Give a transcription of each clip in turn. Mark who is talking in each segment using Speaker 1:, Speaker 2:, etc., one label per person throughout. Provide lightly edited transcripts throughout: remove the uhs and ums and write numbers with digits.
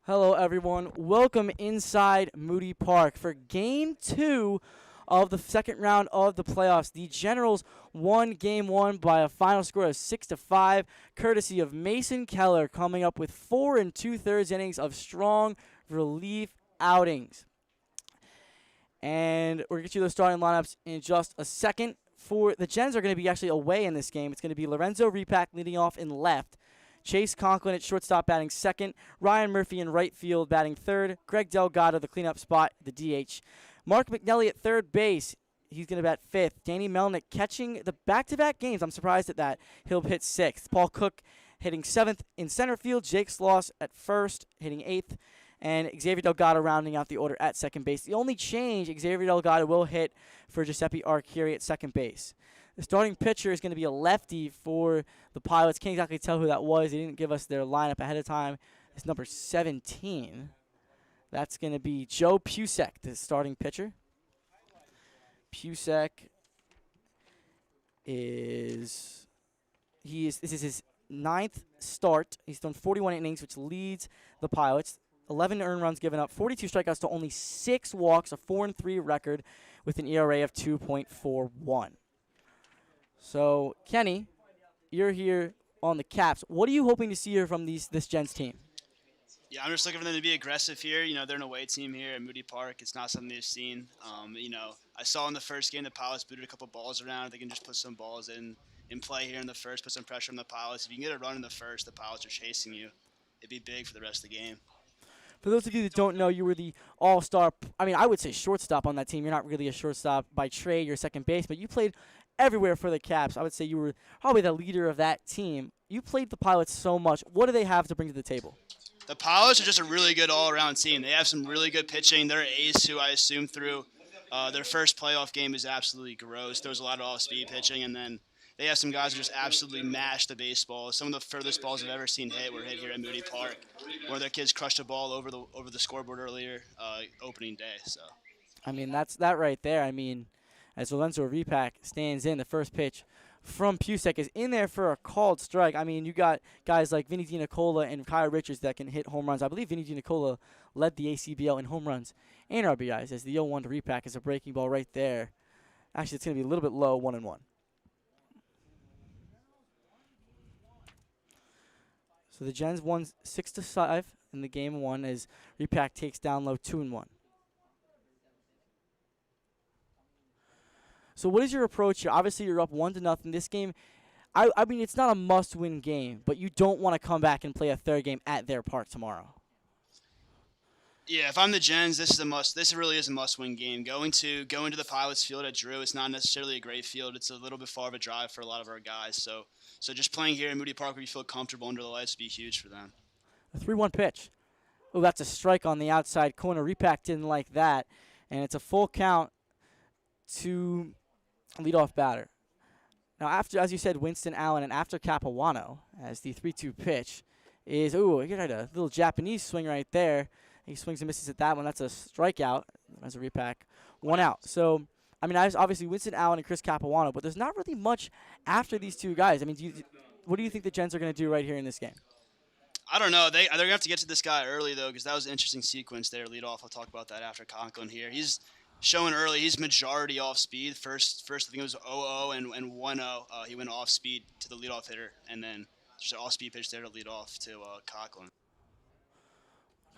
Speaker 1: Hello, everyone. Welcome inside Moody Park for Game 2 of the second round of the playoffs. The Generals won Game 1 by a final score of 6-5, courtesy of Mason Keller coming up with 4 2/3 innings of strong relief outings. And we're going to get you those starting lineups in just a second. For the Gens are going to be actually away in this game. It's going to be Lorenzo Repack leading off in left. Chase Conklin at shortstop batting second. Ryan Murphy in right field batting third. Greg Delgado, the cleanup spot, the DH. Mark McNelly at third base. He's going to bat fifth. Danny Melnick catching the back-to-back games. I'm surprised at that. He'll hit sixth. Paul Cook hitting seventh in center field. Jake Sloss at first, hitting eighth. And Xavier Delgado rounding out the order at second base. The only change, Xavier Delgado will hit for Giuseppe Arcuri at second base. The starting pitcher is going to be a lefty for the Pilots. Can't exactly tell who that was. They didn't give us their lineup ahead of time. It's number 17. That's going to be Joe Pucek, the starting pitcher. Pucek this is his ninth start. He's thrown 41 innings, which leads the Pilots. 11 earned runs given up, 42 strikeouts to only 6 walks, a 4-3 record with an ERA of 2.41. So, Kenny, you're here on the Caps. What are you hoping to see here from this Gens team?
Speaker 2: Yeah, I'm just looking for them to be aggressive here. You know, they're an away team here at Moody Park. It's not something they've seen. I saw in the first game the Pilots booted a couple balls around. They can just put some balls in play here in the first, put some pressure on the Pilots. If you can get a run in the first, the Pilots are chasing you. It'd be big for the rest of the game.
Speaker 1: For those of you that don't know, you were the all-star, I would say shortstop on that team. You're not really a shortstop by trade. You're second base, but you played everywhere for the Caps. I would say you were probably the leader of that team. You played the Pilots so much. What do they have to bring to the table?
Speaker 2: The Pilots are just a really good all-around team. They have some really good pitching. Their ace, who I assume through their first playoff game, is absolutely gross. There was a lot of off-speed pitching, and then they have some guys who just absolutely mash the baseball. Some of the furthest balls I've ever seen hit were hit here at Moody Park. One of their kids crushed a ball over the scoreboard earlier opening day. So,
Speaker 1: That's that right there. As Lorenzo Repack stands in, the first pitch from Pucek is in there for a called strike. You got guys like Vinny DiNicola and Kyle Richards that can hit home runs. I believe Vinny DiNicola led the ACBL in home runs and RBIs as the 0-1 to Repack is a breaking ball right there. Actually, it's going to be a little bit low, 1-1. So the Gens won 6-5 in the game 1 as Repack takes down low 2-1. So what is your approach here? Obviously, you're up 1-0. This game, it's not a must-win game, but you don't want to come back and play a third game at their park tomorrow.
Speaker 2: Yeah, if I'm the Gens, this really is a must-win game. Going to the Pilots field at Drew, it's not necessarily a great field. It's a little bit far of a drive for a lot of our guys. So just playing here in Moody Park where you feel comfortable under the lights would be huge for them.
Speaker 1: A 3-1 pitch. Oh, that's a strike on the outside corner. Repack didn't like that, and it's a full count to leadoff batter. Now, after, as you said, Winston Allen, and after Capuano, as the 3-2 pitch is, he got a little Japanese swing right there. He swings and misses at that one. That's a strikeout. As a Repack, 1 out. So, obviously Winston Allen and Chris Capuano, but there's not really much after these two guys. What do you think the Gens are going to do right here in this game?
Speaker 2: I don't know. They're going to have to get to this guy early, though, because that was an interesting sequence there. Lead off. I'll talk about that after Conklin here. He's showing early. He's majority off speed. First I think it was 0-0 and 1-0. He went off speed to the leadoff hitter, and then just an off speed pitch there to lead off to Conklin.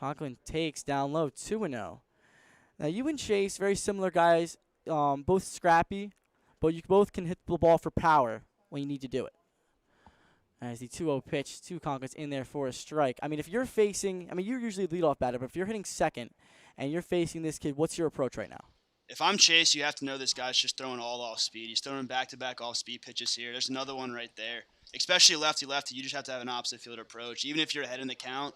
Speaker 1: Conklin takes down low 2-0. Now you and Chase, very similar guys, both scrappy, but you both can hit the ball for power when you need to do it. As the 2-0 pitch to Conklin's in there for a strike. If you're facing, you're usually a leadoff batter, but if you're hitting second and you're facing this kid, what's your approach right now?
Speaker 2: If I'm Chase, you have to know this guy's just throwing all off speed. He's throwing back-to-back off-speed pitches here. There's another one right there. Especially lefty-lefty, you just have to have an opposite field approach, even if you're ahead in the count,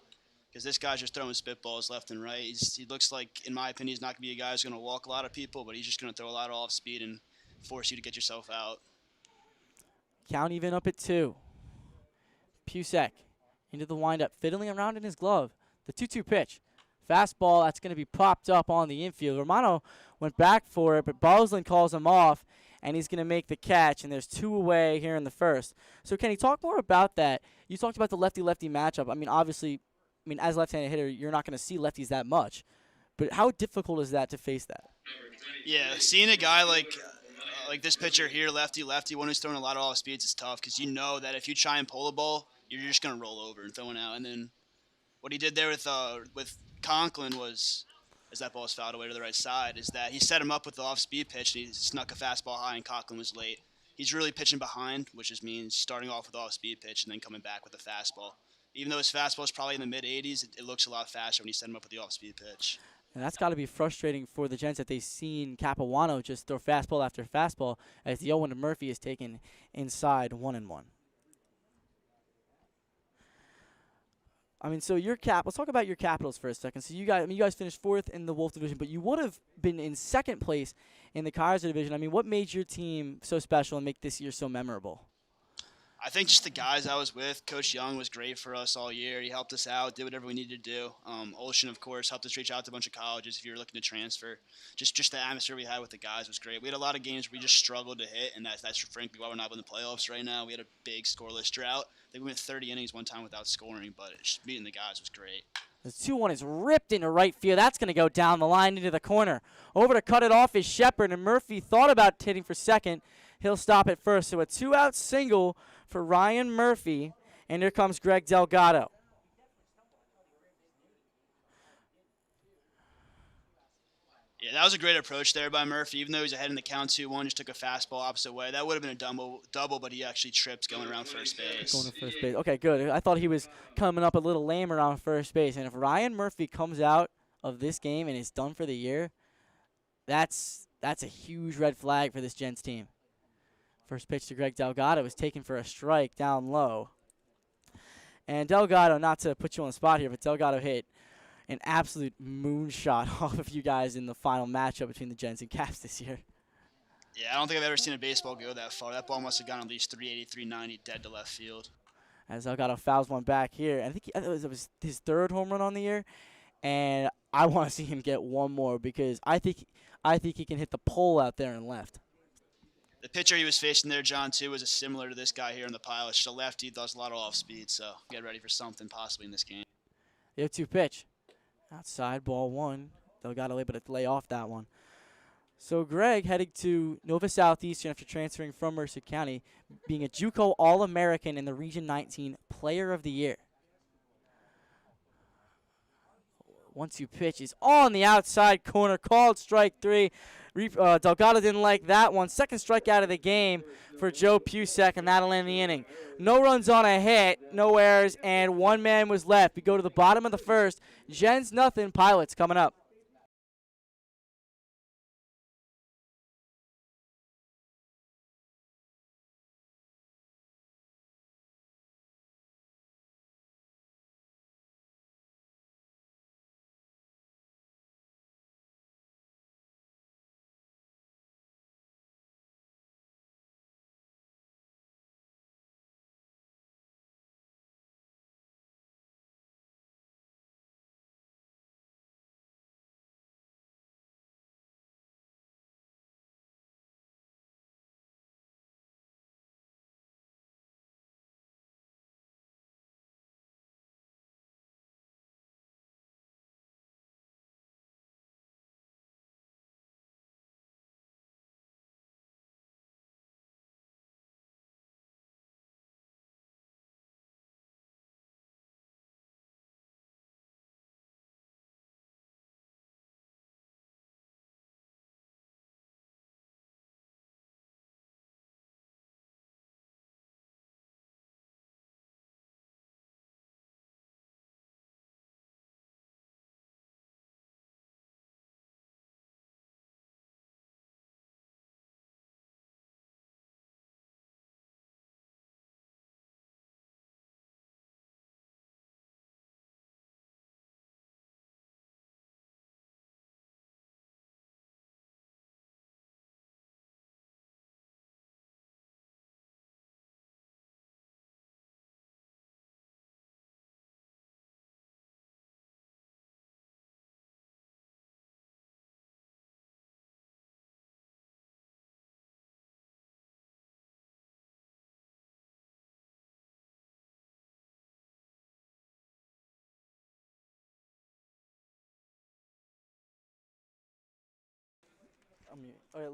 Speaker 2: because this guy's just throwing spitballs left and right. He looks like, in my opinion, he's not going to be a guy who's going to walk a lot of people, but he's just going to throw a lot of off-speed and force you to get yourself out.
Speaker 1: Count even up at 2. Pucek into the windup, fiddling around in his glove. The 2-2 pitch. Fastball, that's going to be popped up on the infield. Romano went back for it, but Boslin calls him off, and he's going to make the catch, and there's 2 away here in the first. So, Kenny, talk more about that. You talked about the lefty-lefty matchup. Obviously, I mean, as a left-handed hitter, you're not going to see lefties that much. But how difficult is that to face that?
Speaker 2: Yeah, seeing a guy like this pitcher here, lefty, one who's throwing a lot of off speeds is tough because you know that if you try and pull a ball, you're just gonna roll over and throw it out. And then what he did there with Conklin was, as that ball was fouled away to the right side, is that he set him up with the off speed pitch and he snuck a fastball high and Conklin was late. He's really pitching behind, which just means starting off with off speed pitch and then coming back with a fastball. Even though his fastball is probably in the mid 80s, it looks a lot faster when you set him up with the off speed pitch.
Speaker 1: And that's got to be frustrating for the Gents that they've seen Capuano just throw fastball after fastball as the 0-1 to Murphy is taken inside 1-1. I mean, so let's talk about your Capitals for a second. So you guys finished 4th in the Wolff Division, but you would have been in 2nd place in the Kaiser Division. I mean, what made your team so special and make this year so memorable?
Speaker 2: I think just the guys I was with. Coach Young was great for us all year. He helped us out, did whatever we needed to do. Ocean, of course, helped us reach out to a bunch of colleges if you were looking to transfer. Just the atmosphere we had with the guys was great. We had a lot of games where we just struggled to hit, and that's frankly why we're not in the playoffs right now. We had a big scoreless drought. I think we went 30 innings one time without scoring, but just meeting the guys was great.
Speaker 1: The 2-1 is ripped into right field. That's going to go down the line into the corner. Over to cut it off is Shepard, and Murphy thought about hitting for second. He'll stop at first. So a 2-out single for Ryan Murphy, and here comes Greg Delgado.
Speaker 2: Yeah, that was a great approach there by Murphy. Even though he's ahead in the count 2-1, just took a fastball opposite way. That would have been a double, but he actually tripped going around first base.
Speaker 1: Going to first base. Okay, good. I thought he was coming up a little lame around first base. And if Ryan Murphy comes out of this game and is done for the year, that's a huge red flag for this Gents team. First pitch to Greg Delgado was taken for a strike down low. And Delgado, not to put you on the spot here, but Delgado hit an absolute moonshot off of you guys in the final matchup between the Gents and Caps this year.
Speaker 2: Yeah, I don't think I've ever seen a baseball go that far. That ball must have gone at least 380, 390 dead to left field.
Speaker 1: As Delgado fouls one back here. I think it was his 3rd home run on the year. And I want to see him get one more because I think he can hit the pole out there and left.
Speaker 2: The pitcher he was facing there, John, too, was similar to this guy here in the pile. It's just a lefty, does a lot of off speed, so get ready for something possibly in this game.
Speaker 1: The 0-2 pitch. Outside, ball 1. Delgado able to lay off that one. So Greg heading to Nova Southeastern after transferring from Mercer County, being a JUCO All-American in the Region 19 Player of the Year. 1-2 pitch is on the outside corner, called strike 3. Delgado didn't like that one. Second strikeout of the game for Joe Pucek, and that'll end the inning. No runs on a hit, no errors, and 1 man was left. We go to the bottom of the 1st. Gens nothing, Pilots coming up.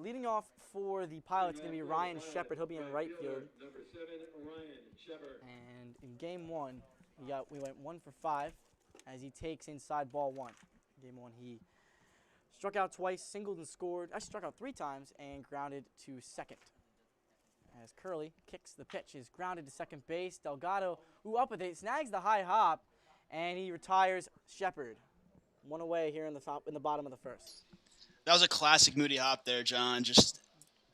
Speaker 1: Leading off for the Pilots is going to be Ryan Shepard. He'll be in right field. And in game one, we went 1 for 5 as he takes inside ball 1. Game 1, he struck out twice, singled and scored. Actually struck out 3 times and grounded to second. As Curley kicks the pitch, is grounded to second base. Delgado, up with it, snags the high hop, and he retires Shepard. 1 away here in the bottom of the first.
Speaker 2: That was a classic Moody hop there, John. Just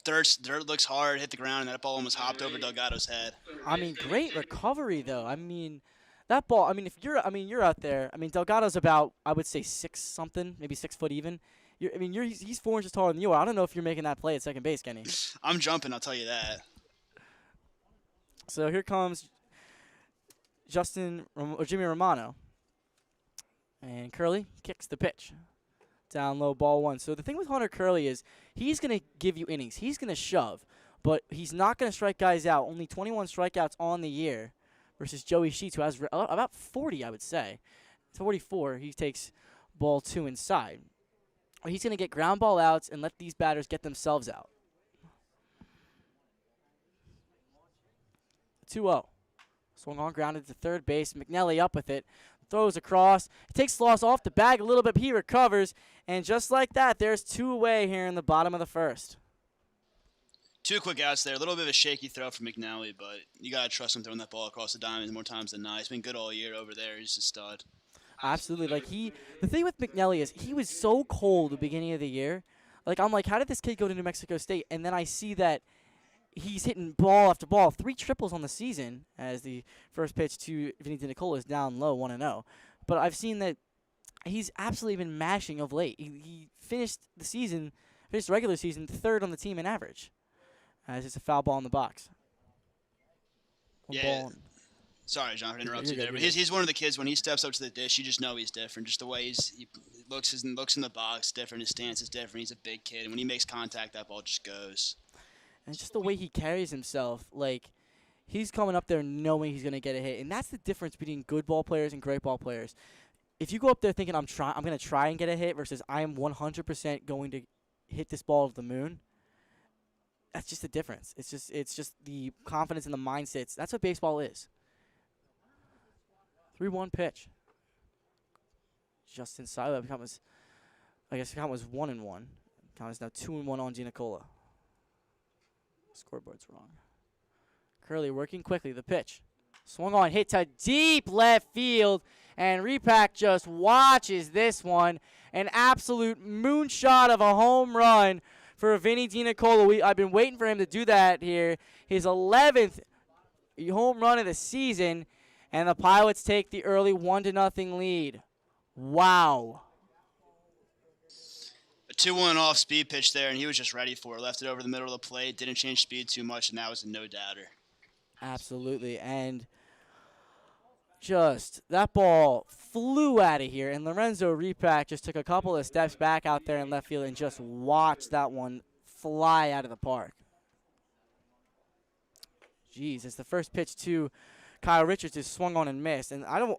Speaker 2: dirt looks hard, hit the ground, and that ball almost hopped over Delgado's head.
Speaker 1: I mean, great recovery though. I mean, that ball. I mean, you're out there. I mean, Delgado's about, I would say 6 something, maybe 6 foot even. He's 4 inches taller than you are. I don't know if you're making that play at second base, Kenny.
Speaker 2: I'm jumping, I'll tell you that.
Speaker 1: So here comes Jimmy Romano. And Curley kicks the pitch. Down low, ball 1. So the thing with Hunter Curley is he's going to give you innings. He's going to shove, but he's not going to strike guys out. Only 21 strikeouts on the year versus Joey Sheets, who has about 40, I would say. 44, he takes ball 2 inside. He's going to get ground ball outs and let these batters get themselves out. 2-0. Swung on, grounded to third base. McNelly up with it. Throws across. He takes the loss off the bag a little bit, but he recovers. And just like that, there's 2 away here in the bottom of the first.
Speaker 2: 2 quick outs there. A little bit of a shaky throw from McNally, but you got to trust him throwing that ball across the diamond more times than not. He's been good all year over there. He's a stud.
Speaker 1: Absolutely. The thing with McNally is he was so cold at the beginning of the year. I'm like, how did this kid go to New Mexico State? And then I see that he's hitting ball after ball, 3 triples on the season as the first pitch to Vinny DiNicola is down low, 1-0. But I've seen that he's absolutely been mashing of late. He finished the regular season 3rd on the team in average. As it's a foul ball in the box.
Speaker 2: Sorry, John, for interrupting you there. But he's one of the kids, when he steps up to the dish, you just know he's different. Just the way he looks in the box, different. His stance is different. He's a big kid. And when he makes contact, that ball just goes.
Speaker 1: And just the way he carries himself, he's coming up there knowing he's going to get a hit. And that's the difference between good ball players and great ball players. If you go up there thinking I'm going to try and get a hit versus I am 100% going to hit this ball to the moon, that's just the difference. It's just the confidence and the mindsets. That's what baseball is. 3-1 pitch. Just inside. The count was 1-1. Count is now 2-1 on DiNicola. Scoreboard's wrong. Curley working quickly. The pitch. Swung on, hit to deep left field. And Repack just watches this one. An absolute moonshot of a home run for Vinny DiNicola. I've been waiting for him to do that here. His 11th home run of the season. And the Pilots take the early 1-0 lead. Wow.
Speaker 2: A 2-1 off speed pitch there, and he was just ready for it. Left it over the middle of the plate, didn't change speed too much, and that was a no-doubter.
Speaker 1: Absolutely. And just that ball flew out of here, and Lorenzo Repack just took a couple of steps back out there in left field and just watched that one fly out of the park. Jeez, it's the first pitch to Kyle Richards is swung on and missed. Wow,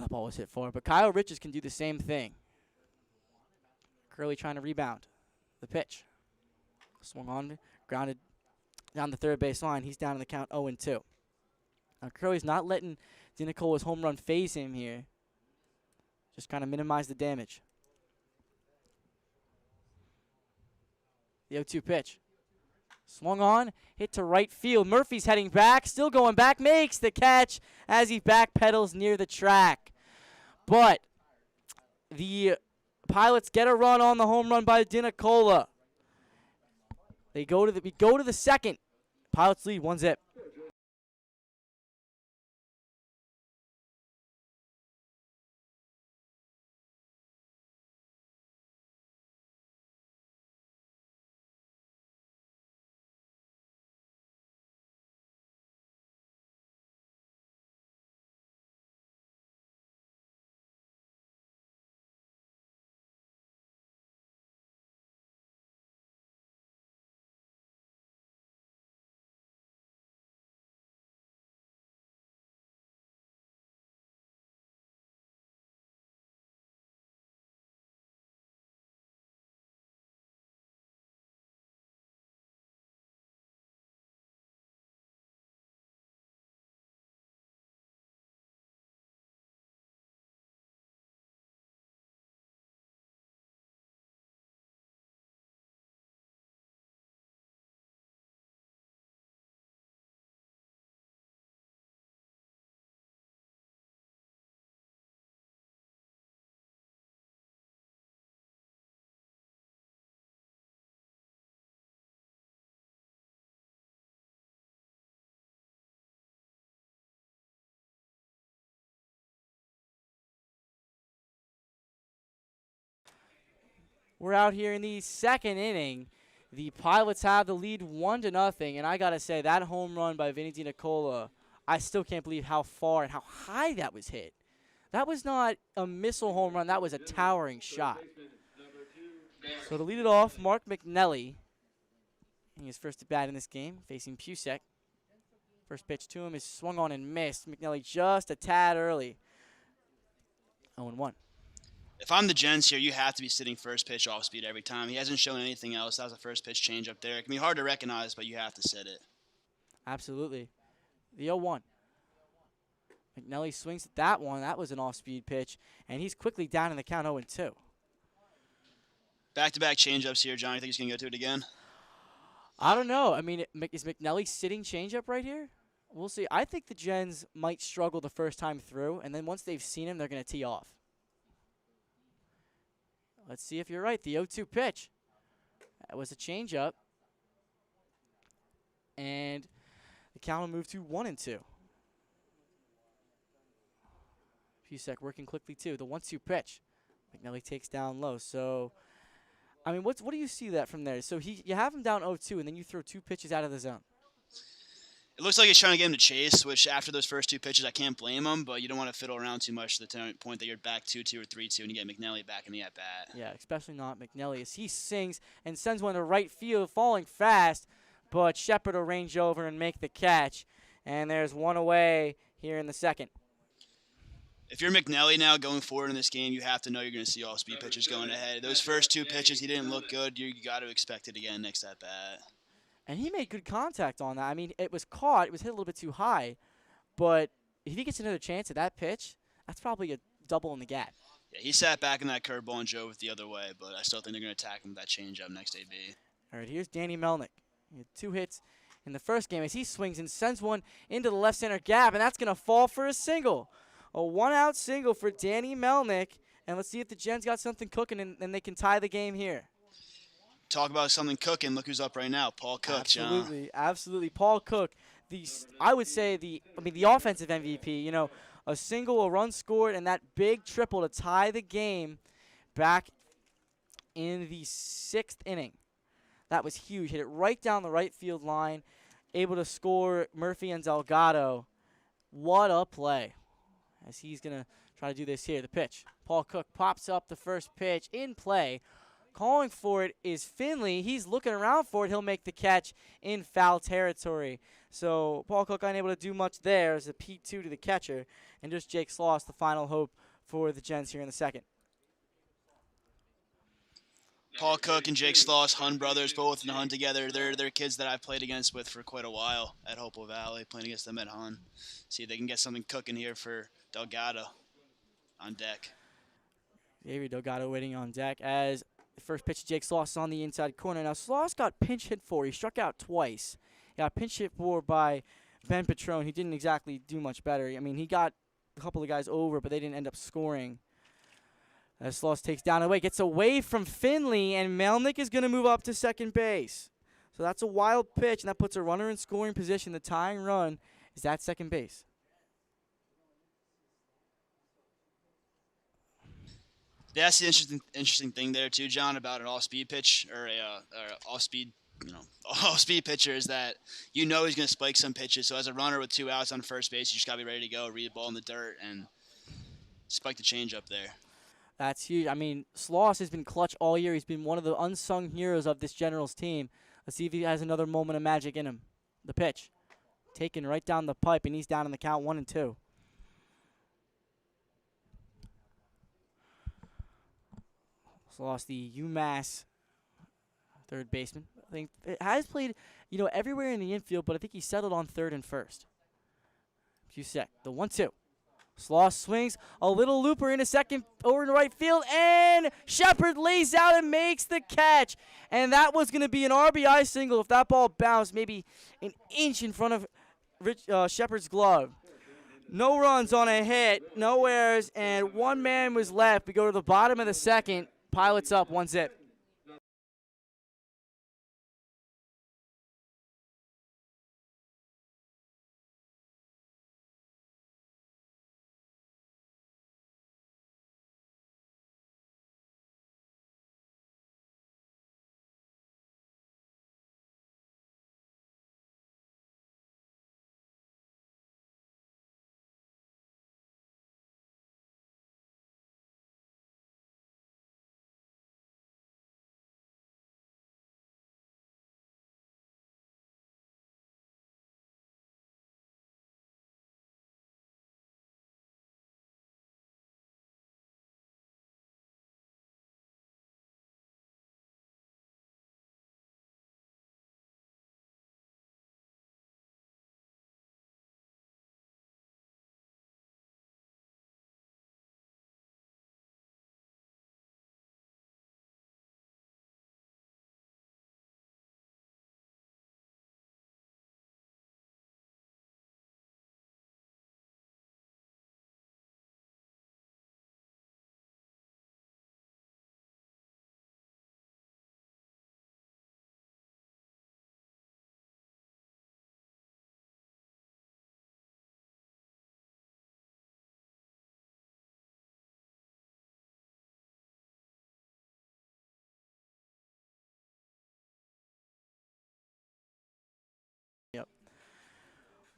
Speaker 1: the ball was hit far. But Kyle Richards can do the same thing. Curley trying to rebound. The pitch. Swung on, grounded down the third base line. He's down in the count 0-2. Now Curley's not letting DiNicola's home run phase him here. Just kind of minimize the damage. The 0-2 pitch. Swung on, hit to right field. Murphy's heading back, still going back, makes the catch as he backpedals near the track. But the Pilots get a run on the home run by DiNicola. We go to the second. Pilots lead 1-0. We're out here in the second inning. The Pilots have the lead 1-0, and I got to say, that home run by Vinny DiNicola, I still can't believe how far and how high that was hit. That was not a missile home run. That was a towering shot. So to lead it off, Mark McNelly. He is first at bat in this game, facing Pucek. First pitch to him is swung on and missed. McNelly just a tad early. 0-1.
Speaker 2: If I'm the Gens here, you have to be sitting first pitch off speed every time. He hasn't shown anything else. That was a first pitch change up there. It can be hard to recognize, but you have to sit it.
Speaker 1: Absolutely. The 0-1. McNelly swings at that one. That was an off-speed pitch, and he's quickly down in the count 0-2.
Speaker 2: Back-to-back changeups here, John. You think he's going to go to it again?
Speaker 1: I don't know. I mean, is McNelly sitting changeup right here? We'll see. I think the Gens might struggle the first time through, and then once they've seen him, they're going to tee off. Let's see if you're right. The 0-2 pitch. That was a changeup. And the count will move to 1-2. Pucek working quickly, too. The 1-2 pitch. McNelly takes down low. So, I mean, what do you see that from there? So, you have him down 0-2, and then you throw 2 pitches out of the zone.
Speaker 2: It looks like he's trying to get him to chase, which after those first 2 pitches, I can't blame him, but you don't want to fiddle around too much to the point that you're back 2-2 or 3-2 and you get McNelly back in the at-bat.
Speaker 1: Yeah, especially not McNelly, as he sings and sends one to right field, falling fast, but Shepard will range over and make the catch. And there's one away here in the second.
Speaker 2: If you're McNelly now going forward in this game, you have to know you're going to see off-speed pitches going ahead. Those first 2 pitches, he didn't look good. You got to expect it again next at-bat.
Speaker 1: And he made good contact on that. I mean, it was caught. It was hit a little bit too high. But if he gets another chance at that pitch, that's probably a double in the gap.
Speaker 2: Yeah, he sat back in that curveball and drove it the other way, but I still think they're going to attack him with that changeup next AB.
Speaker 1: All right, here's Danny Melnick. He had 2 hits in the first game as he swings and sends one into the left center gap, and that's going to fall for a single. A 1-out single for Danny Melnick. And let's see if the Gens got something cooking and they can tie the game here.
Speaker 2: Talk about something cooking. Look who's up right now. Paul Cook,
Speaker 1: Absolutely,
Speaker 2: John.
Speaker 1: absolutely. Paul Cook, I would say the offensive MVP. You know, a single, a run scored, and that big triple to tie the game back in the 6th inning. That was huge. Hit it right down the right field line, able to score Murphy and Delgado. What a play. As he's going to try to do this here. The pitch. Paul Cook pops up the first pitch in play. Calling for it is Finley. He's looking around for it. He'll make the catch in foul territory. So Paul Cook unable to do much there as a P2 to the catcher. And just Jake Sloss, the final hope for the Gens here in the second.
Speaker 2: Paul Cook and Jake Sloss, Hun brothers, both in the Hun together. They're kids that I've played against with for quite a while at Hopewell Valley, playing against them at Hun. See if they can get something cooking here for Delgado on deck.
Speaker 1: Avery Delgado waiting on deck as the first pitch to Jake Sloss is on the inside corner. Now, Sloss got pinch hit for. He struck out twice. He got pinch hit for by Ben Petrone. He didn't exactly do much better. I mean, he got a couple of guys over, but they didn't end up scoring. As Sloss takes down away, gets away from Finley, and Melnick is going to move up to second base. So that's a wild pitch, and that puts a runner in scoring position. The tying run is at second base.
Speaker 2: That's the interesting thing there too, John, about an off-speed pitch or a off-speed, off-speed pitcher is that he's going to spike some pitches. So as a runner with 2 outs on first base, you just got to be ready to go, read the ball in the dirt, and spike the change up there.
Speaker 1: That's huge. I mean, Sloss has been clutch all year. He's been one of the unsung heroes of this Generals team. Let's see if he has another moment of magic in him. The pitch. Taken right down the pipe, and he's down in the count 1-2. Sloss, the UMass third baseman. I think it has played, everywhere in the infield, but I think he settled on third and first. Pucek, the 1-2. Sloss swings a little looper into second over in right field, and Shepard lays out and makes the catch. And that was going to be an RBI single if that ball bounced maybe an inch in front of Shepard's glove. No runs on a hit, no errors, and 1 man was left. We go to the bottom of the second. Pilots up 1-0.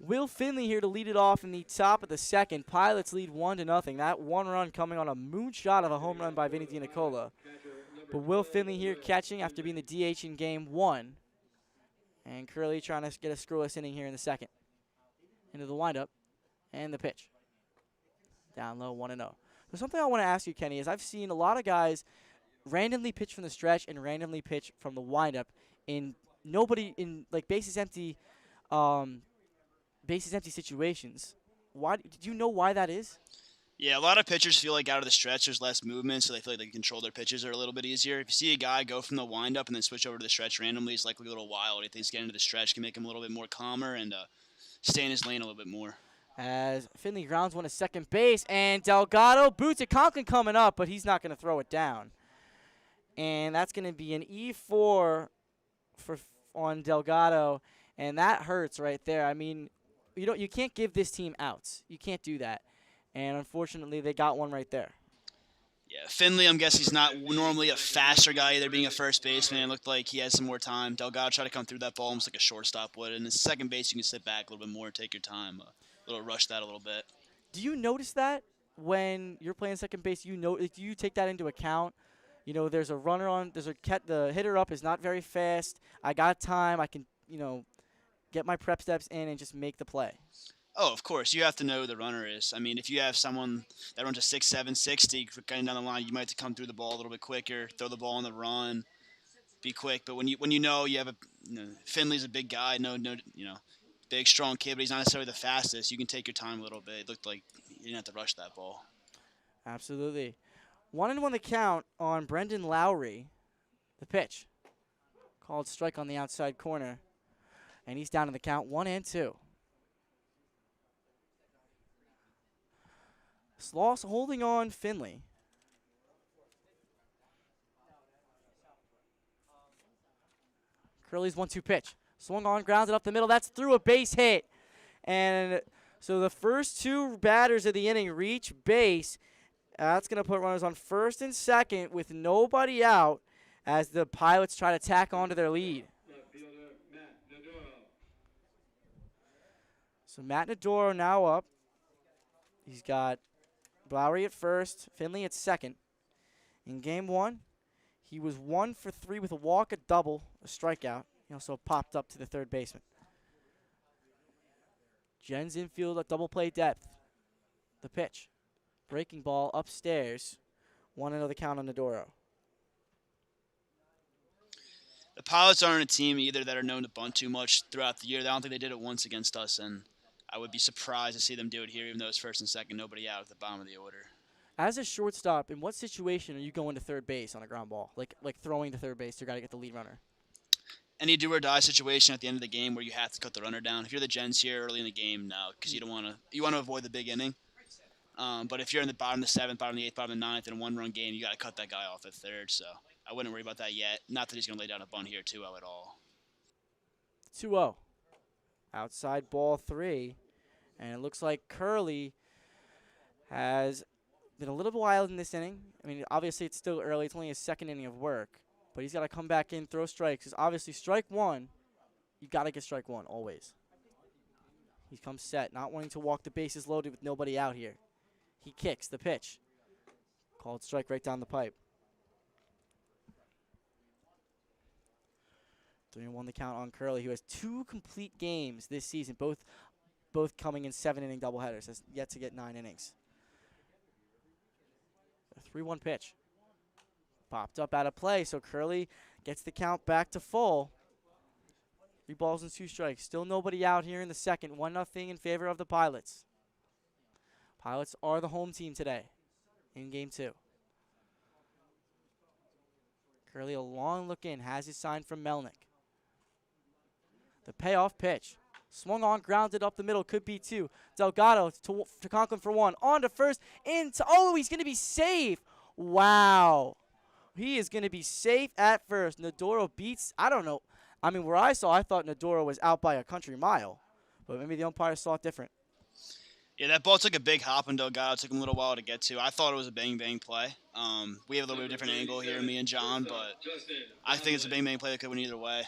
Speaker 1: Will Finley here to lead it off in the top of the second. Pilots lead 1-0. That one run coming on a moonshot of a home run by Vinny DiNicola. But Will Finley here catching after being the DH in game 1. And Curley trying to get a scoreless inning here in the second. Into the windup and the pitch. Down low, 1-0. So something I want to ask you, Kenny, is I've seen a lot of guys randomly pitch from the stretch and randomly pitch from the windup in like bases empty situations. Why did you know why that is?
Speaker 2: Yeah, a lot of pitchers feel like out of the stretch there's less movement, so they feel like they can control their pitches are a little bit easier. If you see a guy go from the windup and then switch over to the stretch randomly, he's likely a little wild. He thinks getting into the stretch can make him a little bit more calmer and stay in his lane a little bit more.
Speaker 1: As Finley grounds one to second base, and Delgado boots it. Conklin coming up, but he's not going to throw it down. And that's going to be an E4 on Delgado, and that hurts right there. I mean, you can't give this team outs. You can't do that. And unfortunately, they got one right there.
Speaker 2: Yeah, Finley, I'm guessing he's not normally a faster guy either, being a first baseman. It looked like he had some more time. Delgado tried to come through that ball almost like a shortstop would. And in second base, you can sit back a little bit more, take your time, rush that a little bit.
Speaker 1: Do you notice that when you're playing second base? Do you take that into account? You know, there's a runner on. The hitter up is not very fast. I got time. I can, get my prep steps in and just make the play.
Speaker 2: Oh, of course. You have to know who the runner is. I mean, if you have someone that runs a 6'7", 60, getting down the line, you might have to come through the ball a little bit quicker, throw the ball on the run, be quick. But when you know you have Finley's a big guy, big, strong kid, but he's not necessarily the fastest. You can take your time a little bit. It looked like you didn't have to rush that ball.
Speaker 1: Absolutely. 1-1 the count on Brendan Lowry. The pitch. Called strike on the outside corner. And he's down in the count, 1-2. Sloss holding on Finley. Curley's 1-2 pitch. Swung on, grounds it up the middle. That's through a base hit. And so the first two batters of the inning reach base. That's going to put runners on first and second with nobody out as the Pilots try to tack onto their lead. So Matt Nadoro now up. He's got Lowry at first, Finley at second. In game 1, he was 1 for 3 with a walk, a double, a strikeout. He also popped up to the third baseman. Jens infield at double play depth. The pitch. Breaking ball upstairs. 1-0 the count on Nadoro.
Speaker 2: The Pilots aren't a team either that are known to bunt too much throughout the year. I don't think they did it once against us, and I would be surprised to see them do it here, even though it's first and second, nobody out at the bottom of the order.
Speaker 1: As a shortstop, in what situation are you going to third base on a ground ball? Like throwing to third base, you got to get the lead runner.
Speaker 2: Any do-or-die situation at the end of the game where you have to cut the runner down. If you're the Gens here early in the game, no, because you want to avoid the big inning. But if you're in the bottom of the 7th, bottom of the 8th, bottom of the 9th in a one-run game, you got to cut that guy off at third. So I wouldn't worry about that yet. Not that he's going to lay down a bunt here 2-0 at all.
Speaker 1: 2-0. Outside ball 3. And it looks like Curley has been a little wild in this inning. I mean, obviously it's still early. It's only his second inning of work. But he's got to come back in, throw strikes. Because obviously strike 1, you got to get strike 1 always. He comes set, not wanting to walk the bases loaded with nobody out here. He kicks the pitch. Called strike right down the pipe. 3-1 the count on Curley, who has 2 complete games this season, both coming in 7-inning doubleheaders. Has yet to get 9 innings. A 3-1 pitch. Popped up out of play, so Curley gets the count back to full. 3 balls and 2 strikes. Still nobody out here in the second. 1-0 in favor of the Pilots. Pilots are the home team today in game 2. Curley, a long look in, has his sign from Melnick. The payoff pitch. Swung on, grounded up the middle, could be 2. Delgado to Conklin for 1. On to first, he's going to be safe. Wow. He is going to be safe at first. Nadoro beats, I don't know. I mean, where I thought Nadoro was out by a country mile. But maybe the umpire saw it different.
Speaker 2: Yeah, that ball took a big hop on Delgado. It took him a little while to get to. I thought it was a bang-bang play. We have a little bit of a different angle here, me and John, but I think it's a bang-bang play that could win either way.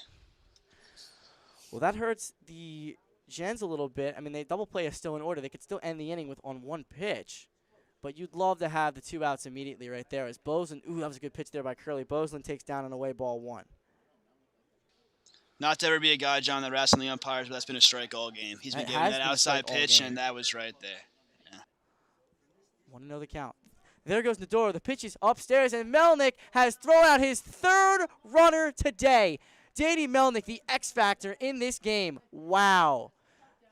Speaker 1: Well, that hurts the Gens a little bit. I mean, they double play is still in order. They could still end the inning with on one pitch. But you'd love to have the 2 outs immediately right there as Bozeman. Ooh, that was a good pitch there by Curley. Bozeman takes down an away ball 1.
Speaker 2: Not to ever be a guy, John, that rasts on the umpires, but that's been a strike all game. He's been giving that outside pitch, and that was right there. Yeah.
Speaker 1: Want to know the count. There goes Nadoro. The pitch is upstairs, and Melnick has thrown out his 3rd runner today. Danny Melnick, the X factor in this game. Wow.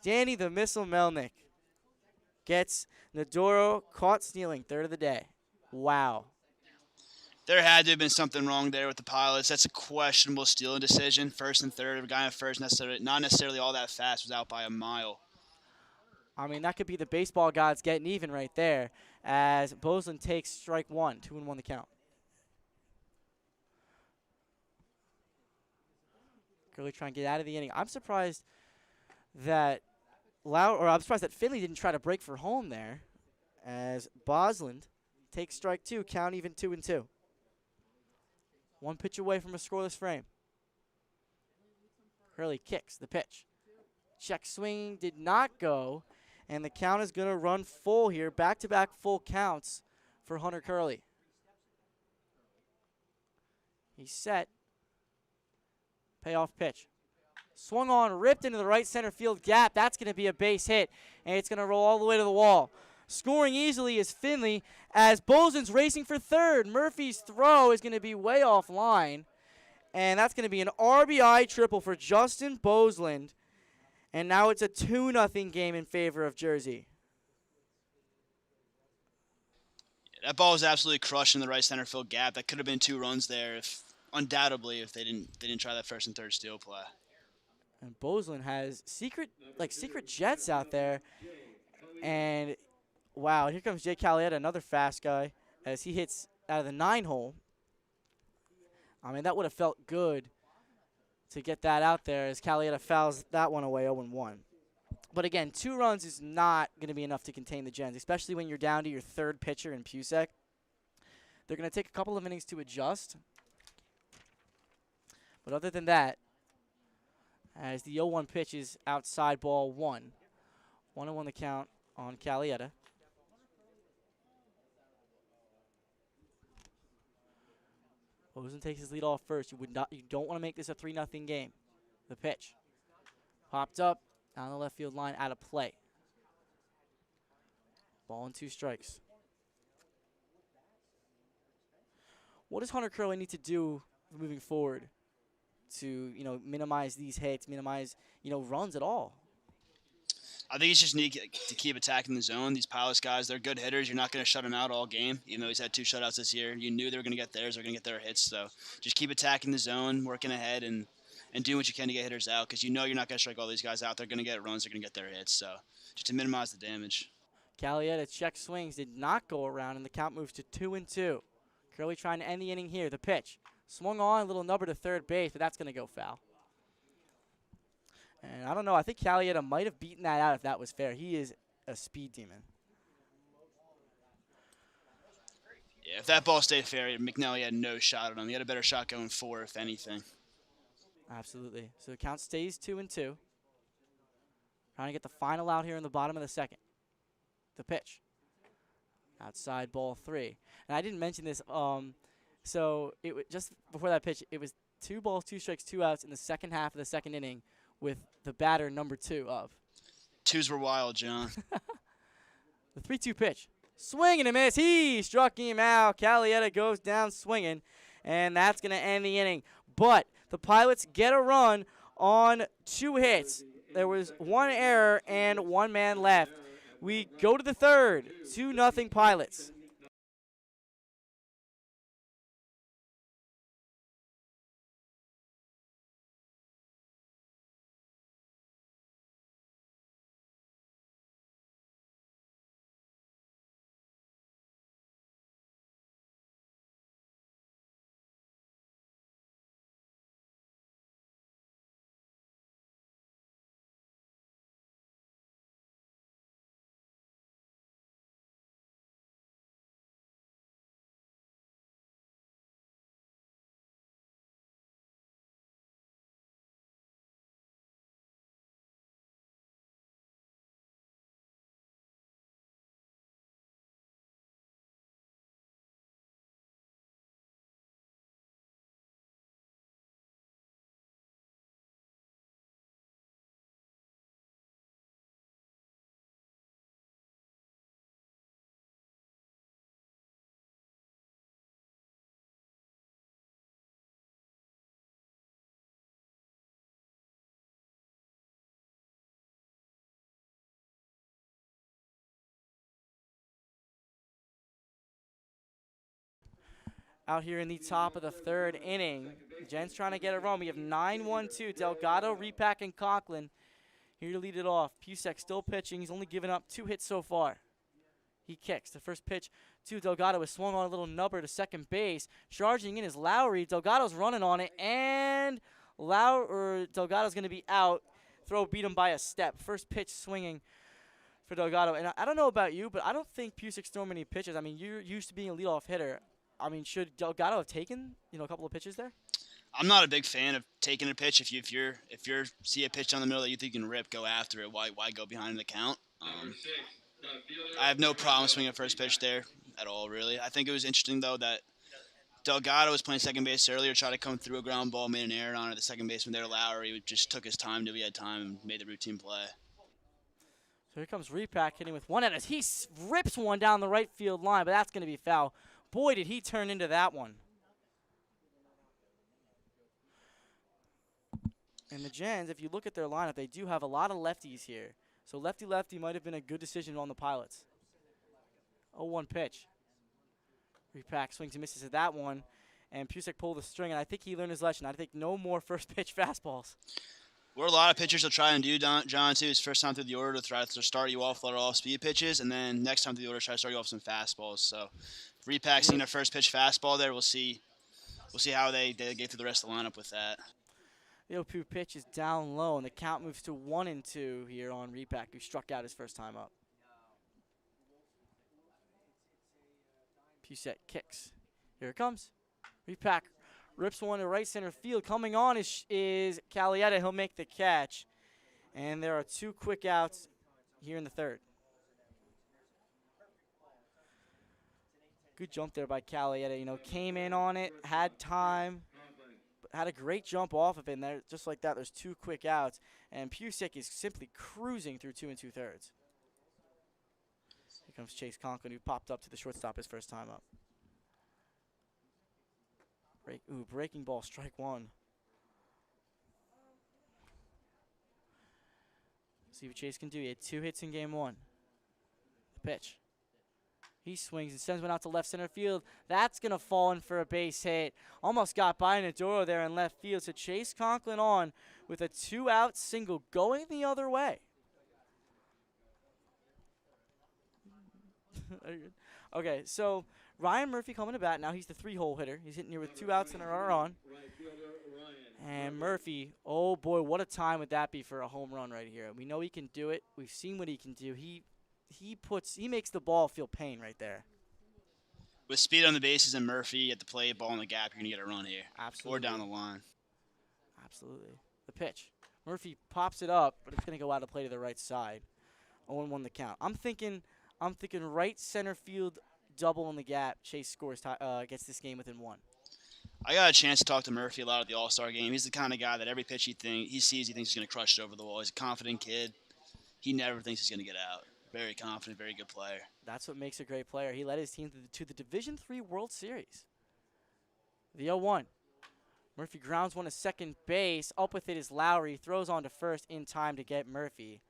Speaker 1: Danny the Missile Melnick gets Nadoro caught stealing, 3rd of the day. Wow.
Speaker 2: There had to have been something wrong there with the Pilots. That's a questionable stealing decision. 1st and 3rd, a guy at first, not necessarily all that fast, was out by a mile.
Speaker 1: I mean, that could be the baseball gods getting even right there as Bozeman takes strike 1, 2-1 the count. Curley trying to get out of the inning. I'm surprised that Finley didn't try to break for home there as Bosland takes strike 2, count even 2-2. 1 pitch away from a scoreless frame. Curley kicks the pitch. Check swing did not go, and the count is going to run full here. Back-to-back full counts for Hunter Curley. He's set. Payoff pitch. Swung on, ripped into the right center field gap. That's going to be a base hit, and it's going to roll all the way to the wall. Scoring easily is Finley as Bozeman's racing for 3rd. Murphy's throw is going to be way offline, and that's going to be an RBI triple for Justin Bozeland. And now it's a 2-0 game in favor of Jersey.
Speaker 2: That ball was absolutely crushing the right center field gap. That could have been 2 runs there, undoubtedly, if they didn't try that 1st and 3rd steal play.
Speaker 1: And Bozeman has secret jets out there, and wow, here comes Jake Calietta, another fast guy, as he hits out of the 9-hole. I mean, that would have felt good to get that out there as Calietta fouls that one away 0-1. But again, 2 runs is not going to be enough to contain the Gens, especially when you're down to your 3rd pitcher in Pucek. They're going to take a couple of innings to adjust. But other than that, as the 0-1 pitch is outside ball 1. 1-1 the count on Calietta. Bozeman takes his lead off first. You don't want to make this a 3-0 game. The pitch. Popped up, down the left field line, out of play. Ball and 2 strikes. What does Hunter Curley need to do moving forward to, minimize these hits, minimize, runs at all?
Speaker 2: I think he's just need to keep attacking the zone. These Pilots guys, they're good hitters. You're not going to shut him out all game, even though he's had 2 shutouts this year. You knew they were going to get theirs. They're going to get their hits. So just keep attacking the zone, working ahead, and doing what you can to get hitters out because you're not going to strike all these guys out. They're going to get runs. They're going to get their hits. So just to minimize the damage.
Speaker 1: Calietta check swings did not go around, and the count moves to 2-2. Curley trying to end the inning here. The pitch. Swung on, a little number to 3rd base, but that's going to go foul. And I don't know. I think Calietta might have beaten that out if that was fair. He is a speed demon.
Speaker 2: Yeah, if that ball stayed fair, McNally had no shot at him. He had a better shot going 4, if anything.
Speaker 1: Absolutely. So the count stays 2-2. Trying to get the final out here in the bottom of the 2nd. The pitch. Outside ball 3. And I didn't mention this. So just before that pitch, it was 2 balls, 2 strikes, 2 outs in the second half of the 2nd inning with the batter number 2 of.
Speaker 2: 2s were wild, John.
Speaker 1: The 3-2 pitch. Swing and a miss. He struck him out. Calietta goes down swinging, and that's going to end the inning. But the Pilots get a run on 2 hits. There was 1 error and 1 man left. We go to the 3rd. 2-0 Pilots. out here in the top of the third inning. Jen's trying to get it wrong. We have 9-1-2. Delgado, Repack, and Conklin here to lead it off. Pucek still pitching. He's only given up 2 hits so far. He kicks. The first pitch to Delgado is swung on a little nubber to second base. Charging in is Lowry. Delgado's running on it, and Delgado's going to be out. Throw beat him by a step. First pitch swinging for Delgado. And I don't know about you, but I don't think Pucek's thrown many pitches. I mean, you're used to being a leadoff hitter. I mean, should Delgado have taken, a couple of pitches there?
Speaker 2: I'm not a big fan of taking a pitch. If you see a pitch down the middle that you think you can rip, go after it. Why go behind the count? I have no problem swinging a first pitch there at all, really. I think it was interesting, though, that Delgado was playing second base earlier, tried to come through a ground ball, made an error on it. The second baseman there, Lowry, just took his time till he had time and made the routine play.
Speaker 1: So here comes Repack hitting with one at us. He rips one down the right field line, but that's going to be foul. Boy, did he turn into that one. And the Gens, if you look at their lineup, they do have a lot of lefties here. So lefty-lefty might have been a good decision on the Pilots. 0-1 pitch. Repack swings and misses at that one. And Pucek pulled the string, and I think he learned his lesson. I think no more first pitch fastballs.
Speaker 2: What a lot of pitchers will try and do, John, too, is first time through the order to try to start you off, let off speed pitches, and then next time through the order, try to start you off some fastballs. So Repack seeing a first pitch fastball there, we'll see how they get through the rest of the lineup with that.
Speaker 1: The 0-2 pitch is down low, and the count moves to 1-2 here on Repack, who struck out his first time up. Pucek kicks. Here it comes. Repack rips one to right center field. Coming on is Calietta. He'll make the catch. And there are 2 quick outs here in the third. Good jump there by Calietta. Came in on it, had time. Had a great jump off of it, and there, just like that, there's 2 quick outs, and Pucek is simply cruising through 2 2/3. Here comes Chase Conklin, who popped up to the shortstop his first time up. Breaking ball, strike 1. See what Chase can do. He had 2 hits in game 1. The pitch. He swings and sends one out to left center field. That's going to fall in for a base hit. Almost got by Nadoro there in left field. So Chase Conklin on with a 2-out single going the other way. Okay, so Ryan Murphy coming to bat now. He's the 3-hole hitter. He's hitting here with 2 outs and a runner on. And Murphy, oh boy, what a time would that be for a home run right here. We know he can do it. We've seen what he can do. He makes the ball feel pain right there.
Speaker 2: With speed on the bases and Murphy at the plate, ball in the gap, you're going to get a run here.
Speaker 1: Absolutely.
Speaker 2: Or down the line.
Speaker 1: Absolutely. The pitch. Murphy pops it up, but it's going to go out of play to the right side. 0-1 the count. I'm thinking right center field double in the gap. Chase scores, gets this game within 1.
Speaker 2: I got a chance to talk to Murphy a lot at the All-Star game. He's the kind of guy that every pitch he sees, he thinks he's going to crush it over the wall. He's a confident kid. He never thinks he's going to get out. Very confident, very good player. That's
Speaker 1: what makes a great player. He led his team to the Division III World Series. The 0-1. Murphy grounds one to second base. Up with it is Lowry. Throws on to first in time to get Murphy.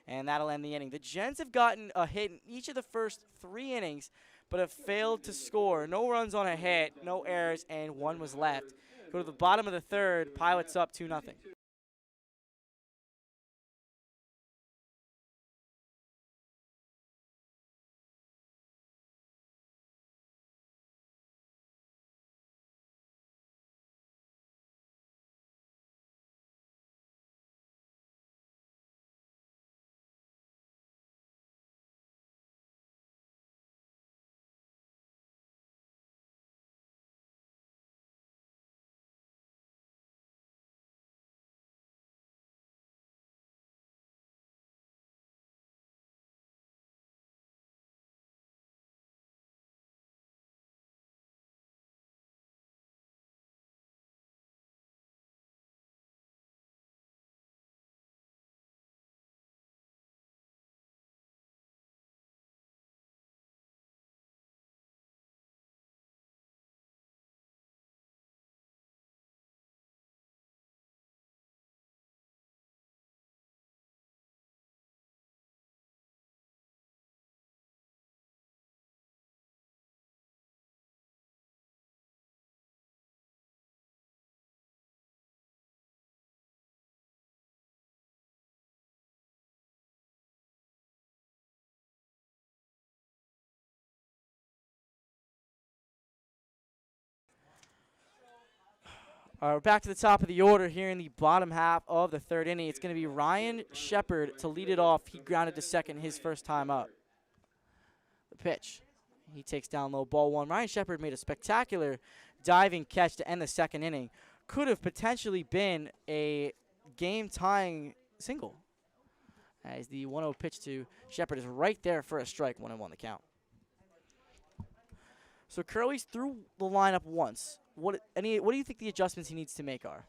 Speaker 1: And that'll end the inning. The Gens have gotten a hit in each of the first 3 innings, but have failed to score. No runs on a hit, no errors, and 1 was left. Go to the bottom of the third. Pilots up 2-0. All right, we're back to the top of the order here in the bottom half of the third inning. It's going to be Ryan Shepard to lead it off. He grounded to second his first time up. The pitch. He takes down low, ball one. Ryan Shepard made a spectacular diving catch to end the second inning. Could have potentially been a game-tying single. As the 1-0 pitch to Shepard is right there for a strike, 1-1 the count. So Curley's through the lineup once. What do you think the adjustments he needs to make are?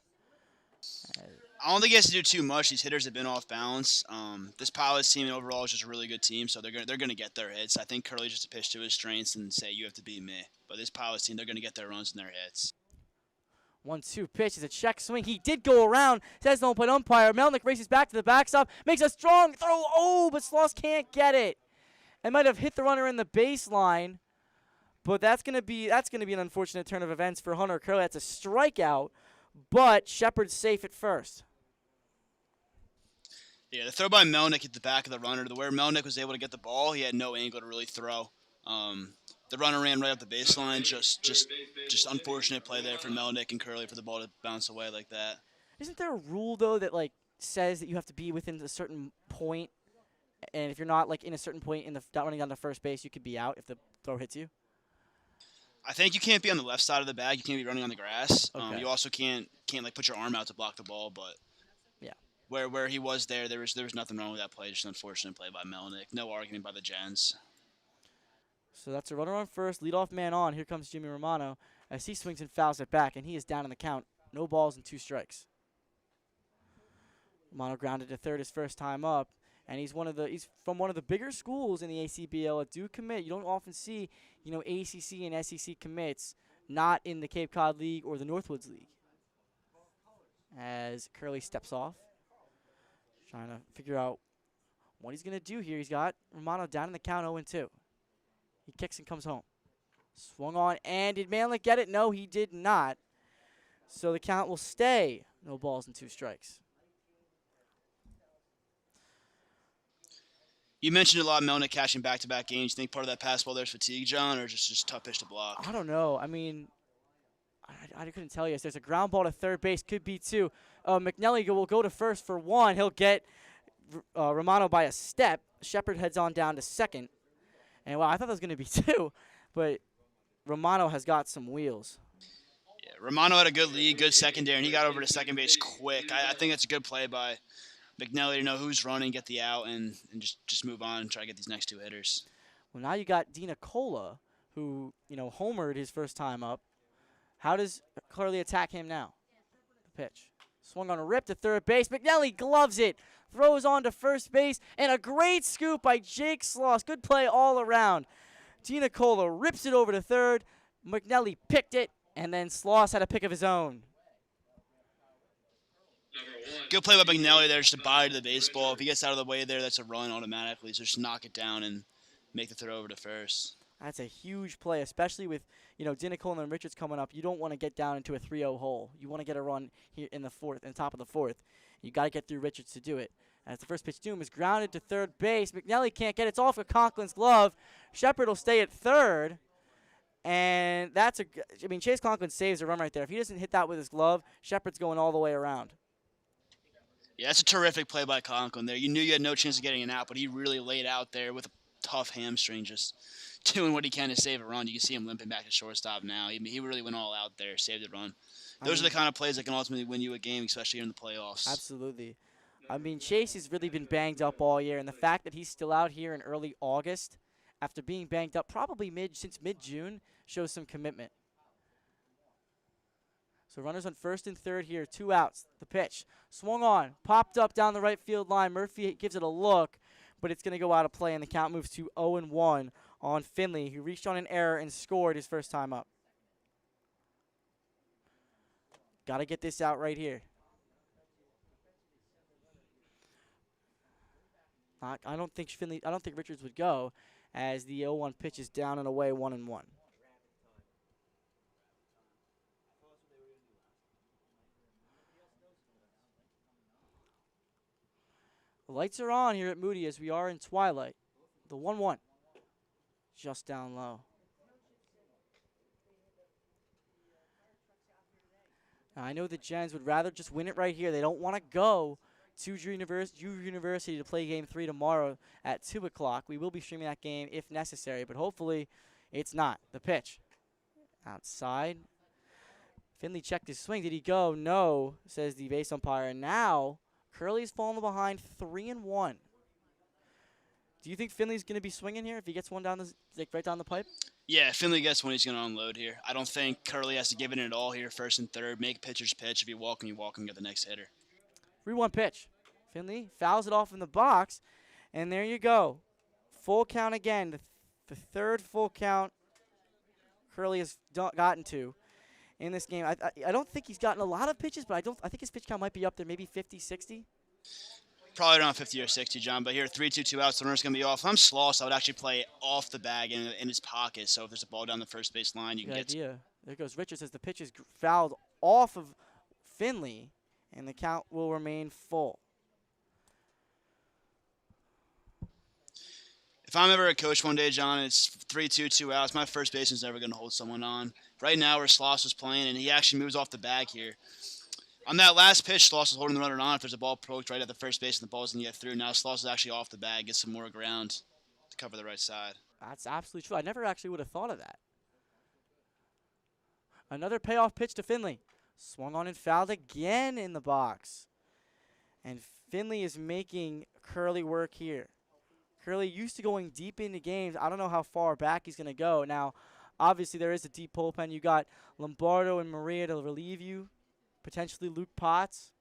Speaker 2: I don't think he has to do too much. These hitters have been off balance. This Pilots team overall is just a really good team, so they're gonna get their hits. I think Curley just to pitch to his strengths and say you have to beat me. But this Pilots team, they're gonna get their runs and their hits.
Speaker 1: 1-2 pitch is a check swing. He did go around. Says no plate umpire. Melnick races back to the backstop. Makes a strong throw. Oh, but Sloss can't get it. It might have hit the runner in the baseline. But that's gonna be an unfortunate turn of events for Hunter Curley. That's a strikeout, but Shepard's safe at first.
Speaker 2: Yeah, the throw by Melnick at the back of the runner, the where Melnick was able to get the ball, he had no angle to really throw. The runner ran right up the baseline. Just unfortunate play there for Melnick and Curley for the ball to bounce away like that.
Speaker 1: Isn't there a rule though that like says that you have to be within a certain point, and if you're not like in a certain point in the not running down to first base, you could be out if the throw hits you?
Speaker 2: I think you can't be on the left side of the bag. You can't be running on the grass.
Speaker 1: Okay.
Speaker 2: You also can't like put your arm out to block the ball. But
Speaker 1: yeah,
Speaker 2: where he was there was nothing wrong with that play. Just an unfortunate play by Melnick. No argument by the Gens.
Speaker 1: So that's a runner on first, leadoff man on. Here comes Jimmy Romano as he swings and fouls it back, and he is down in the count. No balls and 2 strikes. Romano grounded to third his first time up. And he's from one of the bigger schools in the ACBL that do commit. You don't often see, ACC and SEC commits not in the Cape Cod League or the Northwoods League. As Curley steps off, trying to figure out what he's going to do here. He's got Romano down in the count 0-2. He kicks and comes home. Swung on, and did Melnick get it? No, he did not. So the count will stay. No balls and 2 strikes.
Speaker 2: You mentioned a lot of Melnick catching back-to-back games. You think part of that pass ball there's fatigue, John, or just tough pitch to block?
Speaker 1: I don't know. I mean, I couldn't tell you. If there's a ground ball to third base, could be 2. McNelly will go to first for 1. He'll get Romano by a step. Shepard heads on down to second. And, wow, I thought that was going to be 2, but Romano has got some wheels.
Speaker 2: Yeah, Romano had a good lead, good secondary, and he got over to second base quick. I think that's a good play by McNelly to know who's running, get the out, and just move on and try to get these next 2 hitters.
Speaker 1: Well, now you got Dina Cola, who, homered his first time up. How does Curley attack him now? The pitch. Swung on a rip to third base. McNelly gloves it, throws on to first base, and a great scoop by Jake Sloss. Good play all around. Dina Cola rips it over to third. McNelly picked it, and then Sloss had a pick of his own.
Speaker 2: Good play by McNelly there, just a body to the baseball. If he gets out of the way there, that's a run automatically. So just knock it down and make the throw over to first.
Speaker 1: That's a huge play, especially with, Dinicola and Richards coming up. You don't want to get down into a 3-0 hole. You want to get a run here in the top of the fourth. You got to get through Richards to do it. As the first pitch to him is grounded to third base. McNelly can't get it. It's off of Conklin's glove. Shepard will stay at third. And Chase Conklin saves a run right there. If he doesn't hit that with his glove, Shepard's going all the way around.
Speaker 2: Yeah, that's a terrific play by Conklin there. You knew you had no chance of getting an out, but he really laid out there with a tough hamstring, just doing what he can to save a run. You can see him limping back to shortstop now. He really went all out there, saved the run. Those are the kind of plays that can ultimately win you a game, especially in the playoffs.
Speaker 1: Absolutely. Chase has really been banged up all year, and the fact that he's still out here in early August after being banged up probably since mid-June shows some commitment. So runners on first and third here, 2 outs. The pitch swung on, popped up down the right field line. Murphy gives it a look, but it's going to go out of play, and the count moves to 0-1 on Finley, who reached on an error and scored his first time up. Got to get this out right here. I don't think Richards would go, as the 0-1 pitch is down and away, 1-1. The lights are on here at Moody as we are in twilight. The 1-1, just down low. I know the Gens would rather just win it right here. They don't want to go to Drew University to play Game 3 tomorrow at 2 o'clock. We will be streaming that game if necessary, but hopefully it's not. The pitch. Outside. Finley checked his swing. Did he go? No, says the base umpire. And now, Curley's falling behind 3-1. Do you think Finley's going to be swinging here if he gets one down right down the pipe?
Speaker 2: Yeah, if Finley gets one, he's going to unload here. I don't think Curley has to give it all here, first and third. Make pitcher's pitch. If you walk him, get the next hitter.
Speaker 1: 3-1 pitch. Finley fouls it off in the box, and there you go. Full count again. The third full count Curley has gotten to in this game. I don't think he's gotten a lot of pitches, but I think his pitch count might be up there, maybe 50, 60.
Speaker 2: Probably around 50 or 60, John. But here, 3-2, 2 outs. The runner's going to be off. If I'm Sloss, I would actually play off the bag in his pocket. So if there's a ball down the first base line, you can get. Good
Speaker 1: idea. There goes Richards as the pitch is fouled off of Finley, and the count will remain full.
Speaker 2: If I'm ever a coach one day, John, it's 3-2, 2 outs. My first baseman's never going to hold someone on. Right now, where Sloss was playing, and he actually moves off the bag here. On that last pitch, Sloss was holding the runner on. If there's a ball poked right at the first base and the ball's going to get through, now Sloss is actually off the bag, gets some more ground to cover the right side.
Speaker 1: That's absolutely true. I never actually would have thought of that. Another payoff pitch to Finley. Swung on and fouled again in the box. And Finley is making Curley work here. Curley used to going deep into games. I don't know how far back he's going to go. Now, obviously, there is a deep bullpen. You got Lombardo and Maria to relieve you. Potentially Luke Potts.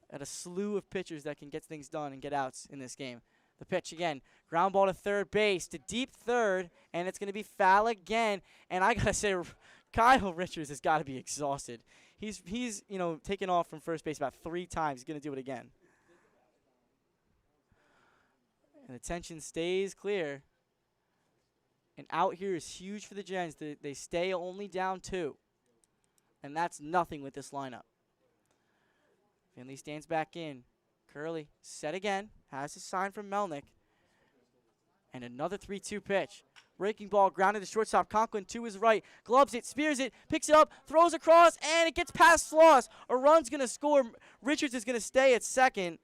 Speaker 1: And a slew of pitchers that can get things done and get outs in this game. The pitch again. Ground ball to third base, to deep third, and it's going to be foul again. And I got to say, Kyle Richards has got to be exhausted. He's taken off from first base about 3 times. He's going to do it again. And the tension stays clear. And out here is huge for the Gens. They stay only down 2. And that's nothing with this lineup. Finley stands back in. Curley set again. Has his sign from Melnick. And another 3-2 pitch. Breaking ball grounded to shortstop. Conklin to his right. Gloves it, spears it, picks it up, throws across, and it gets past Sloss. A run's going to score. Richards is going to stay at second.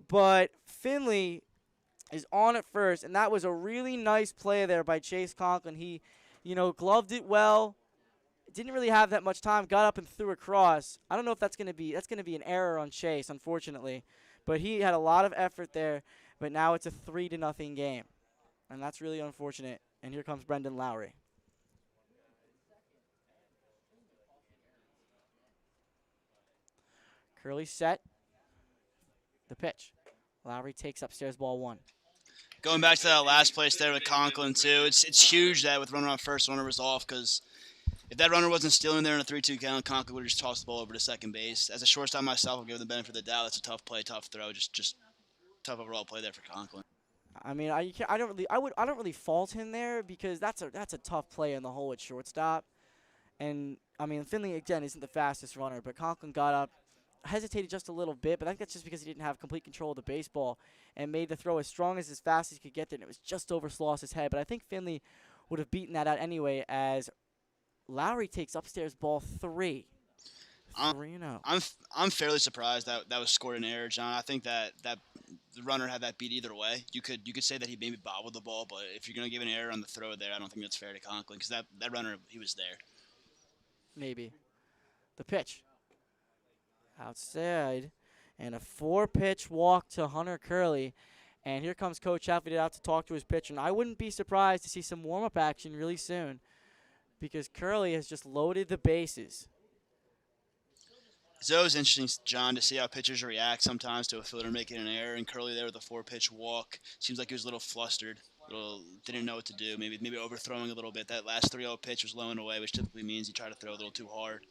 Speaker 1: But Finley is on at first, and that was a really nice play there by Chase Conklin. He, gloved it well. Didn't really have that much time. Got up and threw across. I don't know if that's going to be an error on Chase, unfortunately. But he had a lot of effort there. But now it's a 3-0 game. And that's really unfortunate. And here comes Brendan Lowry. Curley set. The pitch. Lowry takes upstairs ball 1.
Speaker 2: Going back to that last place there with Conklin, too, it's huge that with runner on first, runner was off, because if that runner wasn't still in there in a 3-2 count, Conklin would have just tossed the ball over to second base. As a shortstop myself, I'll give the benefit of the doubt. That's a tough play, tough throw, just tough overall play there for Conklin.
Speaker 1: I mean, I don't really fault him there, because that's a tough play in the hole at shortstop. And I mean, Finley again isn't the fastest runner, but Conklin got up, hesitated just a little bit, but I think that's just because he didn't have complete control of the baseball and made the throw as strong as fast as he could get there, and it was just over Sloss's head. But I think Finley would have beaten that out anyway, as Lowry takes upstairs ball 3. 3-0.
Speaker 2: I'm fairly surprised that was scored in error, John. I think that the runner had that beat either way. You could say that he maybe bobbled the ball, but if you're going to give an error on the throw there, I don't think that's fair to Conklin, because that runner, he was there.
Speaker 1: Maybe. The pitch. Outside. And a 4-pitch walk to Hunter Curley. And here comes Coach Halford out to talk to his pitcher. And I wouldn't be surprised to see some warm-up action really soon, because Curley has just loaded the bases.
Speaker 2: It's always interesting, John, to see how pitchers react sometimes to a fielder making an error. And Curley there with a 4-pitch walk. Seems like he was a little flustered, didn't know what to do, maybe overthrowing a little bit. That last 3-0 pitch was low and away, which typically means you try to throw a little too hard.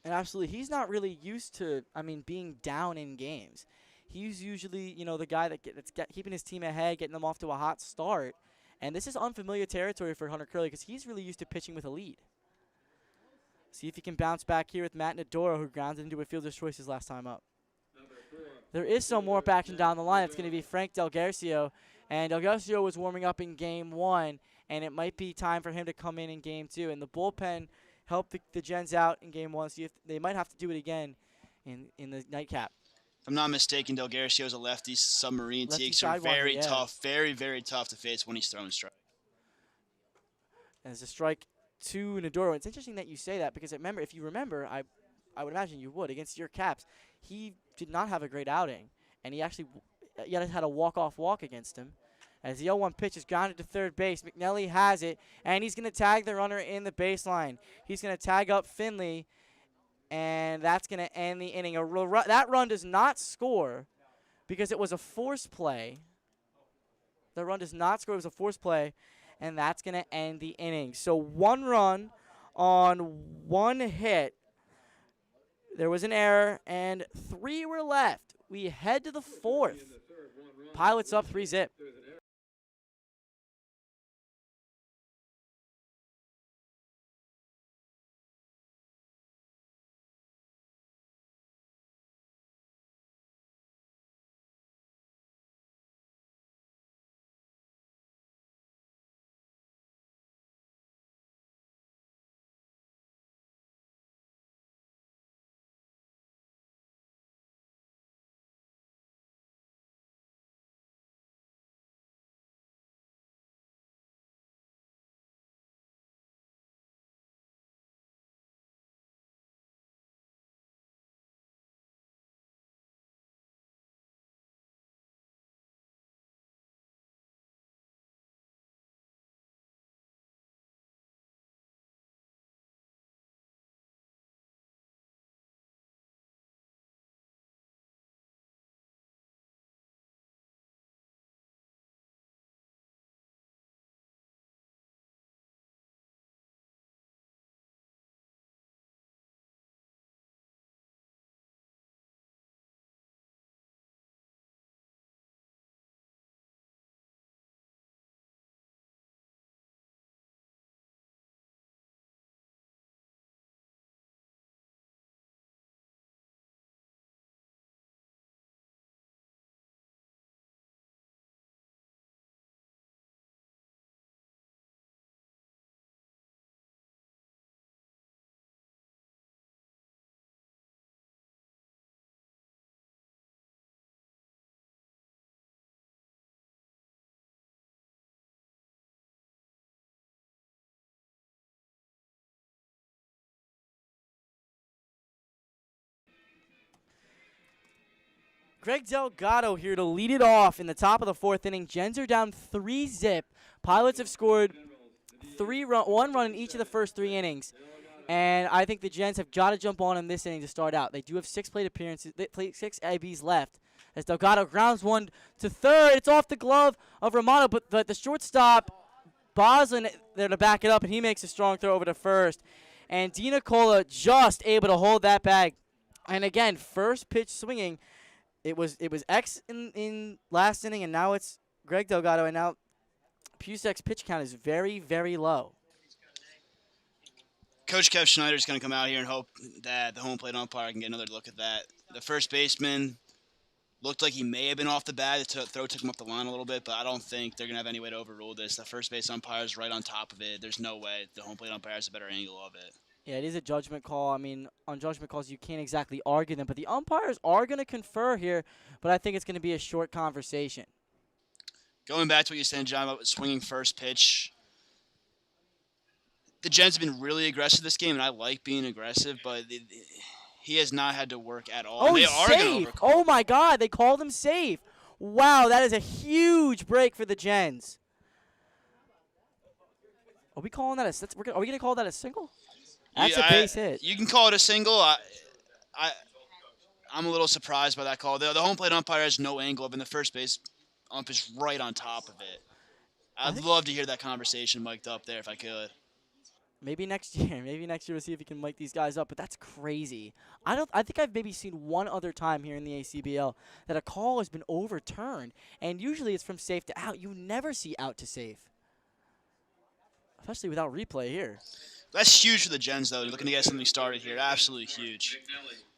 Speaker 1: And absolutely, he's not really used to, being down in games. He's usually, the guy that's keeping his team ahead, getting them off to a hot start. And this is unfamiliar territory for Hunter Curley, because he's really used to pitching with a lead. See if he can bounce back here with Matt Nadoro, who grounded into a fielder's choice his last time up. There is some warm-up action down the line. It's going to be Frank Delgarcio. And Delgarcio was warming up in Game 1, and it might be time for him to come in Game 2. And the bullpen help the Gens out in game 1. See if they might have to do it again in the nightcap.
Speaker 2: If I'm not mistaken, Delgado is a lefty submarine.
Speaker 1: Lefty
Speaker 2: TX are
Speaker 1: sidewinder,
Speaker 2: very
Speaker 1: yeah.
Speaker 2: tough, very, very tough to face when he's throwing strike.
Speaker 1: And it's a strike to Nadoro. It's interesting that you say that because remember, if you remember, I would imagine you would, against your Caps, he did not have a great outing. And he actually had a walk-off walk against him. As the 0-1 pitch is grounded to third base, McNelly has it, and he's going to tag the runner in the baseline. He's going to tag up Finley, and that's going to end the inning. That run does not score because it was a force play. The run does not score. It was a force play, and that's going to end the inning. So 1 run on 1 hit. There was an error, and 3 were left. We head to the 4th. Pilots up 3-zip. Greg Delgado here to lead it off in the top of the 4th inning. Gens are down 3-zip. Pilots have scored 1 run in each of the first 3 innings. And I think the Gens have got to jump on in this inning to start out. They do have 6 plate appearances, 6 ABs left. As Delgado grounds one to third. It's off the glove of Romano, but the shortstop, Boslin, there to back it up, and he makes a strong throw over to first. And DiNicola just able to hold that bag. And again, first pitch swinging. It was X in last inning, and now it's Greg Delgado, and now Pucek's pitch count is very, very low.
Speaker 2: Coach Kev Schneider is going to come out here and hope that the home plate umpire can get another look at that. The first baseman looked like he may have been off the bat. The throw took him up the line a little bit, but I don't think they're going to have any way to overrule this. The first base umpire is right on top of it. There's no way the home plate umpire has a better angle of it.
Speaker 1: Yeah, it is a judgment call. I mean, on judgment calls, you can't exactly argue them, but the umpires are going to confer here, but I think it's going to be a short conversation.
Speaker 2: Going back to what you said, John, about swinging first pitch, the Gens have been really aggressive this game, and I like being aggressive, but he has not had to work at all.
Speaker 1: Oh,
Speaker 2: they
Speaker 1: he's
Speaker 2: are
Speaker 1: safe. Oh, my God, they called him safe. Wow, that is a huge break for the Gens. Are we calling that are we going to call that a single? That's a base hit.
Speaker 2: You can call it a single. I'm a little surprised by that call. The home plate umpire has no angle of, and the first base ump is right on top of it. I'd love to hear that conversation mic'd up there if I could.
Speaker 1: Maybe next year. Maybe next year we'll see if we can mic these guys up. But that's crazy. I think I've maybe seen one other time here in the ACBL that a call has been overturned, and usually it's from safe to out. You never see out to safe, especially without replay here.
Speaker 2: That's huge for the Gens, though. They're looking to get something started here. Absolutely huge.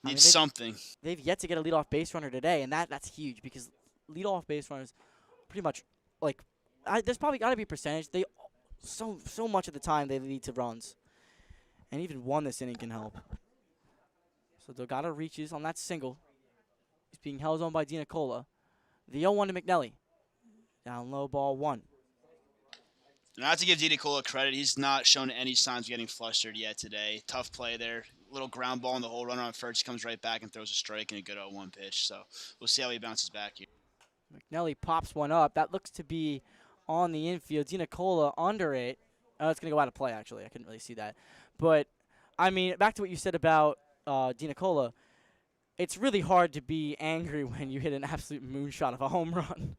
Speaker 2: Need something.
Speaker 1: They've yet to get a leadoff base runner today, and that's huge because leadoff base runners pretty much, like, there's probably got to be a percentage. They so much of the time they lead to runs. And even one this inning can help. So Delgado reaches on that single. He's being held on by DiNicola. The 0-1 to McNelly. Down low, ball 1.
Speaker 2: Not to give DiNicola credit, he's not shown any signs of getting flustered yet today. Tough play there. Little ground ball in the hole, runner on first. He comes right back and throws a strike and a good 0-1 pitch. So we'll see how he bounces back here.
Speaker 1: McNelly pops one up. That looks to be on the infield. DiNicola under it. Oh, it's going to go out of play, actually. I couldn't really see that. But, I mean, back to what you said about DiNicola, it's really hard to be angry when you hit an absolute moonshot of a home run.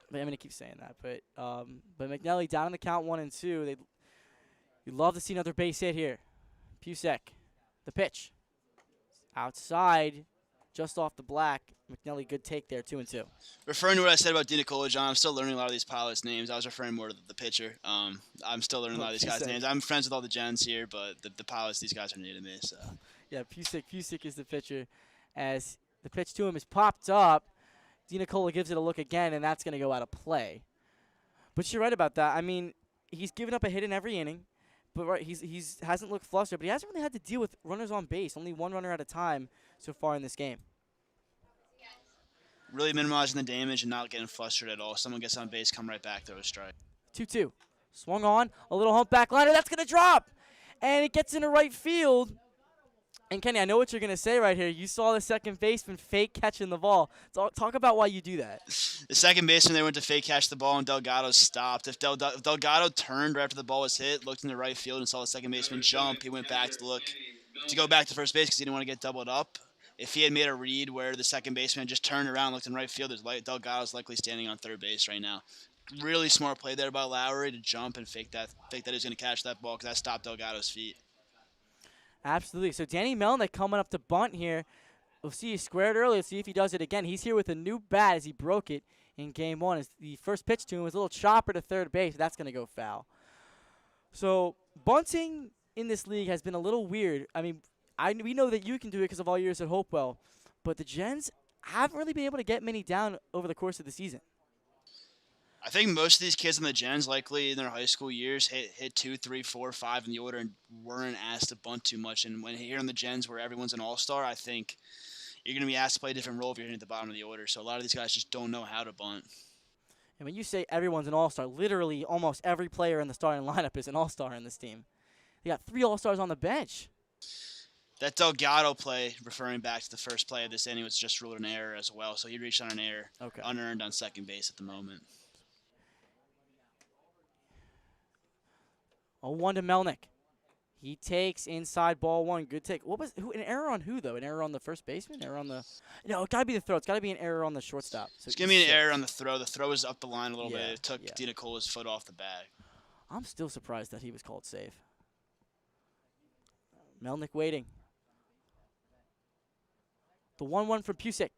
Speaker 1: I'm going to keep saying that. But McNelly down in the count 1-2. You'd love to see another base hit here. Pucek, the pitch. Outside, just off the black. McNelly, good take there, 2-2.
Speaker 2: Referring to what I said about DiNicola, John, I'm still learning a lot of these pilots' names. I was referring more to the pitcher. I'm still learning a lot of these guys' names. I'm friends with all the gens here, but the pilots, these guys are new to me. So.
Speaker 1: Yeah, Pucek is the pitcher. As the pitch to him is popped up, DiNicola gives it a look again, and that's going to go out of play. But you're right about that. I mean, he's given up a hit in every inning, but he's hasn't looked flustered, but he hasn't really had to deal with runners on base. Only one runner at a time so far in this game.
Speaker 2: Really minimizing the damage and not getting flustered at all. Someone gets on base, come right back, throw a strike.
Speaker 1: 2-2. Swung on, a little humpback liner. That's going to drop. And it gets into right field. And, Kenny, I know what you're going to say right here. You saw the second baseman fake catching the ball. Talk about why you do that.
Speaker 2: The second baseman, they went to fake catch the ball, and Delgado stopped. If Delgado turned right after the ball was hit, looked in the right field, and saw the second baseman jump, he went back to go back to first base because he didn't want to get doubled up. If he had made a read where the second baseman just turned around, looked in right field, Delgado's likely standing on third base right now. Really smart play there by Lowry to jump and fake that he's going to catch that ball because that stopped Delgado's feet.
Speaker 1: Absolutely. So Danny Melnick coming up to bunt here. We'll see he squared early. Let's see if he does it again. He's here with a new bat as he broke it in game 1. As the first pitch to him was a little chopper to third base. That's going to go foul. So bunting in this league has been a little weird. I mean, we know that you can do it because of all your years at Hopewell, but the Gens haven't really been able to get many down over the course of the season.
Speaker 2: I think most of these kids in the gens, likely in their high school years, hit 2, 3, 4, 5 in the order and weren't asked to bunt too much. And when here in the gens where everyone's an all-star, I think you're going to be asked to play a different role if you're hitting at the bottom of the order. So a lot of these guys just don't know how to bunt.
Speaker 1: And when you say everyone's an all-star, literally almost every player in the starting lineup is an all-star in this team. They got 3 all-stars on the bench.
Speaker 2: That Delgado play, referring back to the first play of this inning, was just ruled an error as well. So he reached on an error, unearned on second base at the moment.
Speaker 1: 0-1 to Melnick. He takes inside ball 1. Good take. An error on who, though? An error on the first baseman? Error on the... No, it got to be the throw. It's got to be an error on the shortstop. So
Speaker 2: it's going to be an error on the throw. The throw is up the line a little bit. It took
Speaker 1: yeah.
Speaker 2: DiNicola's foot off the bag.
Speaker 1: I'm still surprised that he was called safe. Melnick waiting. The 1-1 from Pucek.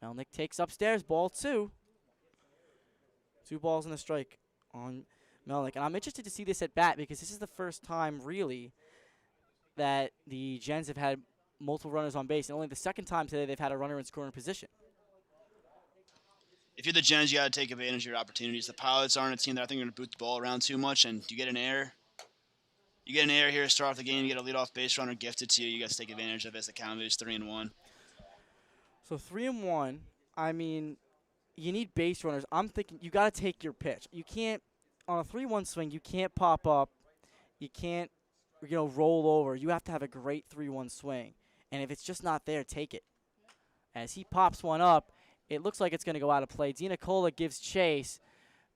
Speaker 1: Melnick takes upstairs. Ball 2. 2 balls and a strike on Melnick. And I'm interested to see this at bat because this is the first time, really, that the Gens have had multiple runners on base. And only the second time today they've had a runner in scoring position.
Speaker 2: If you're the Gens, you got to take advantage of your opportunities. The Pilots aren't a team that I think are going to boot the ball around too much. And you get an error. You get an error here to start off the game. You get a leadoff base runner gifted to you. You got to take advantage of it as the count moves 3-1.
Speaker 1: So 3-1, I mean, you need base runners. I'm thinking you got to take your pitch. You can't, on a 3-1 swing, you can't pop up. You can't, roll over. You have to have a great 3-1 swing. And if it's just not there, take it. As he pops one up, it looks like it's going to go out of play. DiNicola gives chase,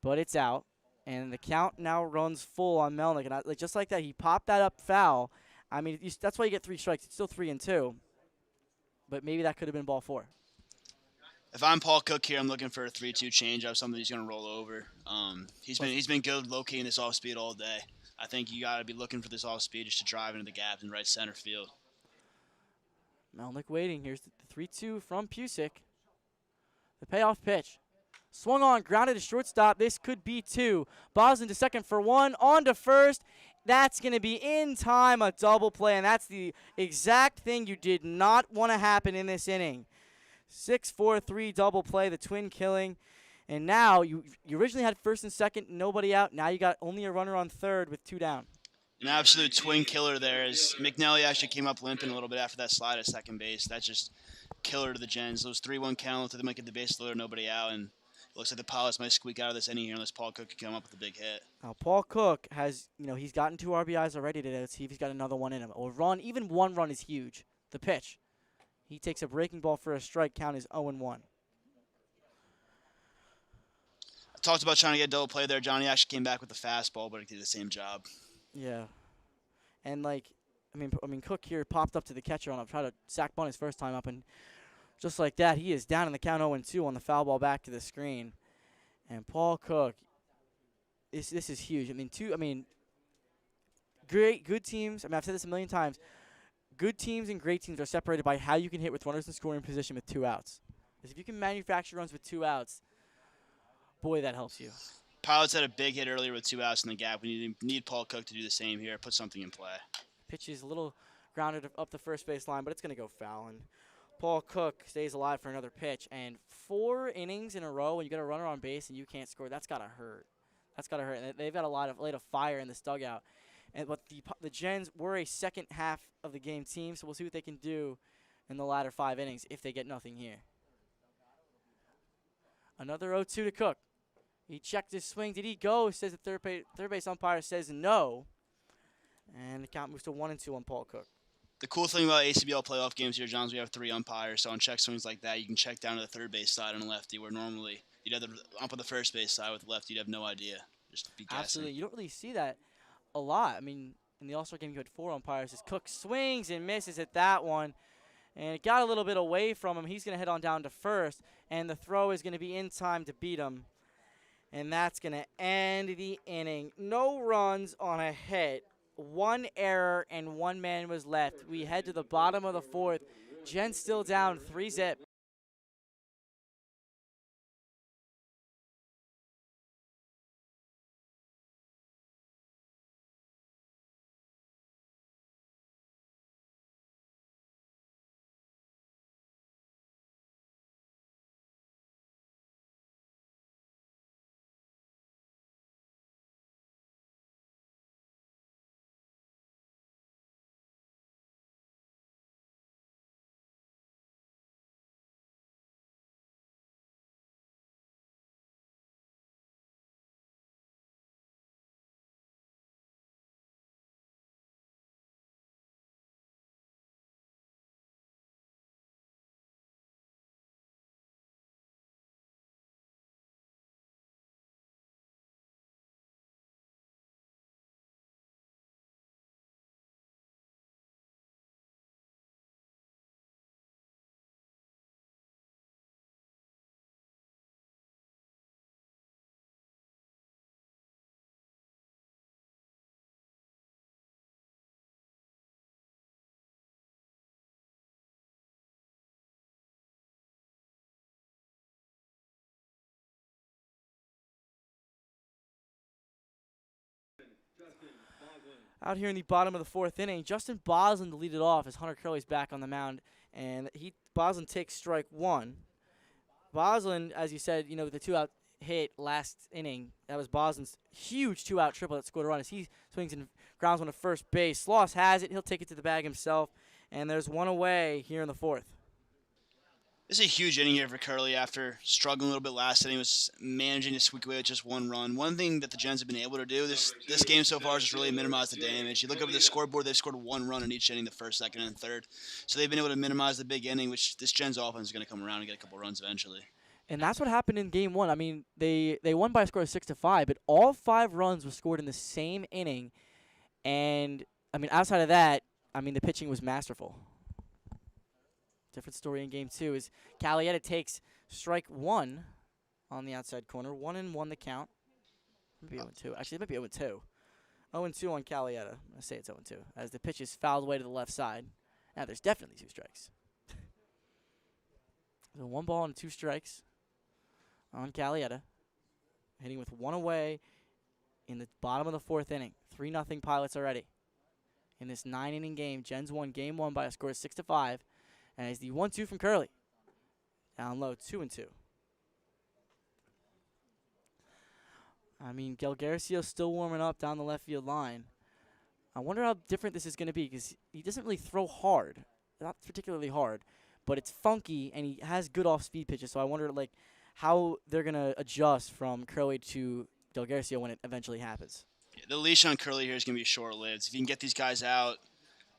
Speaker 1: but it's out. And the count now runs full on Melnick. And just like that, he popped that up foul. I mean, that's why you get 3 strikes. It's still 3-2. But maybe that could have been ball 4.
Speaker 2: If I'm Paul Cook here, I'm looking for a 3-2 changeup, something he's going to roll over. He's been good locating this off speed all day. I think you got to be looking for this off speed just to drive into the gap in right center field.
Speaker 1: Melnick waiting. Here's the 3-2 from Pucek. The payoff pitch. Swung on, grounded to shortstop. This could be 2. Boslin to second for 1. On to first. That's going to be in time, a double play, and that's the exact thing you did not want to happen in this inning. 6-4-3 double play, the twin killing. And now you originally had first and second, nobody out. Now you got only a runner on third with 2 down.
Speaker 2: An absolute twin killer there as McNally actually came up limping a little bit after that slide at second base. That just killer to the Gens. Those 3-1 count, they might get the base loader, nobody out, and it looks like the Pilots might squeak out of this inning here unless Paul Cook can come up with a big hit.
Speaker 1: Now, Paul Cook has, he's gotten 2 RBIs already today. Let's see if he's got another one in him. A run, even one run is huge. The pitch. He takes a breaking ball for a strike. Count is 0-1.
Speaker 2: I talked about trying to get double play there. Johnny actually came back with the fastball, but it did the same job.
Speaker 1: Yeah. And, Cook here popped up to the catcher on a try to sack bunt his first time up, and just like that, he is down in the count 0-2 on the foul ball back to the screen. And Paul Cook, this is huge. Good teams. I've said this a million times. Good teams and great teams are separated by how you can hit with runners in scoring position with 2 outs. Because if you can manufacture runs with 2 outs, boy, that helps you.
Speaker 2: Pilots had a big hit earlier with 2 outs in the gap. We need Paul Cook to do the same here, put something in play.
Speaker 1: Pitch is a little grounded up the first base line, but it's going to go foul. And Paul Cook stays alive for another pitch. And 4 innings in a row when you got a runner on base and you can't score, that's got to hurt. That's got to hurt. And they've got a lot of fire in this dugout. But the Gens were a second half of the game team, so we'll see what they can do in the latter 5 innings if they get nothing here. Another 0-2 to Cook. He checked his swing. Did he go? Says the third base umpire says no. And the count moves to 1-2 on Paul Cook.
Speaker 2: The cool thing about ACBL playoff games here, John, is we have 3 umpires. So on check swings like that, you can check down to the third base side on a lefty, where normally you'd have the ump on the first base side with the lefty. You'd have no idea. Just be guessing.
Speaker 1: Absolutely. You don't really see that a lot. In the All-Star game, you had 4 umpires. As Cook swings and misses at that one. And it got a little bit away from him. He's going to head on down to first. And the throw is going to be in time to beat him. And that's going to end the inning. No runs on a hit. 1 error and 1 man was left. We head to the bottom of the 4th. Gens still down 3-0. Out here in the bottom of the 4th inning, Justin Boslin to lead it off as Hunter Curley's back on the mound. And Boslin takes strike 1. Boslin, as you said, with the 2-out hit last inning, that was Boslin's huge 2-out triple that scored a run as he swings and grounds one to first base. Sloss has it. He'll take it to the bag himself. And there's 1 away here in the 4th.
Speaker 2: This is a huge inning here for Curley after struggling a little bit last inning. Was managing to squeak away with just 1 run. One thing that the Gens have been able to do this game so far is just really minimize the damage. You look over the scoreboard, they've scored 1 run in each inning, the first, second, and third. So they've been able to minimize the big inning, which this Gens offense is going to come around and get a couple runs eventually.
Speaker 1: And that's what happened in Game 1. They won by a score of 6-5, but all 5 runs were scored in the same inning. And, outside of that, the pitching was masterful. Different story in Game 2 is Calietta takes strike 1 on the outside corner. 1-1 the count. Maybe 0-2. Actually, it might be 0-2. 0-2 on Calietta. I'm going to say it's 0-2 as the pitch is fouled away to the left side. Now, there's definitely 2 strikes. So 1 ball and 2 strikes on Calietta. Hitting with 1 away in the bottom of the 4th inning. 3-0 Pilots already. In this 9-inning game, Gens won Game 1 by a score of 6-5. And it's the 1-2 from Curley. Down low, 2-2. Gil Garcia's still warming up down the left field line. I wonder how different this is going to be because he doesn't really throw hard, not particularly hard, but it's funky and he has good off-speed pitches. So I wonder like how they're going to adjust from Curly to Delgado when it eventually happens.
Speaker 2: Yeah, the leash on Curly here is going to be short-lived. If you can get these guys out,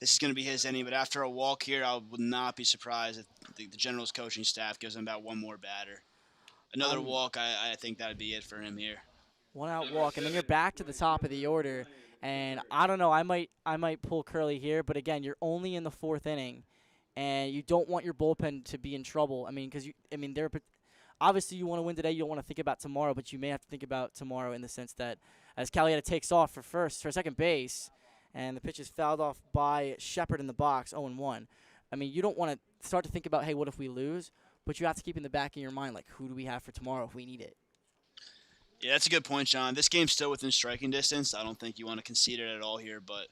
Speaker 2: this is going to be his inning. But after a walk here, I would not be surprised if the Generals coaching staff gives him about one more batter. Another walk, I think that would be it for him here.
Speaker 1: 1 out walk, and then you're back to the top of the order. And I don't know, I might pull Curly here, but again, you're only in the 4th inning, and you don't want your bullpen to be in trouble. I mean, because they're obviously you want to win today. You don't want to think about tomorrow, but you may have to think about tomorrow in the sense that as Calietta takes off for second base, and the pitch is fouled off by Shepard in the box, 0-1. I mean, you don't want to start to think about, hey, what if we lose? But you have to keep in the back of your mind, like, who do we have for tomorrow if we need it?
Speaker 2: Yeah, that's a good point, John. This game's still within striking distance. I don't think you want to concede it at all here, but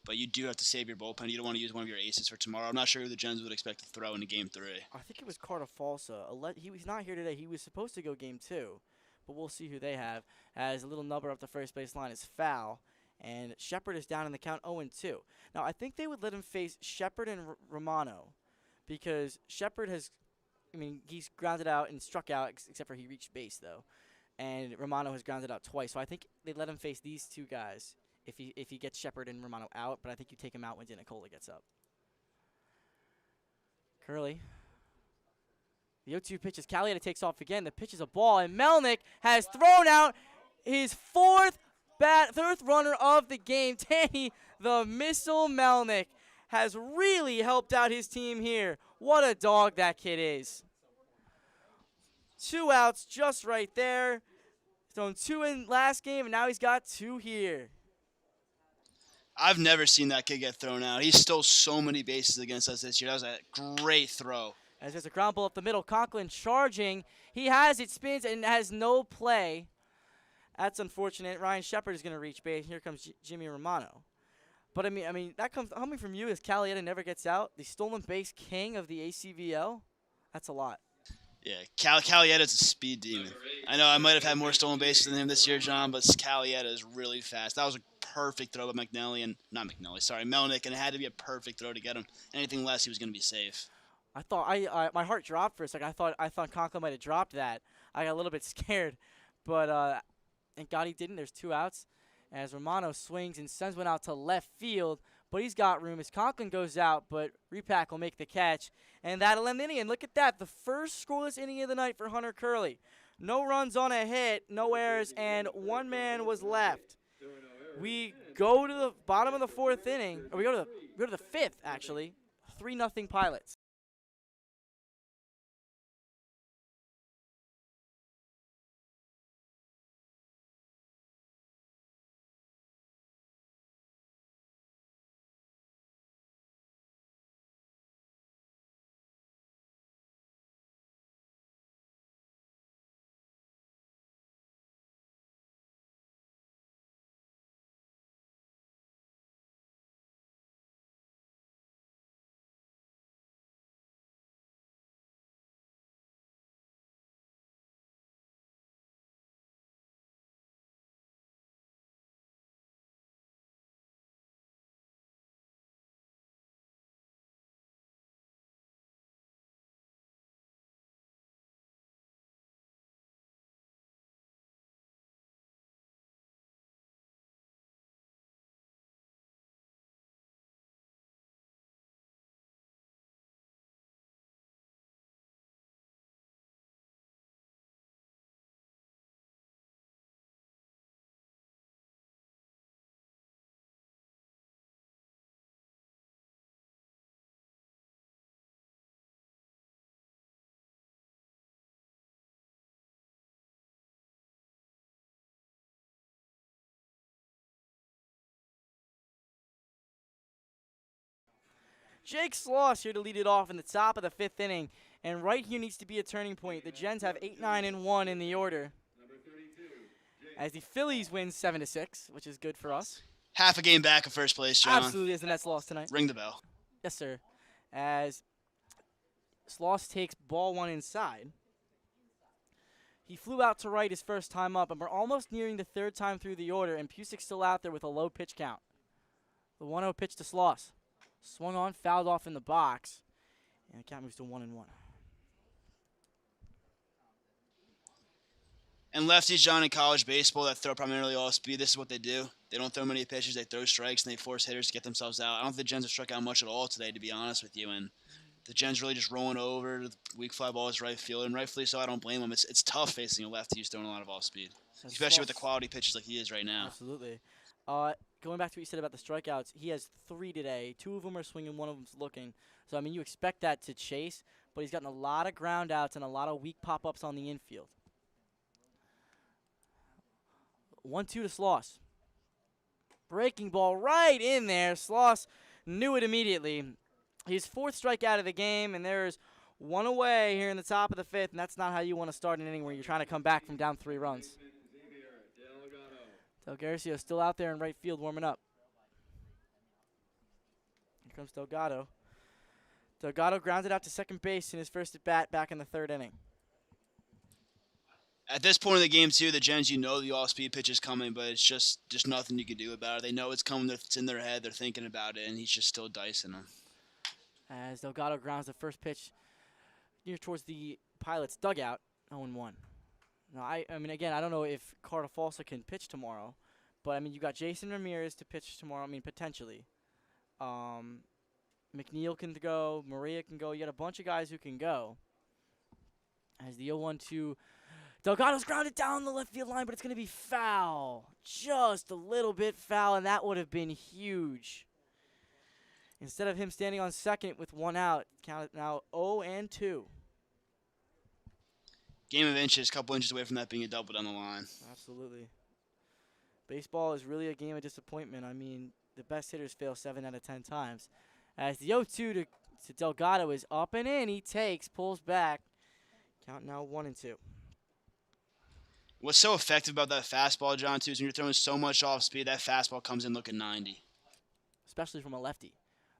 Speaker 2: you do have to save your bullpen. You don't want to use one of your aces for tomorrow. I'm not sure who the Gens would expect to throw into Game 3.
Speaker 1: I think it was Carter Falsa. He's not here today. He was supposed to go Game 2, but we'll see who they have. As a little number up the first base line is foul, and Shepard is down in the count 0-2. Now, I think they would let him face Shepard and Romano because Shepard he's grounded out and struck out, except for he reached base, though. And Romano has grounded out twice. So I think they let him face these two guys if he gets Shepard and Romano out. But I think you take him out when Dinicola gets up. Curly. The 0-2 pitch is Calietta takes off again. The pitch is a ball. And Melnick has thrown out his fourth runner of the game. Danny the Missile Melnick has really helped out his team here. What a dog that kid is. 2 outs just right there. Thrown 2 in last game, and now he's got 2 here.
Speaker 2: I've never seen that kid get thrown out. He stole so many bases against us this year. That was a great throw.
Speaker 1: As there's a ground ball up the middle, Conklin charging. He has it, spins, and has no play. That's unfortunate. Ryan Shepard is going to reach base. Here comes Jimmy Romano. But, I mean, that comes coming from you as Calietta never gets out. The stolen base king of the ACBL. That's a lot.
Speaker 2: Yeah, Calietta's a speed demon. I know I might have had more stolen bases than him this year, John, but Calietta is really fast. That was a perfect throw by Melnick, and it had to be a perfect throw to get him. Anything less, he was going to be safe.
Speaker 1: I thought my heart dropped for a second. I thought Conklin might have dropped that. I got a little bit scared, but thank God he didn't. There's 2 outs as Romano swings and sends one out to left field, but he's got room as Conklin goes out, but Repack will make the catch. And that'll end the inning. And look at that, the first scoreless inning of the night for Hunter Curly. No runs on a hit, no errors, and 1 man was left. We go to the bottom of the 4th inning, or we go to the 5th actually. 3-0 Pilots. Jake Sloss here to lead it off in the top of the 5th inning. And right here needs to be a turning point. The Gens have 8-9-1 in the order. As the Phillies win 7-6, which is good for us.
Speaker 2: Half a game back of first place, John.
Speaker 1: Absolutely, as the Nets lost tonight.
Speaker 2: Ring the bell.
Speaker 1: Yes, sir. As Sloss takes ball 1 inside. He flew out to right his first time up, and we're almost nearing the 3rd time through the order, and Pucek's still out there with a low pitch count. The 1-0 pitch to Sloss. Swung on, fouled off in the box. And the count moves to 1-1.
Speaker 2: And lefties, John, in college baseball that throw primarily off speed, this is what they do. They don't throw many pitches. They throw strikes, and they force hitters to get themselves out. I don't think the Gens have struck out much at all today, to be honest with you. And the Gens really just rolling over. The weak fly ball is right field, and rightfully so. I don't blame them. It's tough facing a lefty who's throwing a lot of off speed, especially with the quality pitches like he is right now.
Speaker 1: Absolutely. Going back to what you said about the strikeouts, he has 3 today. 2 of them are swinging, 1 of them's looking. So, I mean, you expect that to Chase, but he's gotten a lot of ground outs and a lot of weak pop-ups on the infield. 1-2 to Sloss. Breaking ball right in there. Sloss knew it immediately. His 4th strikeout of the game, and there's 1 away here in the top of the 5th, and that's not how you want to start an inning where you're trying to come back from down 3 runs. Delgado still out there in right field warming up. Here comes Delgado. Delgado grounded out to second base in his first at-bat back in the 3rd inning.
Speaker 2: At this point in the game, too, the Gens, you know the off-speed pitch is coming, but it's just nothing you can do about it. They know it's coming. It's in their head. They're thinking about it, and he's just still dicing them.
Speaker 1: As Delgado grounds the first pitch near towards the Pilots' dugout, 0-1. Now, I mean, again, I don't know if Cartafalsa can pitch tomorrow, but, I mean, you got Jason Ramirez to pitch tomorrow, I mean, potentially. McNeil can go, Maria can go. You got a bunch of guys who can go. As the 0-1-2, Delgado's grounded down the left field line, but it's going to be foul. Just a little bit foul, and that would have been huge. Instead of him standing on second with 1 out, count it now 0-2.
Speaker 2: Game of inches, a couple inches away from that being a double down the line.
Speaker 1: Absolutely. Baseball is really a game of disappointment. I mean, the best hitters fail 7 out of 10 times. As the 0-2 to Delgado is up and in, he takes, pulls back. Count now 1-2.
Speaker 2: What's so effective about that fastball, John, too, is when you're throwing so much off speed, that fastball comes in looking 90.
Speaker 1: Especially from a lefty.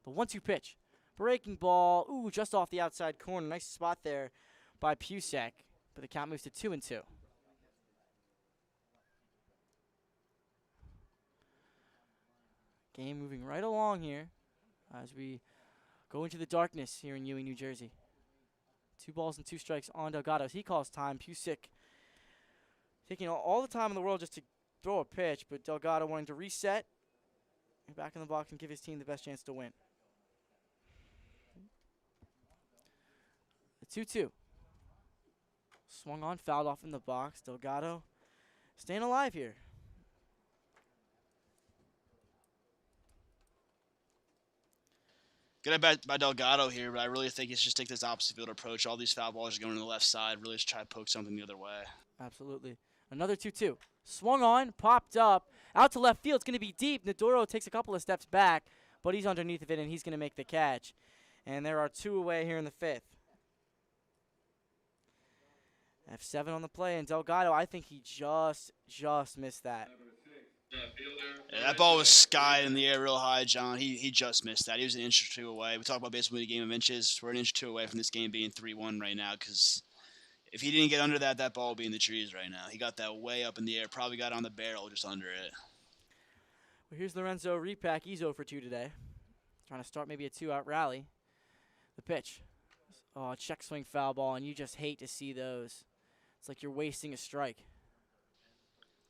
Speaker 1: The 1-2 pitch. Breaking ball. Ooh, just off the outside corner. Nice spot there by Pucek. But the count moves to 2-2. Game moving right along here as we go into the darkness here in Ewing, New Jersey. 2 balls and 2 strikes on Delgado. He calls time. Pucek taking all the time in the world just to throw a pitch, but Delgado wanting to reset, get back in the box, and give his team the best chance to win. The 2-2. Swung on, fouled off in the box. Delgado staying alive here.
Speaker 2: Good at bat by Delgado here, but I really think he should just take this opposite field approach. All these foul balls are going to the left side. Really just try to poke something the other way.
Speaker 1: Absolutely. Another 2-2. Swung on, popped up, out to left field. It's going to be deep. Nadoro takes a couple of steps back, but he's underneath of it, and he's going to make the catch. And there are 2 away here in the 5th. F7 on the play, and Delgado, I think he just missed that.
Speaker 2: Yeah, that ball was skied in the air real high, John. He just missed that. He was an inch or 2 away. We talk about basically a game of inches. We're an inch or 2 away from this game being 3-1 right now, because if he didn't get under that, that ball would be in the trees right now. He got that way up in the air, probably got on the barrel just under it.
Speaker 1: Well, here's Lorenzo Repack. He's 0 for 2 today. Trying to start maybe a 2-out rally. The pitch. Oh, check swing foul ball, and you just hate to see those. It's like you're wasting a strike.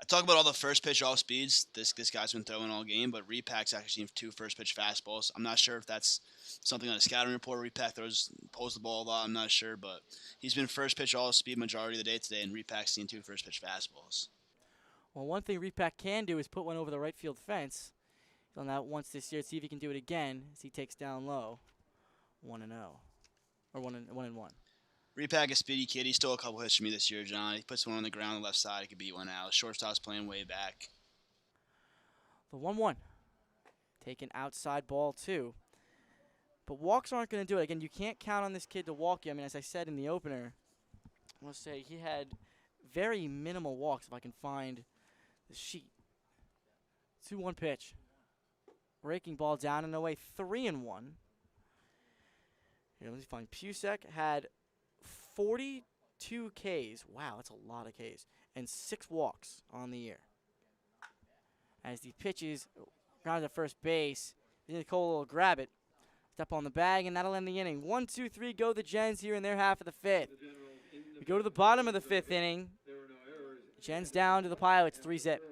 Speaker 2: I talk about all the first pitch off speeds this guy's been throwing all game, but Repak's actually seen 2 first pitch fastballs. I'm not sure if that's something on a scouting report. Repak pulls the ball a lot. I'm not sure, but he's been first pitch all speed majority of the day today, and Repak's seen 2 first pitch fastballs.
Speaker 1: Well, one thing Repack can do is put one over the right field fence. He's done that once this year. See if he can do it again as he takes down low. 1-0. Or 1-1.
Speaker 2: Repack a speedy kid. He's stole a couple hits from me this year, John. He puts one on the ground on the left side. He could beat one out. Shortstop's playing way back.
Speaker 1: The 1-1. Taking outside ball, too. But walks aren't going to do it. Again, you can't count on this kid to walk you. I mean, as I said in the opener, I want to say he had very minimal walks, if I can find the sheet. 2-1 pitch. Breaking ball down and away, 3-1. Here, let me find. Pucek had 42 Ks. Wow, that's a lot of Ks. And 6 walks on the year. As the pitch is grounded to first base. Nicola will grab it. Step on the bag, and that'll end the inning. 1, 2, 3 go the Gens here in their half of the fifth. We go to the bottom of the fifth inning. Gens down to the Pilots, 3-zip.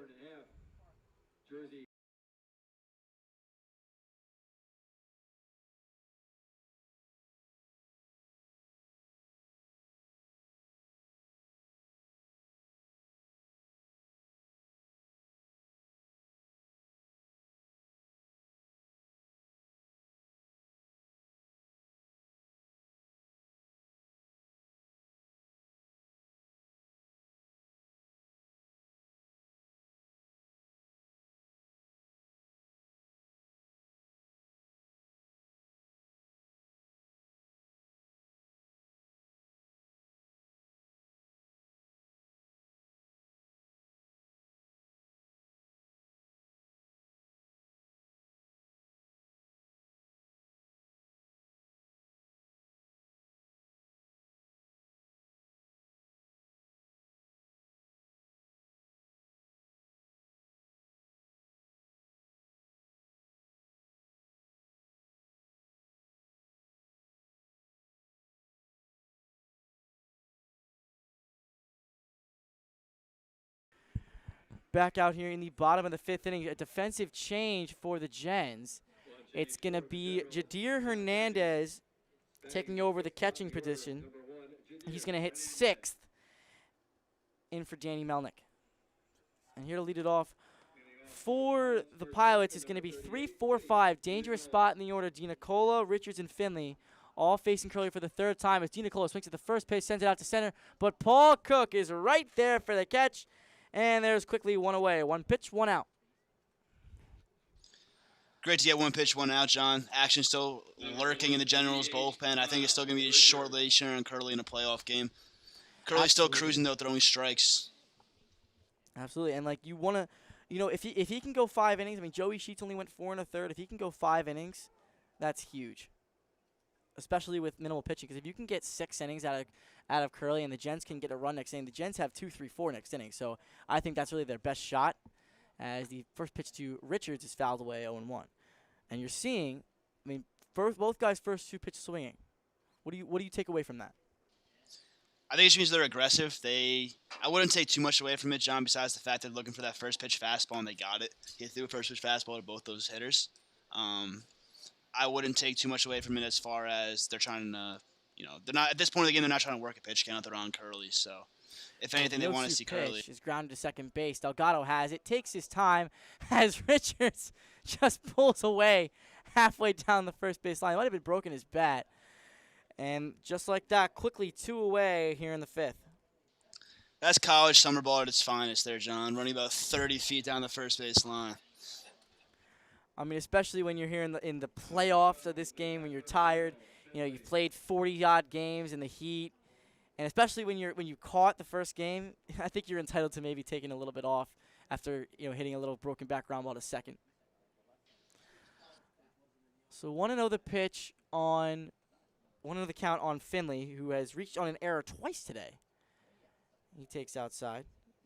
Speaker 1: Back out here in the bottom of the fifth inning, a defensive change for the Gens. It's going to be Jadir Hernandez taking over the catching position. He's going to hit sixth in for Danny Melnick. And here to lead it off for the Pilots is going to be 3-4-5. Dangerous spot in the order. DiNicola, Richards, and Finley all facing Curley for the third time as DiNicola swings at the first pitch, sends it out to center. But Paul Cook is right there for the catch. And there's quickly one away. One pitch, one out.
Speaker 2: Great to get one pitch, one out, John. Action still lurking in the Generals bullpen. I think it's still going to be a short leash here on Curley in a playoff game. Curley's still cruising, though, throwing strikes.
Speaker 1: Absolutely. And, like, you want to, you know, if he can go 5 innings, I mean, Joey Sheets only went 4 1/3. If he can go 5 innings, that's huge, especially with minimal pitching. Because if you can get 6 innings out of Curley and the Gens can get a run next inning, the Gens have 2, 3, 4 next inning. So I think that's really their best shot, as the first pitch to Richards is fouled away 0-1. And you're seeing, I mean, both guys' first 2 pitches swinging. What do you take away from that?
Speaker 2: I think it just means they're aggressive. I wouldn't take too much away from it, John, besides the fact they're looking for that first pitch fastball, and they got it. He threw a first pitch fastball to both those hitters. I wouldn't take too much away from it as far as they're trying to, they're not, at this point of the game, they're not trying to work a pitch count. They're on Curley. So, if anything, they want to see Curley.
Speaker 1: Pitch is grounded to second base. Delgado has it, takes his time as Richards just pulls away halfway down the first base line. Might have been broken his bat. And just like that, quickly 2 away here in the 5th.
Speaker 2: That's college summer ball at its finest there, John. Running about 30 feet down the first base line.
Speaker 1: I mean, especially when you're here in the playoffs of this game, when you're tired. You know, you've played 40-odd games in the heat. And especially when you caught the first game, I think you're entitled to maybe taking a little bit off after, hitting a little broken back ground ball to second. So 1-0 the pitch on 1-0 the count on Finley, who has reached on an error twice today. He takes outside.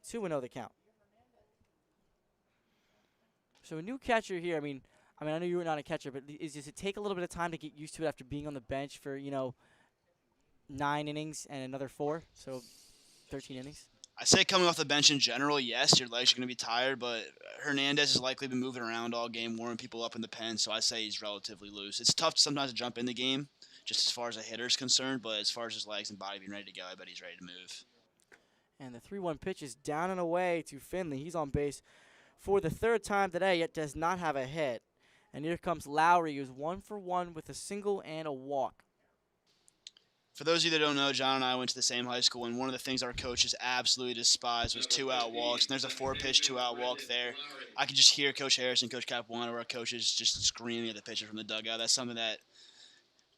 Speaker 1: 2-0 the count. So a new catcher here. I mean, I know you were not a catcher, but does it take a little bit of time to get used to it after being on the bench for, 9 innings and another 4, so 13 innings?
Speaker 2: I say coming off the bench in general, yes, your legs are going to be tired, but Hernandez has likely been moving around all game, warming people up in the pen, so I say he's relatively loose. It's tough sometimes to jump in the game, just as far as a hitter's concerned, but as far as his legs and body being ready to go, I bet he's ready to move.
Speaker 1: And the 3-1 pitch is down and away to Finley. He's on base for the 3rd time today, yet does not have a hit. And here comes Lowry, who's 1 for 1 with a single and a walk.
Speaker 2: For those of you that don't know, John and I went to the same high school, and one of the things our coaches absolutely despised was 2-out walks. And there's a 4-pitch 2-out walk there. I could just hear Coach Harris and Coach Capuano, our coaches, just screaming at the pitcher from the dugout. That's something that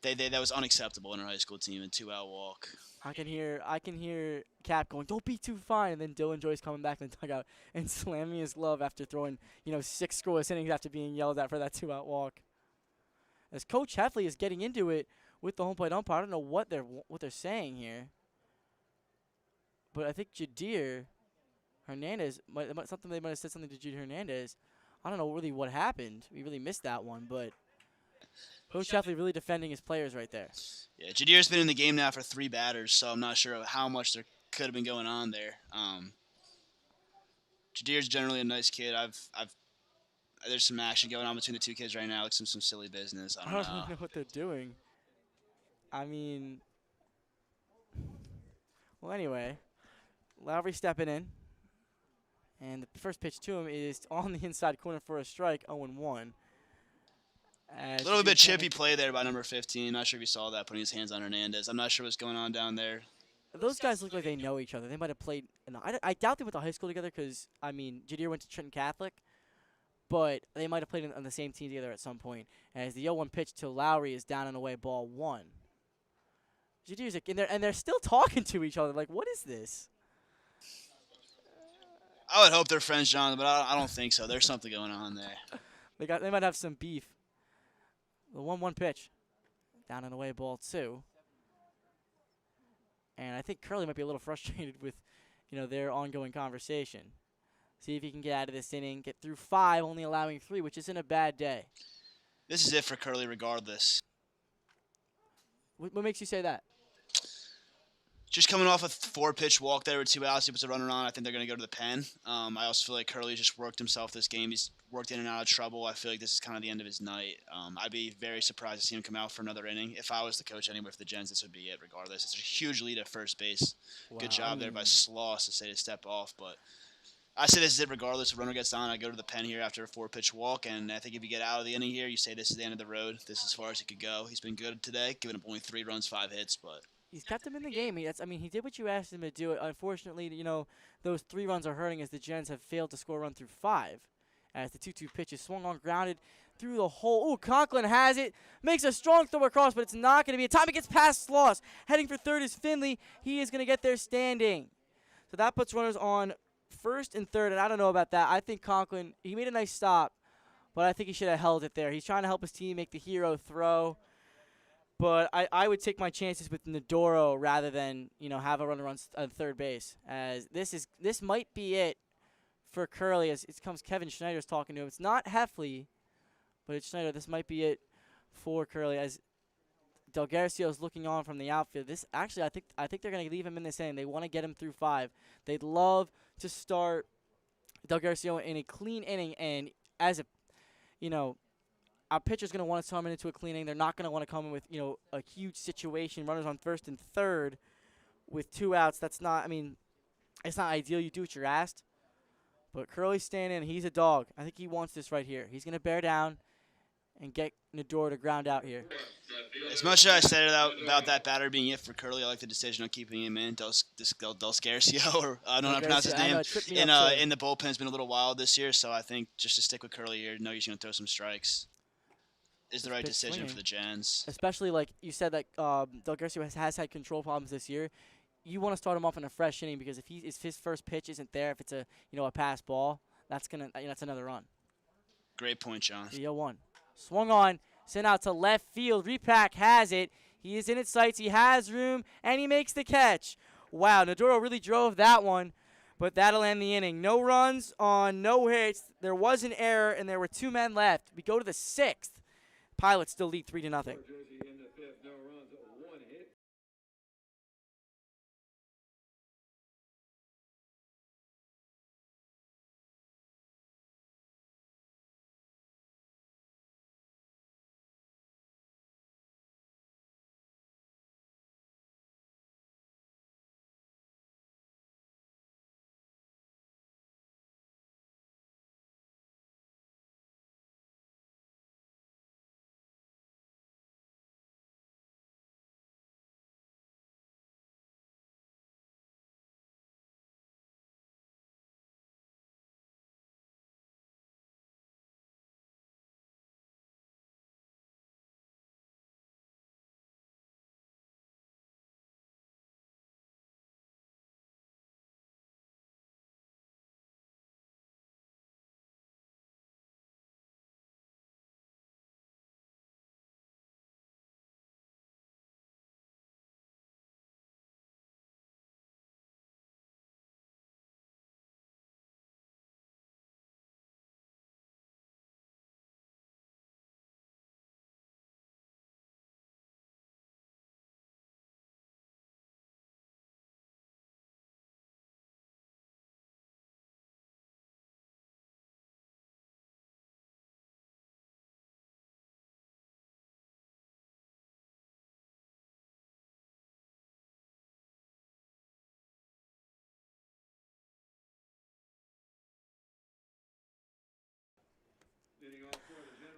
Speaker 2: that was unacceptable in our high school team, a 2-out walk.
Speaker 1: I can hear Cap going, "Don't be too fine," and then Dylan Joyce coming back in the dugout and slamming his glove after throwing 6 scoreless innings after being yelled at for that 2-out walk. As Coach Heffley is getting into it with the home plate umpire, I don't know what they're saying here, but I think Jadir Hernandez something they might have said something to Jadir Hernandez. I don't know really what happened. We really missed that one, but Coach Sheffley really defending his players right there.
Speaker 2: Yeah, Jadir's been in the game now for 3 batters, so I'm not sure how much there could have been going on there. Jadir's generally a nice kid. There's some action going on between the two kids right now, like some silly business. I
Speaker 1: I
Speaker 2: don't
Speaker 1: don't
Speaker 2: know.
Speaker 1: really know what they're doing. I mean, well, anyway, Lowry stepping in. And the first pitch to him is on the inside corner for a strike, 0-1.
Speaker 2: A little bit chippy play there by number 15. Not sure if you saw that, putting his hands on Hernandez. I'm not sure what's going on down there.
Speaker 1: Those guys look like they know each other. They might have played. I doubt they went to high school together because, I mean, Jadir went to Trenton Catholic. But they might have played on the same team together at some point. As the 0-1 pitch to Lowry is down and away, ball 1. Jadir's in there, and they're still talking to each other. Like, what is this?
Speaker 2: I would hope they're friends, John, but I don't think so. There's something going on there.
Speaker 1: They might have some beef. The 1-1 pitch, down and away, ball 2. And I think Curley might be a little frustrated with, their ongoing conversation. See if he can get out of this inning, get through 5, only allowing 3, which isn't a bad day.
Speaker 2: This is it for Curley regardless.
Speaker 1: What makes you say that?
Speaker 2: Just coming off a 4-pitch walk there with 2 outs, he puts a runner on. I think they're going to go to the pen. I also feel like Curley just worked himself this game. He's worked in and out of trouble. I feel like this is kind of the end of his night. I'd be very surprised to see him come out for another inning. If I was the coach anyway for the Gens, this would be it regardless. It's a huge lead at first base.
Speaker 1: Wow,
Speaker 2: Good job there by Sloss to say to step off. But I say this is it regardless. If a runner gets on, I go to the pen here after a 4-pitch walk. And I think if you get out of the inning here, you say this is the end of the road. This is as far as he could go. He's been good today, giving up only 3 runs, 5 hits, but
Speaker 1: He's kept him in the game. He did what you asked him to do. Unfortunately, those 3 runs are hurting as the Gens have failed to score a run through 5. As the 2-2 pitch is swung on, grounded through the hole. Ooh, Conklin has it. Makes a strong throw across, but it's not going to be a time. It gets past Sloss. Heading for third is Finley. He is going to get there standing. So that puts runners on first and third, and I don't know about that. I think Conklin, he made a nice stop, but I think he should have held it there. He's trying to help his team make the hero throw. But I would take my chances with Nadoro rather than have a runner on third base, as this might be it for Curley. As it comes, Kevin Schneider's talking to him. It's not Heffley, but it's Schneider. This might be it for Curley as Del Garcio's looking on from the outfield. This actually, I think they're going to leave him in this inning. They want to get him through 5. They'd love to start Del Garcio in a clean inning, and as our pitcher's going to want to come into a clean inning. They're not going to want to come in with, a huge situation, runners on first and third with 2 outs. That's not, it's not ideal. You do what you're asked. But Curley's staying in. He's a dog. I think he wants this right here. He's going to bear down and get Nador to ground out here.
Speaker 2: As much as I said about that batter being it for Curley, I like the decision on keeping him in. Del Scarcio, or I don't know how to pronounce his name, in the bullpen has been a little wild this year. So I think just to stick with Curley here, know he's going to throw some strikes, is the right decision for the Gens.
Speaker 1: Especially like you said that Del Garcia has had control problems this year. You want to start him off in a fresh inning because if his first pitch isn't there, if it's a pass ball, that's another run.
Speaker 2: Great point, John.
Speaker 1: The 0-1. Swung on, sent out to left field. Repack has it. He is in its sights. He has room, and he makes the catch. Wow, Nadoro really drove that one, but that'll end the inning. No runs on no hits. There was an error, and there were 2 men left. We go to the 6th. Pilots still lead 3-0.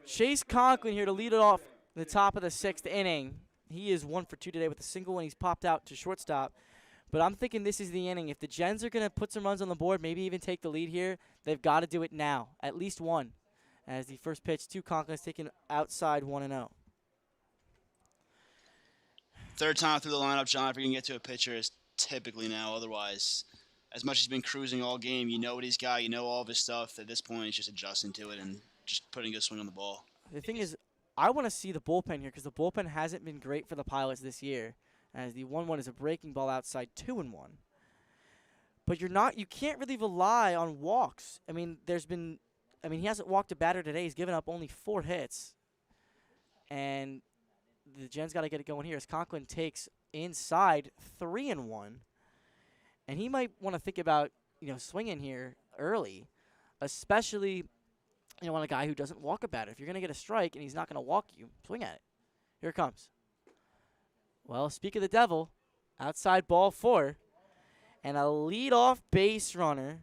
Speaker 1: Chase Conklin here to lead it off the top of the 6th inning. He is 1 for 2 today with a single when he's popped out to shortstop. But I'm thinking this is the inning. If the Gens are going to put some runs on the board, maybe even take the lead here, they've got to do it now. At least one. As the first pitch to Conklin is taken outside 1-0.
Speaker 2: Third time through the lineup, John, if you're going to get to a pitcher, is typically now. Otherwise, as much as he's been cruising all game, you know what he's got, you know all of his stuff. At this point, he's just adjusting to it and just putting a swing on the ball.
Speaker 1: The thing is, I want to see the bullpen here because the bullpen hasn't been great for the Pilots this year. As the 1-1 is a breaking ball outside 2-1. But you can't really rely on walks. I mean, he hasn't walked a batter today. He's given up only 4 hits. And the Gens got to get it going here as Conklin takes inside 3-1. And he might want to think about, swinging here early, especially, on a guy who doesn't walk a batter. If you're going to get a strike and he's not going to walk you, swing at it. Here it comes. Well, speak of the devil, outside ball 4, and a leadoff base runner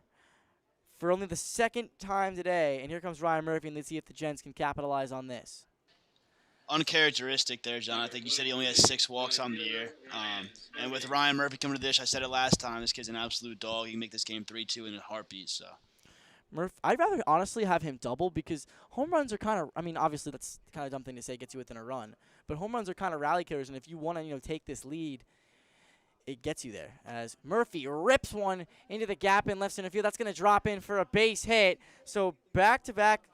Speaker 1: for only the 2nd time today. And here comes Ryan Murphy, and let's see if the Gens can capitalize on this.
Speaker 2: Uncharacteristic there, John. I think you said he only has 6 walks on the year. And with Ryan Murphy coming to this, I said it last time, this kid's an absolute dog. He can make this game 3-2 in a heartbeat. So,
Speaker 1: I'd rather honestly have him double because home runs are kind of, obviously that's kind of a dumb thing to say, gets you within a run. But home runs are kind of rally killers, and if you want to, take this lead, it gets you there. As Murphy rips one into the gap in left center field. That's going to drop in for a base hit. So back-to-back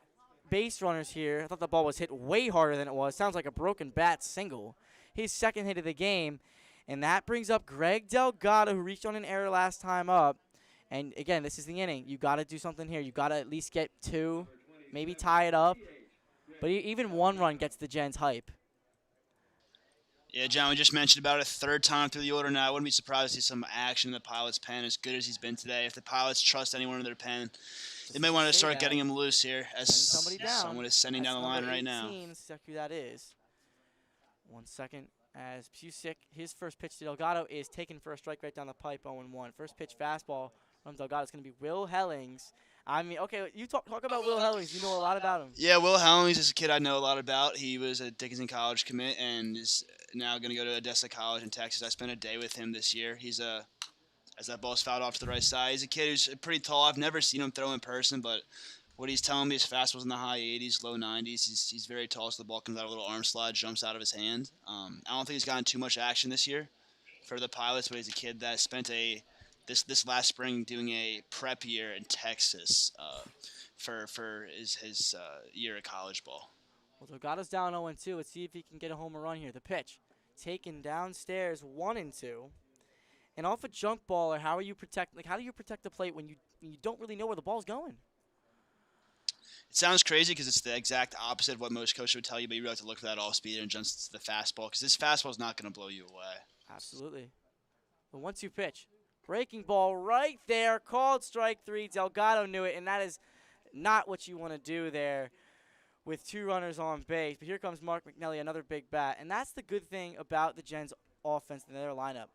Speaker 1: base runners here. I thought the ball was hit way harder than it was. Sounds like a broken bat single. His 2nd hit of the game. And that brings up Greg Delgado, who reached on an error last time up. And, again, this is the inning. You got to do something here. You got to at least get 2, maybe tie it up. But even 1 run gets the Gens hype.
Speaker 2: Yeah, John, we just mentioned about a 3rd time through the order now. I wouldn't be surprised to see some action in the Pilots' pen as good as he's been today. If the Pilots trust anyone in their pen, they may want to start getting him loose here as someone is sending down the line right now.
Speaker 1: Let's check who that is. 1 second as Pucek, his first pitch to Delgado is taken for a strike right down the pipe, 0-1. First pitch fastball from Delgado. It's going to be Will Hellings. Okay, you talk about Will Hellings. You know a lot about him.
Speaker 2: Yeah, Will Hellings is a kid I know a lot about. He was a Dickinson College commit and is now going to go to Odessa College in Texas. I spent a day with him this year. He's as that ball's fouled off to the right side. He's a kid who's pretty tall. I've never seen him throw in person, but what he's telling me, his fastball's in the high 80s, low 90s. He's very tall, so the ball comes out a little arm slide, jumps out of his hand. I don't think he's gotten too much action this year for the Pilots, but he's a kid that spent this last spring doing a prep year in Texas for his year of college ball.
Speaker 1: Well, Delgado's down 0-2. Let's see if he can get a home run here. The pitch taken downstairs 1-2. And off a junk ball, or how do you protect the plate when you don't really know where the ball's going?
Speaker 2: It sounds crazy because it's the exact opposite of what most coaches would tell you, but you really have to look for that off speed and adjust to the fastball because this fastball is not going to blow you away.
Speaker 1: Absolutely. The 1-2 pitch. Breaking ball right there, called strike 3. Delgado knew it, and that is not what you want to do there with 2 runners on base. But here comes Mark McNelly, another big bat, and that's the good thing about the Gens offense and their lineup.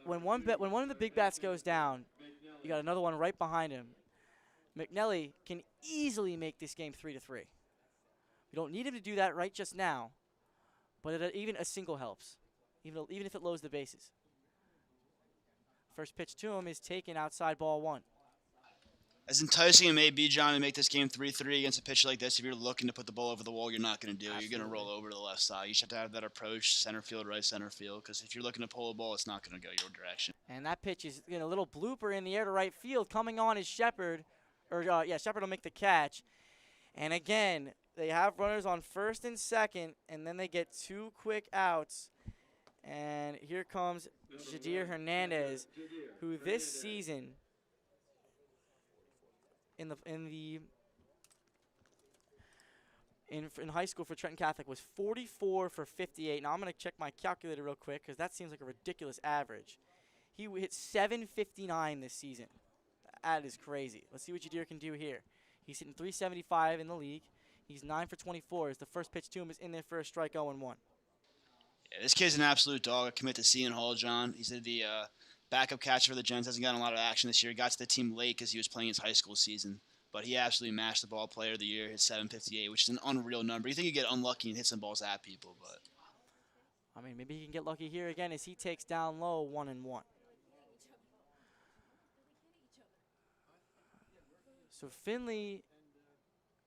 Speaker 1: When one of the big bats goes down, you got another one right behind him. McNelly can easily make this game 3-3. We don't need him to do that right just now, but even a single helps, even if it loads the bases. First pitch to him is taken outside ball 1.
Speaker 2: As enticing it may be, John, to make this game 3-3 against a pitcher like this, if you're looking to put the ball over the wall, you're not going to do it. You're going to roll over to the left side. You just have to have that approach, center field, right center field, because if you're looking to pull a ball, it's not going to go your direction.
Speaker 1: And that pitch is a little blooper in the air to right field. Coming on is Shepard. Shepard will make the catch. And again, they have runners on first and second, and then they get 2 quick outs. And here comes Jadir Hernandez, who this season in high school for Trenton Catholic was 44 for 58. Now I'm going to check my calculator real quick because that seems like a ridiculous average. He hit 759 this season. That is crazy. Let's see what Jadir can do here. He's hitting 375 in the league. He's 9 for 24 as the first pitch to him is in there for a strike 0-1.
Speaker 2: Yeah, this kid's an absolute dog. I commit to Seton Hall, John. He's the backup catcher for the Gens. Hasn't gotten a lot of action this year. Got to the team late because he was playing his high school season. but he absolutely mashed the ball player of the year, hit 758, which is an unreal number. You think you get unlucky and hit some balls at people, but
Speaker 1: I mean, maybe he can get lucky here again as he takes down low 1-1. So Finley,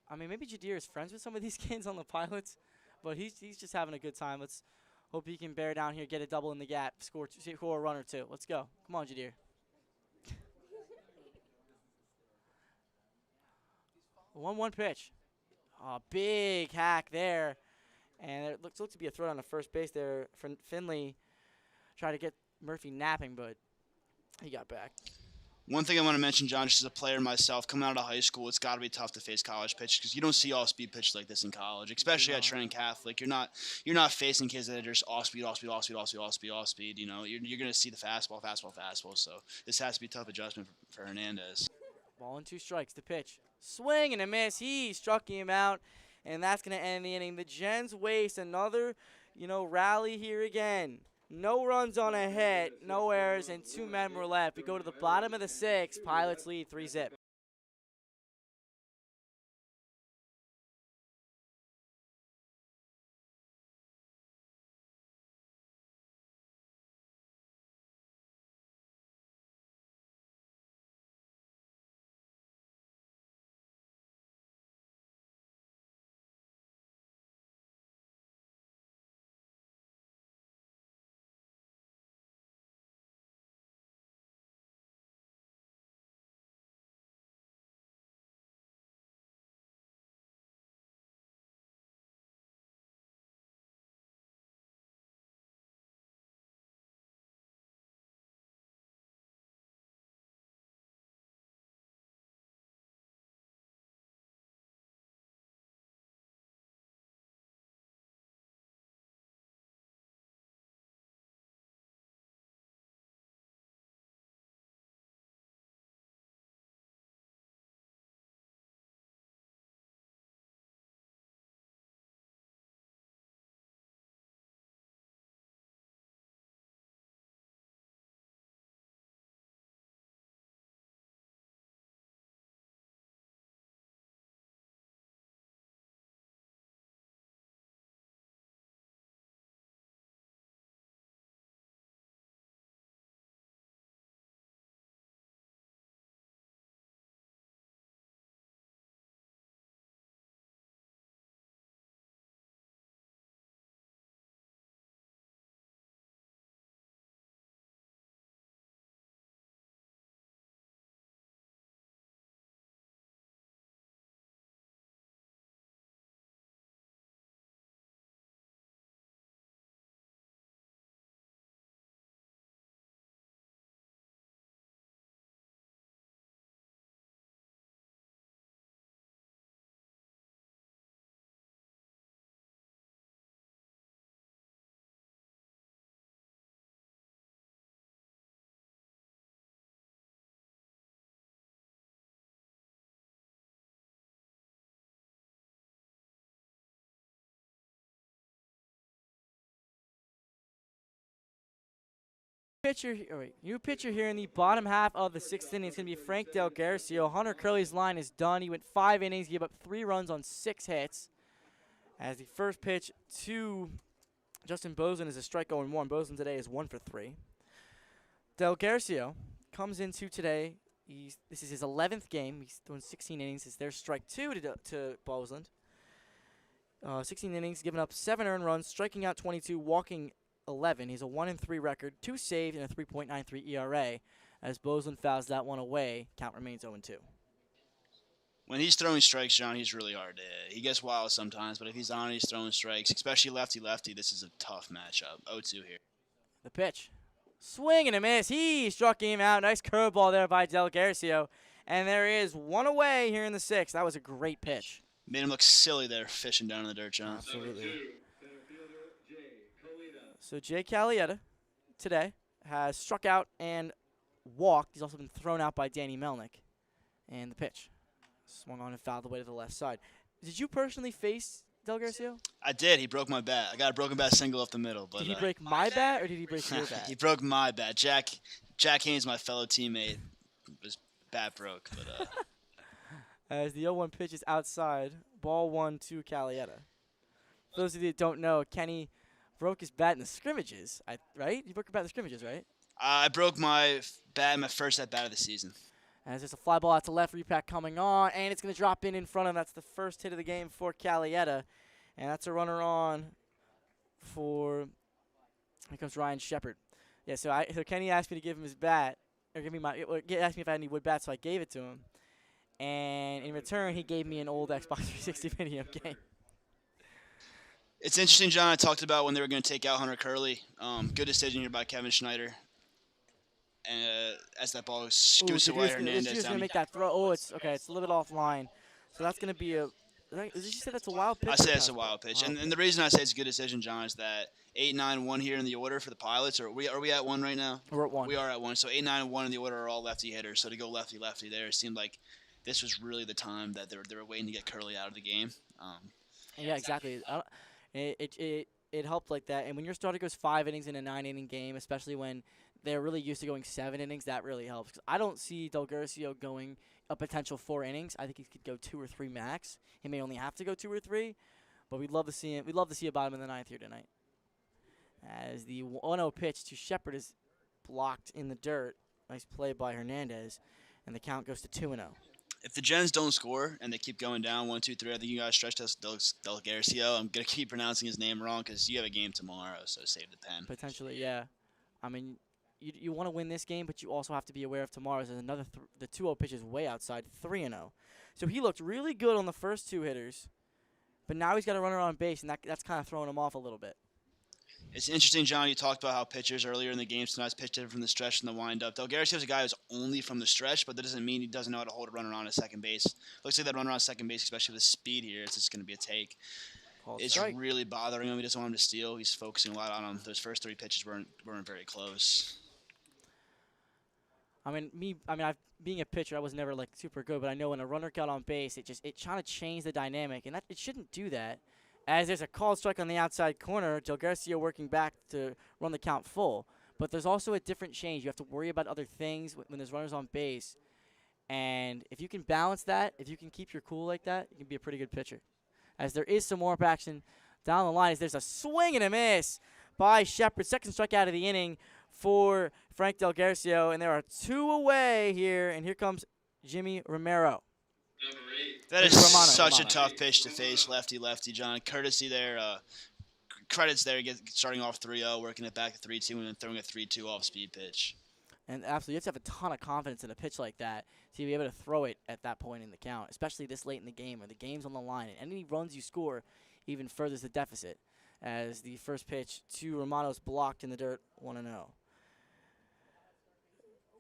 Speaker 1: I mean, maybe Jadir is friends with some of these kids on the Pilots, but he's just having a good time. Let's hope he can bear down here, get a double in the gap, score a run or two. Let's go. Come on, Jadir. 1-1 pitch. Oh, big hack there. And it looks to be a throw on the first base there. Finley tried to get Murphy napping, but he got back.
Speaker 2: one thing I want to mention, John, just as a player myself, coming out of high school, it's got to be tough to face college pitches because you don't see all speed pitches like this in college, especially at Trent Catholic. You're not facing kids that are just all speed. You know, you're going to see the fastball. So this has to be a tough adjustment for Hernandez.
Speaker 1: Ball and 2 strikes. The pitch, swing and a miss. He struck him out, and that's going to end the inning. The Gens waste another, rally here again. No runs on a hit, no errors, and 2 men were left. We go to the bottom of the 6th. Pilots lead 3-0. New pitcher here in the bottom half of the 6th inning. It's going to be Frank Delgado. Hunter Curley's line is done. He went 5 innings, gave up 3 runs on 6 hits. As the first pitch to Justin Bozen is a strike 0-1. Bozen today is 1 for 3. Delgado comes into today. This is his 11th game. He's thrown 16 innings. It's their strike 2 to Bozeland. 16 innings, giving up 7 earned runs, striking out 22, walking 11. He's a 1-3 record, 2 saved, and a 3.93 ERA. As Bozeland fouls that one away, count remains 0-2.
Speaker 2: When he's throwing strikes, John, he's really hard to hit. He gets wild sometimes, but if he's on, he's throwing strikes, especially lefty-lefty. This is a tough matchup. 0-2 here.
Speaker 1: The pitch. Swing and a miss. He struck him out. Nice curveball there by Delgado. And there is 1 away here in the 6th. That was a great pitch.
Speaker 2: Made him look silly there, fishing down in the dirt, John.
Speaker 1: Absolutely. So Jay Calietta today has struck out and walked. He's also been thrown out by Danny Melnick. And the pitch. Swung on and fouled the way to the left side. Did you personally face Delgado?
Speaker 2: I did. He broke my bat. I got a broken bat single up the middle. But
Speaker 1: did he break my bat or did he break your bat?
Speaker 2: He broke my bat. Jack Haynes, my fellow teammate, his bat broke. But
Speaker 1: As the 0-1 pitch is outside. Ball 1 to Calietta. For those of you that don't know, Kenny broke his bat in the scrimmages, right? You broke your bat in the scrimmages, right?
Speaker 2: I broke my bat in my first at bat of the season.
Speaker 1: As there's a fly ball out to left, repack coming on, and it's going to drop in front of him. That's the first hit of the game for Calietta. And that's a runner on for, here comes Ryan Shepard. Yeah, so Kenny asked me to give him his bat, or asked me if I had any wood bats, so I gave it to him. And in return, he gave me an old Xbox 360 video game.
Speaker 2: It's interesting, John. I talked about when they were going to take out Hunter Curley. Good decision here by Kevin Schneider. And as that ball scoots away, Hernandez
Speaker 1: He's going to make that throw. Oh, it's okay. It's a little bit offline. So that's going to be a. Did you say that's a wild pitch?
Speaker 2: I say it's a wild pitch. And the reason I say it's a good decision, John, is that 8-9-1 here in the order for the Pilots. Are we at 1 right now?
Speaker 1: We're at 1.
Speaker 2: We are at 1. So 8-9-1 in the order are all lefty hitters. So to go lefty-lefty there, it seemed like this was really the time that they were waiting to get Curley out of the game.
Speaker 1: Yeah, exactly. It helped like that. And when your starter goes 5 innings in a 9-inning game, especially when they're really used to going 7 innings, that really helps. 'Cause I don't see Delgado going a potential 4 innings. I think he could go 2 or 3 max. He may only have to go 2 or 3, but we'd love to see him. We'd love to see a bottom in the 9th here tonight. As the 1-0 pitch to Shepard is blocked in the dirt. Nice play by Hernandez, and the count goes to 2-0.
Speaker 2: If the Gens don't score and they keep going down 1, 2, 3, I think you guys stretch Delgado. I'm gonna keep pronouncing his name wrong because you have a game tomorrow, so save the pen.
Speaker 1: Potentially, yeah. I mean, you want to win this game, but you also have to be aware of tomorrow's. There's another the 2-0 pitch is way outside, 3-0. So he looked really good on the first 2 hitters, but now he's got a runner on base, and that's kind of throwing him off a little bit.
Speaker 2: It's interesting, John. You talked about how pitchers earlier in the game sometimes pitch different from the stretch and the windup. Delgado is a guy who's only from the stretch, but that doesn't mean he doesn't know how to hold a runner on at second base. Looks like that runner on second base, especially with the speed here, it's just going to be a take. It's really bothering him. He doesn't want him to steal. He's focusing a lot on him. Those first 3 pitches weren't very close.
Speaker 1: Being a pitcher, I was never like super good, but I know when a runner got on base, it trying to change the dynamic, and it shouldn't do that. As there's a called strike on the outside corner, Delgado working back to run the count full. But there's also a different change. You have to worry about other things when there's runners on base. And if you can balance that, if you can keep your cool like that, you can be a pretty good pitcher. As there is some more action down the line, as there's a swing and a miss by Shepard. Second strikeout of the inning for Frank Delgado. And there are 2 away here. And here comes Jimmy Romero.
Speaker 2: That is such a tough pitch to face, lefty, John. Courtesy there, credits there, starting off 3-0, working it back to 3-2, and then throwing a 3-2 off-speed pitch.
Speaker 1: And absolutely, you have to have a ton of confidence in a pitch like that to be able to throw it at that point in the count, especially this late in the game where the game's on the line. And any runs you score even furthers the deficit, as the first pitch to Romano's blocked in the dirt, 1-0.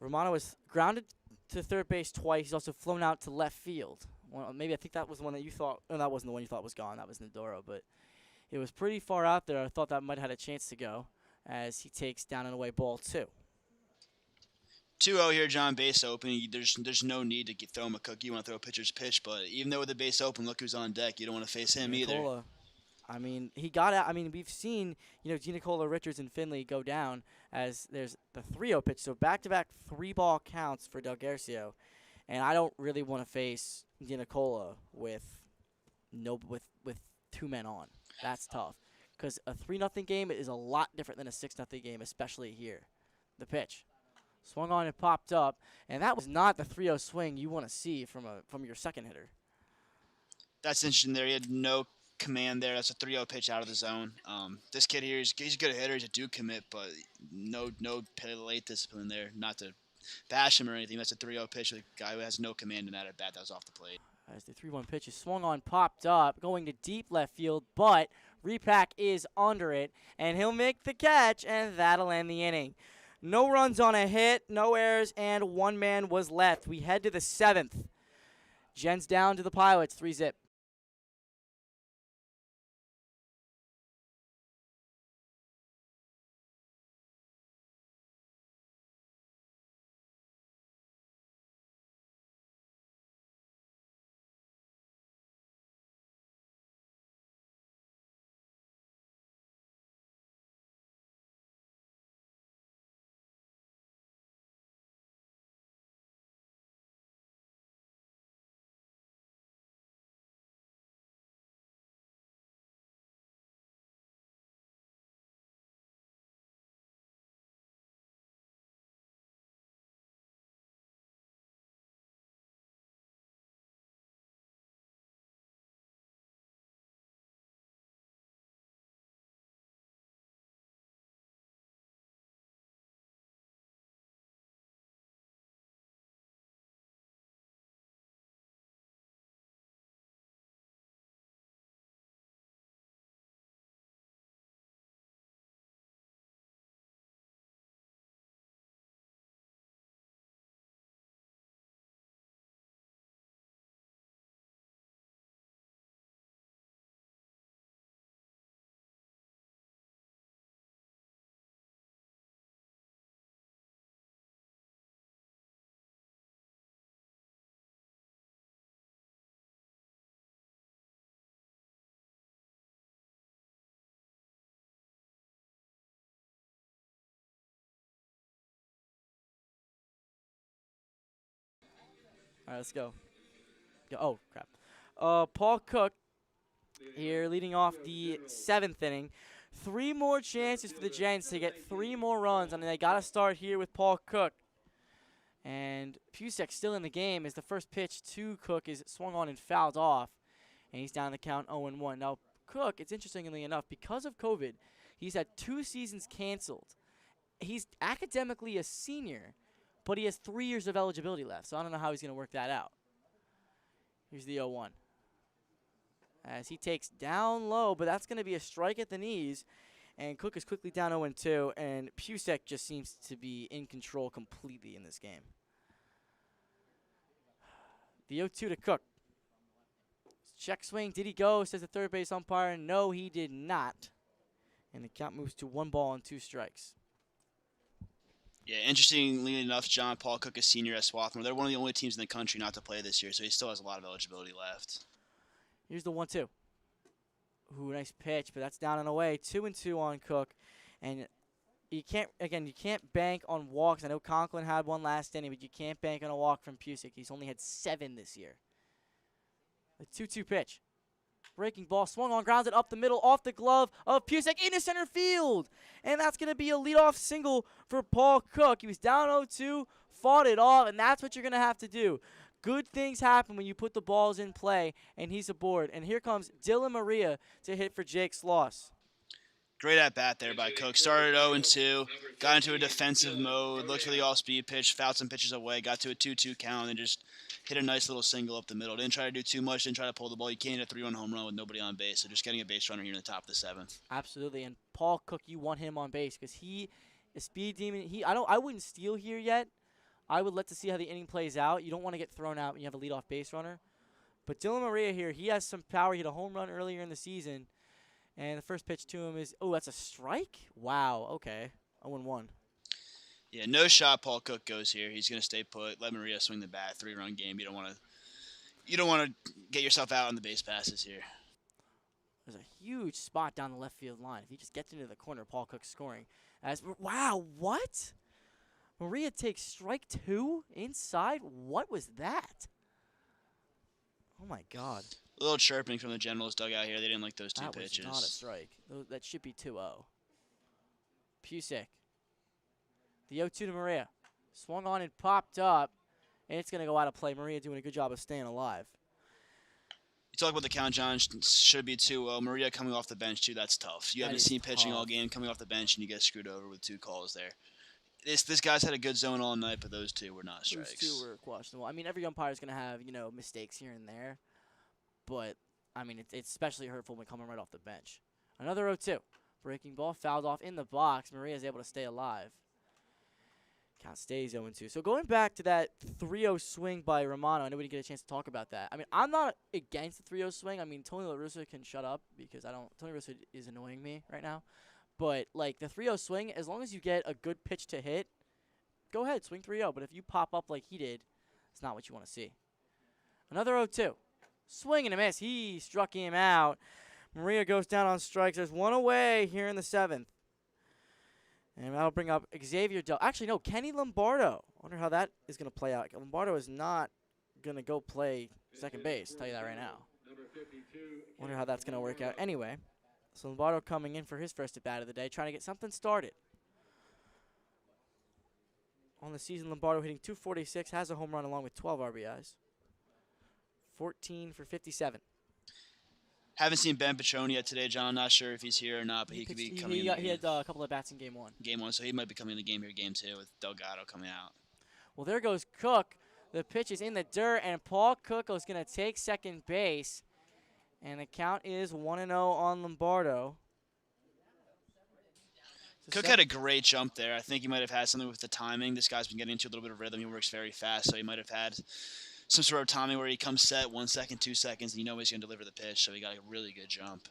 Speaker 1: Romano was grounded to third base twice. He's also flown out to left field. Maybe I think that was the one that you thought. No, that wasn't the one you thought was gone. That was Nodoro, but it was pretty far out there. I thought that might have had a chance to go as he takes down and away ball 2.
Speaker 2: 2-0 here, John. Base open. There's no need to throw him a cookie. You want to throw a pitcher's pitch, but even though with the base open, look who's on deck. You don't want to face him either.
Speaker 1: I mean, he got out. I mean, we've seen, Giannicola, Richards, and Finley go down as there's the 3-0 pitch. So back-to-back 3-ball counts for Delgado. And I don't really want to face Giannicola with 2 men on. That's tough. Because a 3-0 game is a lot different than a 6-0 game, especially here. The pitch. Swung on and popped up. And that was not the 3-0 swing you want to see from your second hitter. That's
Speaker 2: interesting there. He had no command there. That's a 3-0 pitch out of the zone. This kid here, he's a good hitter. He's a do commit, but no late discipline there. Not to bash him or anything. That's a 3-0 pitch with a guy who has no command in that at bat. That was off the plate.
Speaker 1: As the 3-1 pitch is swung on, popped up, going to deep left field, but Repack is under it, and he'll make the catch, and that'll end the inning. No runs on a hit, no errors, and 1 man was left. We head to the 7th. Gens down to the Pilots, 3-0. All right, let's go. Oh, crap. Paul Cook here leading off the 7th inning. 3 more chances for the Giants to get 3 more runs. I mean, they got to start here with Paul Cook. And Pucek still in the game as the first pitch to Cook is swung on and fouled off. And he's down the count 0-1. Now, Cook, it's interestingly enough, because of COVID, he's had 2 seasons canceled. He's academically a senior, but he has 3 years of eligibility left. So I don't know how he's going to work that out. Here's the 0-1. As he takes down low, but that's going to be a strike at the knees. And Cook is quickly down 0-2, and Pucek just seems to be in control completely in this game. The 0-2 to Cook. Check swing, did he go, says the third base umpire. No, he did not. And the count moves to 1 ball and 2 strikes.
Speaker 2: Yeah, interestingly enough, John, Paul Cook, a senior at Swarthmore. They're one of the only teams in the country not to play this year, so he still has a lot of eligibility left.
Speaker 1: Here's the 1-2. Ooh, nice pitch, but that's down and away. 2-2 on Cook. And you can't bank on walks. I know Conklin had one last inning, but you can't bank on a walk from Pucek. He's only had 7 this year. The 2-2 pitch. Breaking ball, swung on, grounds it up the middle, off the glove of Pucek into center field. And that's going to be a leadoff single for Paul Cook. He was down 0-2, fought it off, and that's what you're going to have to do. Good things happen when you put the balls in play, and he's aboard. And here comes Dylan Maria to hit for Jake's loss.
Speaker 2: Great at-bat there by Cook. Started 0-2, got into a defensive mode, looked for the off-speed pitch, fouled some pitches away, got to a 2-2 count, and just hit a nice little single up the middle. Didn't try to do too much, didn't try to pull the ball. You can't hit a 3-run home run with nobody on base, so just getting a base runner here in the top of the 7th.
Speaker 1: Absolutely, and Paul Cook, you want him on base because he is speed demon. I wouldn't steal here yet. I would let to see how the inning plays out. You don't want to get thrown out when you have a leadoff base runner. But Dylan Maria here, he has some power. He hit a home run earlier in the season. And the first pitch to him is, oh, that's a strike? Wow, okay. 0-1.
Speaker 2: Yeah, no shot Paul Cook goes here. He's going to stay put. Let Maria swing the bat. 3-run game. You don't want to get yourself out on the base passes here.
Speaker 1: There's a huge spot down the left field line. If he just gets into the corner, Paul Cook's scoring. Wow, what? Maria takes strike 2 inside? What was that? Oh, my God.
Speaker 2: A little chirping from the Generals dugout here. They didn't like those 2 pitches.
Speaker 1: That was not a strike. That should be 2-0. Pucek. The 0-2 to Maria. Swung on and popped up. And it's going to go out of play. Maria doing a good job of staying alive.
Speaker 2: You talk about the count, John. Should be 2-0. Maria coming off the bench, too. That's tough. You haven't seen pitching all game, coming off the bench, and you get screwed over with 2 calls there. This guy's had a good zone all night, but those 2 were not strikes.
Speaker 1: Those 2 were questionable. I mean, every umpire is going to have, mistakes here and there. But, I mean, it's especially hurtful when coming right off the bench. Another 0-2. Breaking ball, fouled off in the box. Maria's able to stay alive. Count stays 0-2. So going back to that 3-0 swing by Romano, I know we didn't get a chance to talk about that. I mean, I'm not against the 3-0 swing. I mean, Tony La Russa can shut up because Tony La Russa is annoying me right now. But, like, the 3-0 swing, as long as you get a good pitch to hit, go ahead, swing 3-0. But if you pop up like he did, it's not what you want to see. Another 0-2. Swing and a miss. He struck him out. Maria goes down on strikes. There's 1 away here in the 7th. And that'll bring up Xavier Actually, no, Kenny Lombardo. I wonder how that is going to play out. Lombardo is not going to go play second base. I'll tell you that right now. Wonder how that's going to work out. Anyway, so Lombardo coming in for his first at-bat of the day, trying to get something started. On the season, Lombardo hitting .246, has a home run along with 12 RBIs. 14 for 57.
Speaker 2: Haven't seen Ben Petroni yet today, John. Not sure if he's here or not, but he could be coming in.
Speaker 1: He had a couple of bats in Game 1.
Speaker 2: Game 1, so he might be coming in the game here, Game 2, with Delgado coming out.
Speaker 1: Well, there goes Cook. The pitch is in the dirt, and Paul Cook is going to take second base. And the count is 1-0 on Lombardo.
Speaker 2: Cook had a great jump there. I think he might have had something with the timing. This guy's been getting into a little bit of rhythm. He works very fast, so he might have had some sort of timing where he comes set 1 second, 2 seconds, and you know he's going to deliver the pitch, so he got a really good jump.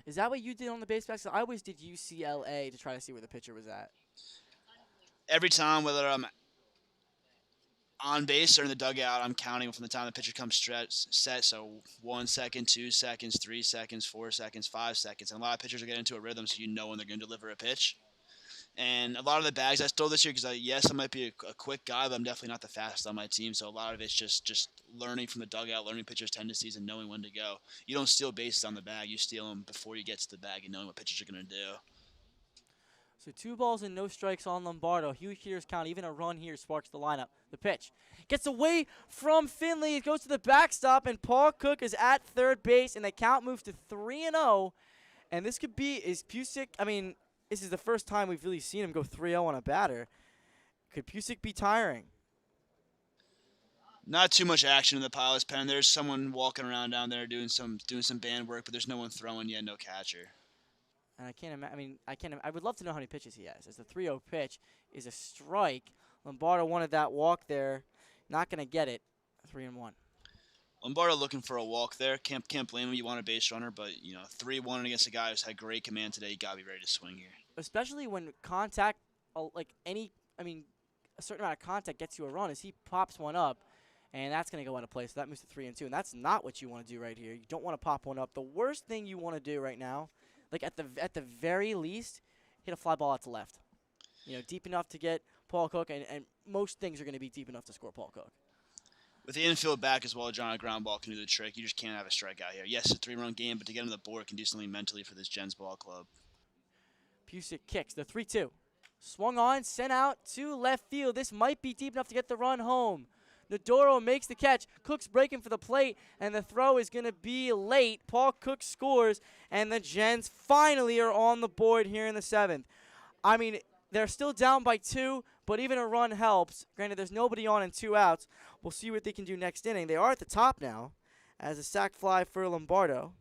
Speaker 1: Is that what you did on the base pass? I always did UCLA to try to see where the pitcher was at.
Speaker 2: Every time, whether I'm on base or in the dugout, I'm counting from the time the pitcher comes set, so 1 second, 2 seconds, 3 seconds, 4 seconds, 5 seconds. And a lot of pitchers are getting into a rhythm, so you know when they're going to deliver a pitch. And a lot of the bags I stole this year because, yes, I might be a quick guy, but I'm definitely not the fastest on my team. So a lot of it's just learning from the dugout, learning pitchers' tendencies, and knowing when to go. You don't steal bases on the bag. You steal them before you get to the bag and knowing what pitchers are going to do.
Speaker 1: So 2 balls and no strikes on Lombardo. Huge hitters count. Even a run here sparks the lineup. The pitch gets away from Finley. It goes to the backstop, and Paul Cook is at third base, and the count moves to 3-0. And this could be, is Pucek, I mean, this is the first time we've really seen him go 3-0 on a batter. Could Pucek be tiring?
Speaker 2: Not too much action in the pilot's pen. There's someone walking around down there doing some band work, but there's no one throwing yet, no catcher.
Speaker 1: And I can't imagine. I would love to know how many pitches he has. As the 3-0 pitch is a strike. Lombardo wanted that walk there. Not going to get it. 3-1.
Speaker 2: Lombardo looking for a walk there. Can't blame him. You want a base runner, but 3-1 against a guy who's had great command today. You gotta be ready to swing here.
Speaker 1: Especially when contact, a certain amount of contact gets you a run. As he pops one up, and that's going to go out of play. So that moves to 3-2, and that's not what you want to do right here. You don't want to pop one up. The worst thing you want to do right now, like at the very least, hit a fly ball out to left. Deep enough to get Paul Cook, and most things are going to be deep enough to score Paul Cook.
Speaker 2: With the infield back as well, John, a ground ball can do the trick. You just can't have a strikeout here. Yes, it's a 3-run game, but to get on the board can do something mentally for this Gens ball club.
Speaker 1: Pucek kicks the 3-2. Swung on, sent out to left field. This might be deep enough to get the run home. Nadoro makes the catch. Cook's breaking for the plate, and the throw is going to be late. Paul Cook scores, and the Gens finally are on the board here in the 7th. I mean, they're still down by 2, but even a run helps. Granted, there's nobody on and 2 outs. We'll see what they can do next inning. They are at the top now as a sac fly for Lombardo.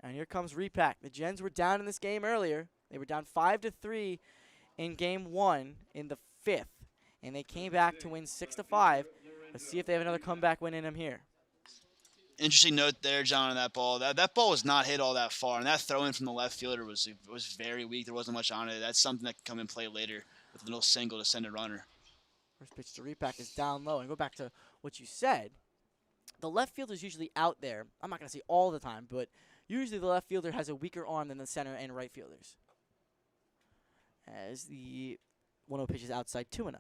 Speaker 1: And here comes Repack. The Gens were down in this game earlier. They were down 5-3 in game 1 in the 5th. And they came back to win 6-5. Let's see if they have another comeback win in them here.
Speaker 2: Interesting note there, John, on that ball. That ball was not hit all that far, and that throw in from the left fielder was very weak. There wasn't much on it. That's something that can come and play later with a little single to send a runner.
Speaker 1: First pitch to Repack is down low. And go back to what you said. The left fielder is usually out there. I'm not going to say all the time, but usually the left fielder has a weaker arm than the center and right fielders. As the 1-0 pitch is outside 2-0.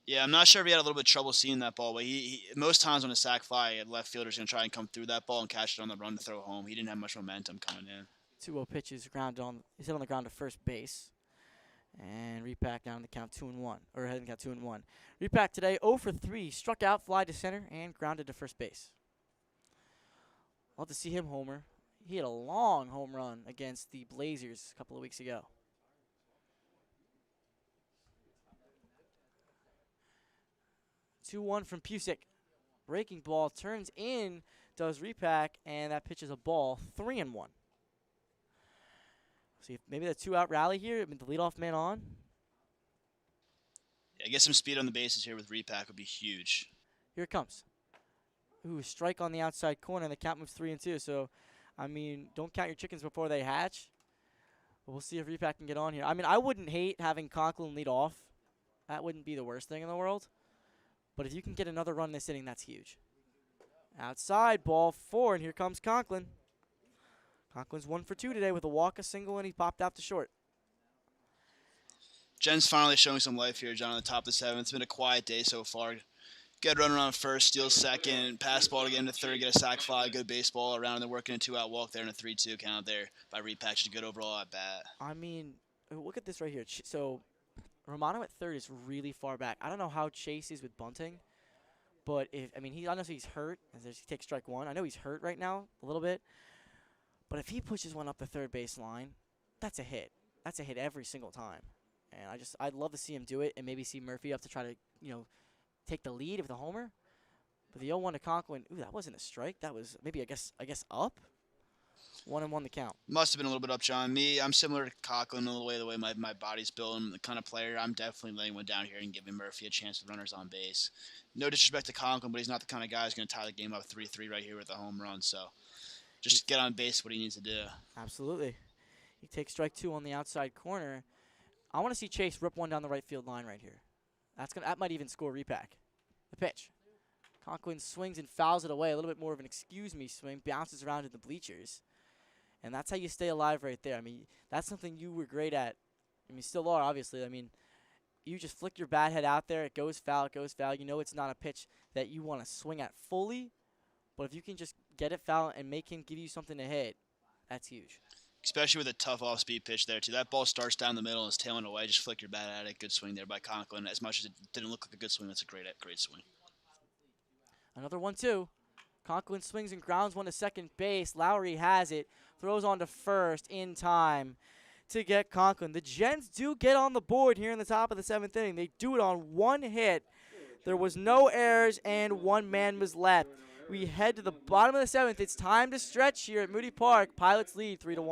Speaker 2: Yeah, I'm not sure if he had a little bit of trouble seeing that ball, but he most times on a sac fly, a left fielder's going to try and come through that ball and catch it on the run to throw home. He didn't have much momentum coming in.
Speaker 1: 2-0 pitch is he's hit on the ground to first base. And Repack down the count 2-1, or heading count 2-1. Repack today 0 for 3, struck out, fly to center, and grounded to first base. Love to see him homer. He had a long home run against the Blazers a couple of weeks ago. 2-1 from Pucek. Breaking ball turns in, does Repack, and that pitch is a ball. 3-1. See if maybe the 2-out rally here. I mean, the leadoff man on.
Speaker 2: Yeah, get some speed on the bases here with Repack would be huge.
Speaker 1: Here it comes. Ooh, strike on the outside corner, and the count moves 3-2. So, I mean, don't count your chickens before they hatch. But we'll see if Repack can get on here. I mean, I wouldn't hate having Conklin lead off. That wouldn't be the worst thing in the world. But if you can get another run this inning, that's huge. Outside, ball 4, and here comes Conklin. Conklin's 1 for 2 today with a walk, a single, and he popped out to short.
Speaker 2: Jen's finally showing some life here, John, on the top of the 7th. It's been a quiet day so far. Get a runner on first, steal second, pass ball to get into third, get a sac fly, good baseball around, and then working a 2-out walk there and a 3-2 count there by Repack. Just a good overall at bat.
Speaker 1: I mean, look at this right here. So Romano at third is really far back. I don't know how Chase is with bunting, but I don't know if he's hurt as he takes strike 1. I know he's hurt right now a little bit, but if he pushes one up the third base line, that's a hit. That's a hit every single time. And I'd love to see him do it and maybe see Murphy up to try to, take the lead with the homer. But the 0-1 to Conklin, ooh, that wasn't a strike. That was maybe, I guess up. 1-1 the count.
Speaker 2: Must have been a little bit up, John. I'm similar to Conklin in the way my body's built. I'm the kind of player. I'm definitely laying one down here and giving Murphy a chance with runners on base. No disrespect to Conklin, but he's not the kind of guy who's going to tie the game up 3-3 right here with a home run. So just get on base what he needs to do.
Speaker 1: Absolutely. He takes strike 2 on the outside corner. I want to see Chase rip one down the right field line right here. That might even score Repack. The pitch. Conklin swings and fouls it away. A little bit more of an excuse-me swing. Bounces around in the bleachers. And that's how you stay alive right there. I mean, that's something you were great at I mean, still are, obviously. I mean, you just flick your bat head out there. It goes foul. It goes foul. You know it's not a pitch that you want to swing at fully. But if you can just get it foul and make him give you something to hit, that's huge.
Speaker 2: Especially with a tough off-speed pitch there, too. That ball starts down the middle and is tailing away. Just flick your bat at it. Good swing there by Conklin. As much as it didn't look like a good swing, that's a great swing.
Speaker 1: Another 1-2. Conklin swings and grounds one to second base. Lowry has it. Throws on to first in time to get Conklin. The Gens do get on the board here in the top of the 7th inning. They do it on one hit. There was no errors, and one man was left. We head to the bottom of the 7th. It's time to stretch here at Moody Park. Pilots lead 3-1.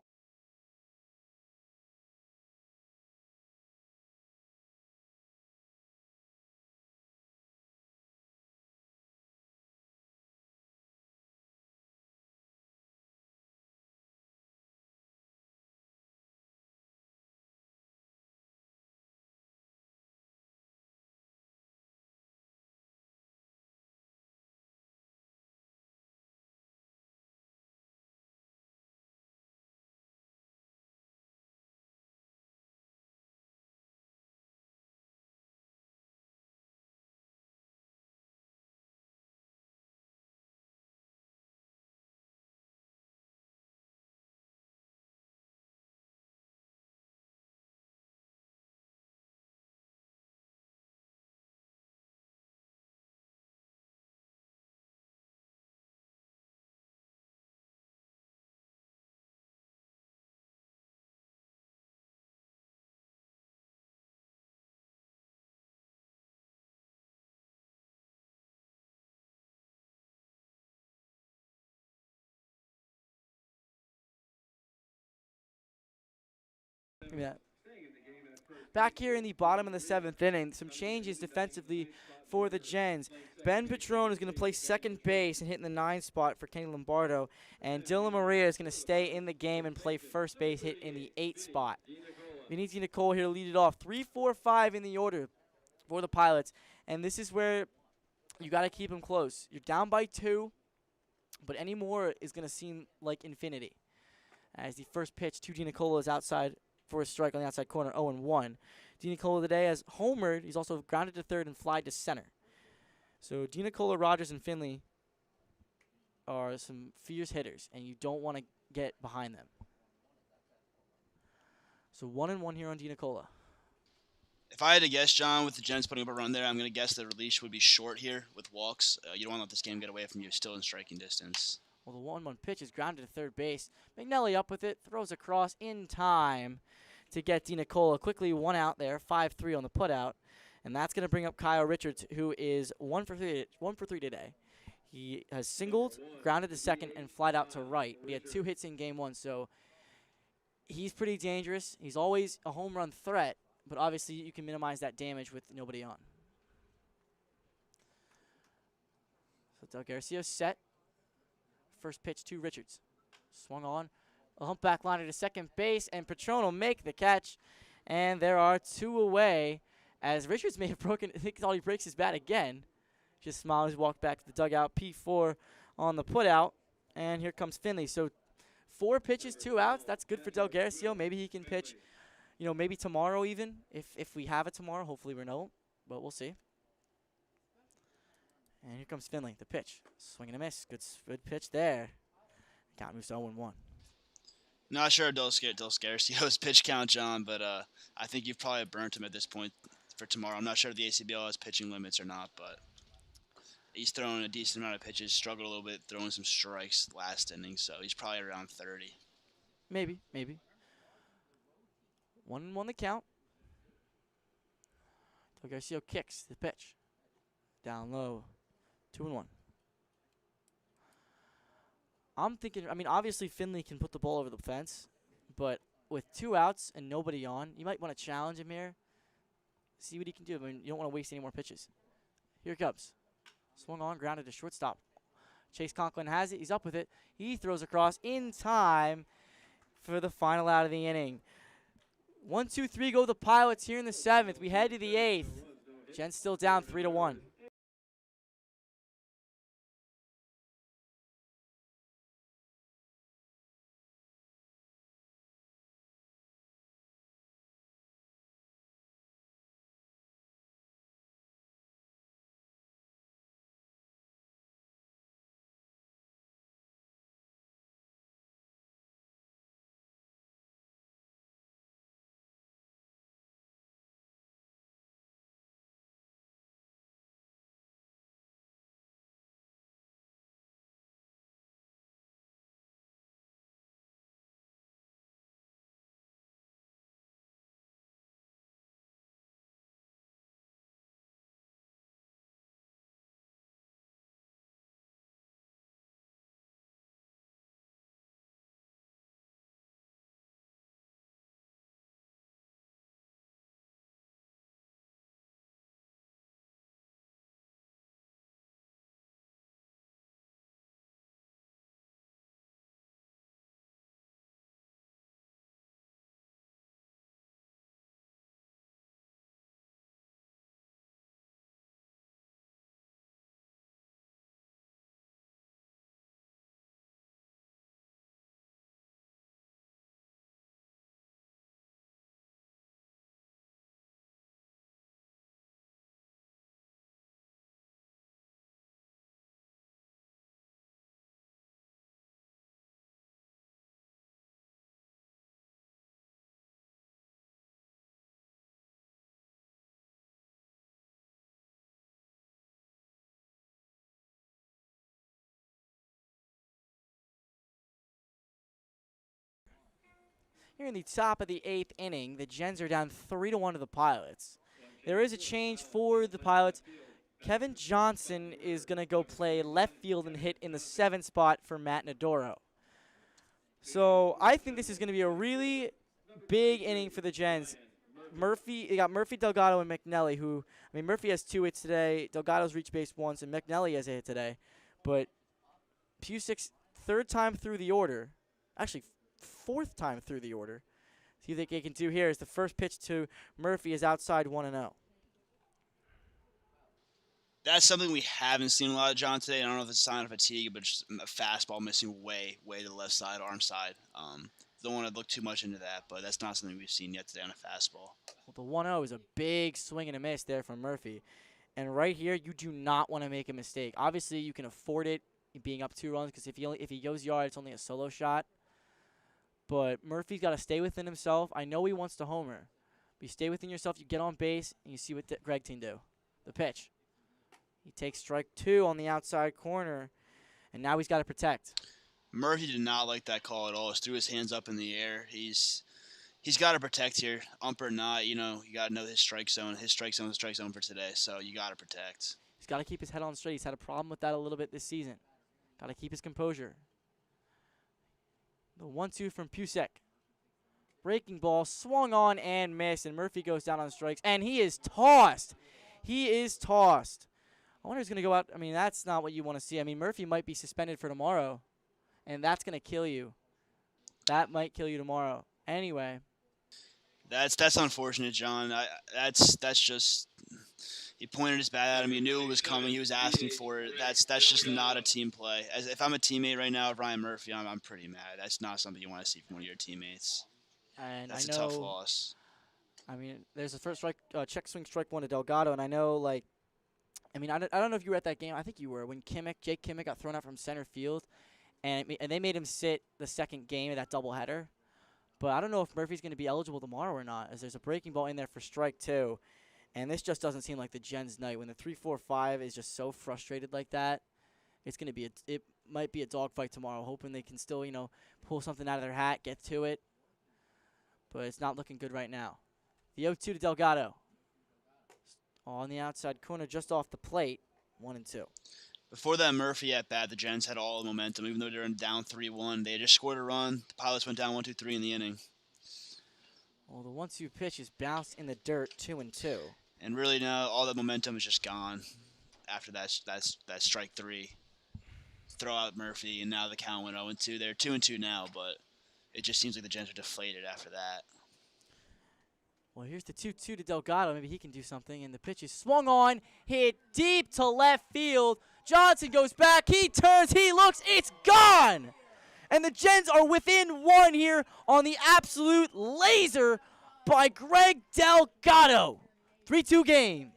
Speaker 1: Yeah. Back here in the bottom of the 7th inning, some changes defensively for the Gens. Ben Petrone is going to play second base and hit in the 9 spot for Kenny Lombardo, and Dylan Maria is going to stay in the game and play first base, hit in the 8 spot. Vinicius Nicole here to lead it off. 3, 4, 5 in the order for the Pilots, and this is where you got to keep them close. You're down by 2, but any more is going to seem like infinity. As the first pitch to DiNicola is outside for a strike on the outside corner, 0-1. DiNicola today has homered. He's also grounded to third and flied to center. So DiNicola, Rogers, and Finley are some fierce hitters, and you don't want to get behind them. So 1-1 here on DiNicola.
Speaker 2: If I had to guess, John, with the Gens putting up a run there, I'm going to guess the release would be short here with walks. You don't want to let this game get away from you, still in striking distance.
Speaker 1: Well, the 1-1 pitch is grounded to third base. McNelly up with it, throws across in time to get DiNicola. Quickly 1 out there, 5-3 on the putout. And that's going to bring up Kyle Richards, who is 1 for 3 today. He has singled, grounded to second, and flied out to right. But he had 2 hits in game 1, so he's pretty dangerous. He's always a home run threat, but obviously you can minimize that damage with nobody on. So Del Garcia set. First pitch to Richards. Swung on. A humpback liner to second base, and Petrone will make the catch. And there are 2 away, as Richards may have broken. I think thought he breaks his bat again. Just smiles, walked back to the dugout. P4 on the putout, and here comes Finley. So 4 pitches, 2 outs. That's good for Del Garcia. Maybe he can pitch, maybe tomorrow even. If we have it tomorrow, hopefully we don't, but we'll see. And here comes Finley, the pitch. Swing and a miss. Good pitch there. Count moves to 0-1.
Speaker 2: Not sure Del Garcia's pitch count, John, but I think you've probably burnt him at this point for tomorrow. I'm not sure if the ACBL has pitching limits or not, but he's thrown a decent amount of pitches, struggled a little bit, throwing some strikes last inning, so he's probably around 30.
Speaker 1: Maybe. 1-1 the count. Del Garcia kicks the pitch. Down low. 2-1. I'm thinking, obviously Finley can put the ball over the fence, but with 2 outs and nobody on, you might want to challenge him here. See what he can do. You don't want to waste any more pitches. Here it comes. Swung on, grounded to shortstop. Chase Conklin has it. He's up with it. He throws across in time for the final out of the inning. 1, 2, 3 go the Pilots here in the 7th. We head to the 8th. Gens still down 3-1. Here in the top of the 8th inning, the Gens are down 3-1 to the Pilots. There is a change for the Pilots. Kevin Johnson is going to go play left field and hit in the 7th spot for Matt Nadoro. So I think this is going to be a really big inning for the Gens. They got Murphy, Delgado, and McNelly, who, I mean, Murphy has 2 hits today. Delgado's reached base once, and McNelly has a hit today. But Pucek's 3rd time through the order, actually 4th time through the order. See what they can do here is the first pitch to Murphy is outside 1-0.
Speaker 2: That's something we haven't seen a lot of John today. I don't know if it's a sign of fatigue, but just a fastball missing way to the left side, arm side. Don't want to look too much into that, but that's not something we've seen yet today on a fastball.
Speaker 1: Well, the 1-0 is a big swing and a miss there from Murphy. And right here, you do not want to make a mistake. Obviously, you can afford it being up 2 runs because if he goes yard, it's only a solo shot. But Murphy's got to stay within himself. I know he wants to homer. But you stay within yourself, you get on base, and you see what Greg can do. The pitch. He takes strike 2 on the outside corner, and now he's got to protect.
Speaker 2: Murphy did not like that call at all. He threw his hands up in the air. He's got to protect here. Ump or not, you got to know his strike zone. His strike zone is strike zone for today, so you got to protect.
Speaker 1: He's got to keep his head on straight. He's had a problem with that a little bit this season. Got to keep his composure. The 1-2 from Pucek. Breaking ball, swung on and missed, and Murphy goes down on strikes, and he is tossed. He is tossed. I wonder who's going to go out. I mean, that's not what you want to see. I mean, Murphy might be suspended for tomorrow, and that's going to kill you. That might kill you tomorrow. Anyway.
Speaker 2: That's unfortunate, John. That's just he pointed his bat at him. He knew it was coming. He was asking for it. That's just not a team play. If I'm a teammate right now of Ryan Murphy, I'm pretty mad. That's not something you want to see from one of your teammates.
Speaker 1: And
Speaker 2: that's
Speaker 1: a
Speaker 2: tough loss.
Speaker 1: I mean, there's a first strike, check swing strike 1 to Delgado, and I know I don't know if you were at that game. I think you were when Jake Kimmick got thrown out from center field, and they made him sit the second game of that doubleheader. But I don't know if Murphy's going to be eligible tomorrow or not, as there's a breaking ball in there for strike 2. And this just doesn't seem like the Gens' night. When the 3-4-5 is just so frustrated like that, it might be a dogfight tomorrow, hoping they can still, pull something out of their hat, get to it. But it's not looking good right now. The 0-2 to Delgado. On the outside corner, just off the plate, 1-2.
Speaker 2: Before that Murphy at bat, the Gens had all the momentum. Even though they were down 3-1, they just scored a run. The Pilots went down 1-2-3 in the inning.
Speaker 1: Well, the 1-2 pitch is bounced in the dirt, 2-2.
Speaker 2: And really now, all that momentum is just gone after that strike 3. Throw out Murphy, and now the count went 0-2. They're 2-2 now, but it just seems like the Gens are deflated after that.
Speaker 1: Well, here's the 2-2 to Delgado. Maybe he can do something. And the pitch is swung on, hit deep to left field. Johnson goes back. He turns. He looks. It's gone. And the Gens are within 1 here on the absolute laser by Greg Delgado. 3-2 game.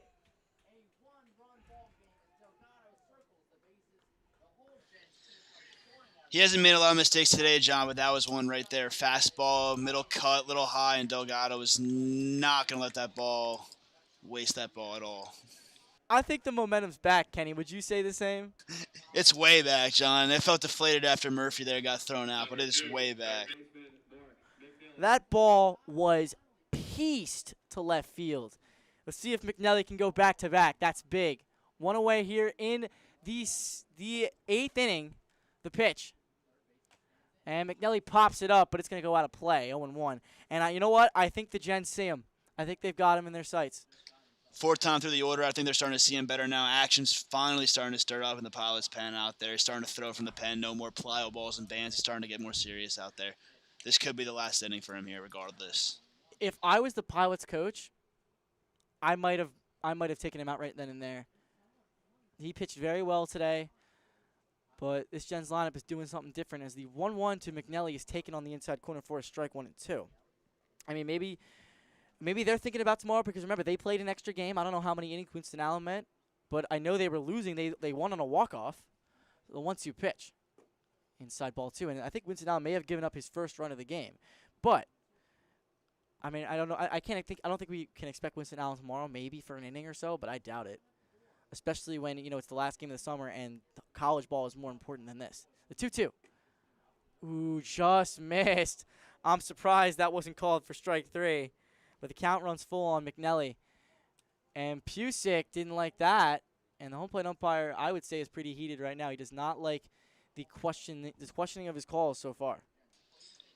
Speaker 2: He hasn't made a lot of mistakes today, John, but that was one right there. Fastball, middle cut, little high, and Delgado was not going to let that ball waste that ball at all.
Speaker 1: I think the momentum's back, Kenny. Would you say the same?
Speaker 2: It's way back, John. It felt deflated after Murphy there got thrown out, but it is way back.
Speaker 1: That ball was pieced to left field. Let's see if McNelly can go back-to-back. That's big. 1 away here in the 8th inning, the pitch. And McNelly pops it up, but it's going to go out of play, 0-1. And you know what? I think the Gens see him. I think they've got him in their sights.
Speaker 2: 4th time through the order, I think they're starting to see him better now. Action's finally starting to stir up in the Pilot's pen out there. He's starting to throw from the pen. No more plyo balls and bands. He's starting to get more serious out there. This could be the last inning for him here regardless.
Speaker 1: If I was the Pilots coach, I might have taken him out right then and there. He pitched very well today. But this Gens lineup is doing something different as the 1-1 to McNelly is taken on the inside corner for a strike 1-2. I mean, maybe they're thinking about tomorrow because, remember, they played an extra game. I don't know how many innings Winston-Allen meant, but I know they were losing. They won on a walk-off, the 1-2 pitch, inside ball 2. And I think Winston-Allen may have given up his first run of the game. But, I mean, I don't know. I don't think we can expect Winston-Allen tomorrow, maybe for an inning or so, but I doubt it. Especially when, it's the last game of the summer and college ball is more important than this. The 2-2. Ooh, just missed. I'm surprised that wasn't called for strike 3. But the count runs full on McNelly. And Pucek didn't like that. And the home plate umpire, I would say, is pretty heated right now. He does not like the questioning of his calls so far.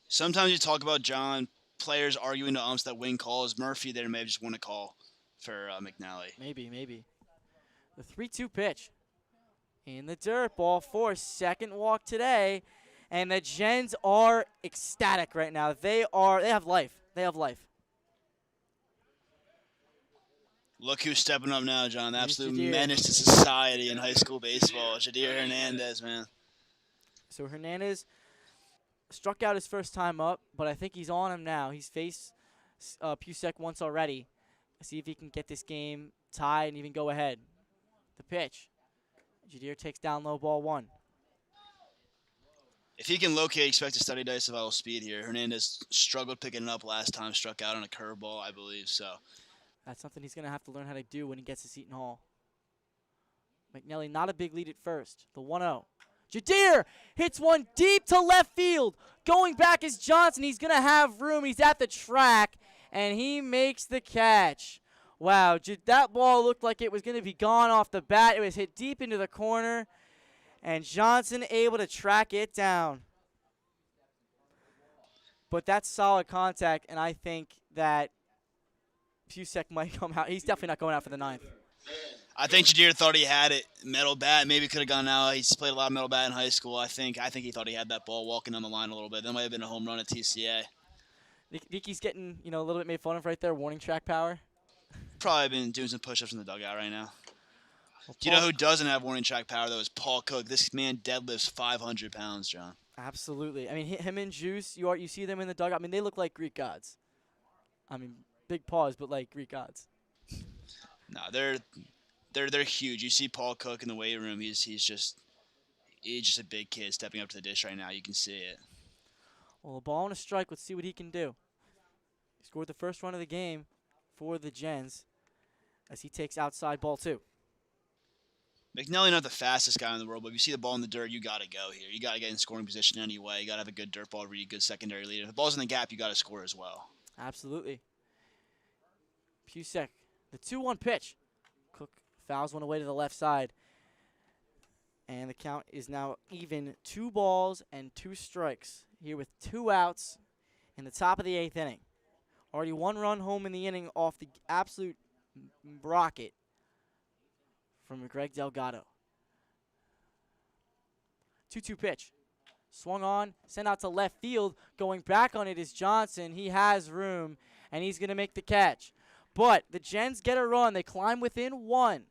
Speaker 2: Sometimes you talk about, John, players arguing to umps that win calls. Murphy there may have just won a call for McNally.
Speaker 1: Maybe. The 3-2 pitch. In the dirt, ball 4, second walk today. And the Gens are ecstatic right now. They have life. They have life.
Speaker 2: Look who's stepping up now, John. The absolute
Speaker 1: Jadir.
Speaker 2: menace to society in high school baseball. Jadir Hernandez, man.
Speaker 1: So Hernandez struck out his first time up, but I think he's on him now. He's faced Pucek once already. See if he can get this game tied and even go ahead. The pitch. Jadir takes down low, ball 1.
Speaker 2: If he can locate, expect to study decisive speed here. Hernandez struggled picking it up last time, struck out on a curveball, I believe. So
Speaker 1: that's something he's going to have to learn how to do when he gets to Seton Hall. McNelly not a big lead at first. The 1-0. Jadir hits one deep to left field. Going back is Johnson. He's going to have room. He's at the track, and he makes the catch. Wow, that ball looked like it was going to be gone off the bat. It was hit deep into the corner, and Johnson able to track it down. But that's solid contact, and I think that Pucek might come out. He's definitely not going out for the 9th.
Speaker 2: I think Jadir thought he had it. Metal bat, maybe could have gone out. He's played a lot of metal bat in high school. I think he thought he had that ball walking on the line a little bit. That might have been a home run at TCA.
Speaker 1: Think he's getting, a little bit made fun of right there, warning track power?
Speaker 2: Probably been doing some push-ups in the dugout right now.
Speaker 1: Well,
Speaker 2: Do you know who doesn't have warning track power, though, is Paul Cook. This man deadlifts 500 pounds, John.
Speaker 1: Absolutely. I mean, him and Juice, you see them in the dugout. I mean, they look like Greek gods. I mean, big paws, but like Greek gods.
Speaker 2: No, they're huge. You see Paul Cook in the weight room. He's just a big kid stepping up to the dish right now. You can see it.
Speaker 1: Well, a ball and a strike. Let's see what he can do. He scored the first run of the game for the Gens as he takes outside ball 2.
Speaker 2: McNelly not the fastest guy in the world, but if you see the ball in the dirt, you got to go here. You got to get in scoring position anyway. You got to have a good dirt ball read, good secondary lead. If the ball's in the gap, you got to score as well.
Speaker 1: Absolutely. Pucek, the 2-1 pitch. Cook fouls one away to the left side. And the count is now even 2 balls and 2 strikes here with 2 outs in the top of the 8th inning. Already 1 run home in the inning off the absolute rocket from Greg Delgado. 2-2 pitch. Swung on, sent out to left field. Going back on it is Johnson. He has room, and he's going to make the catch. But the Gens get a run. They climb within 1.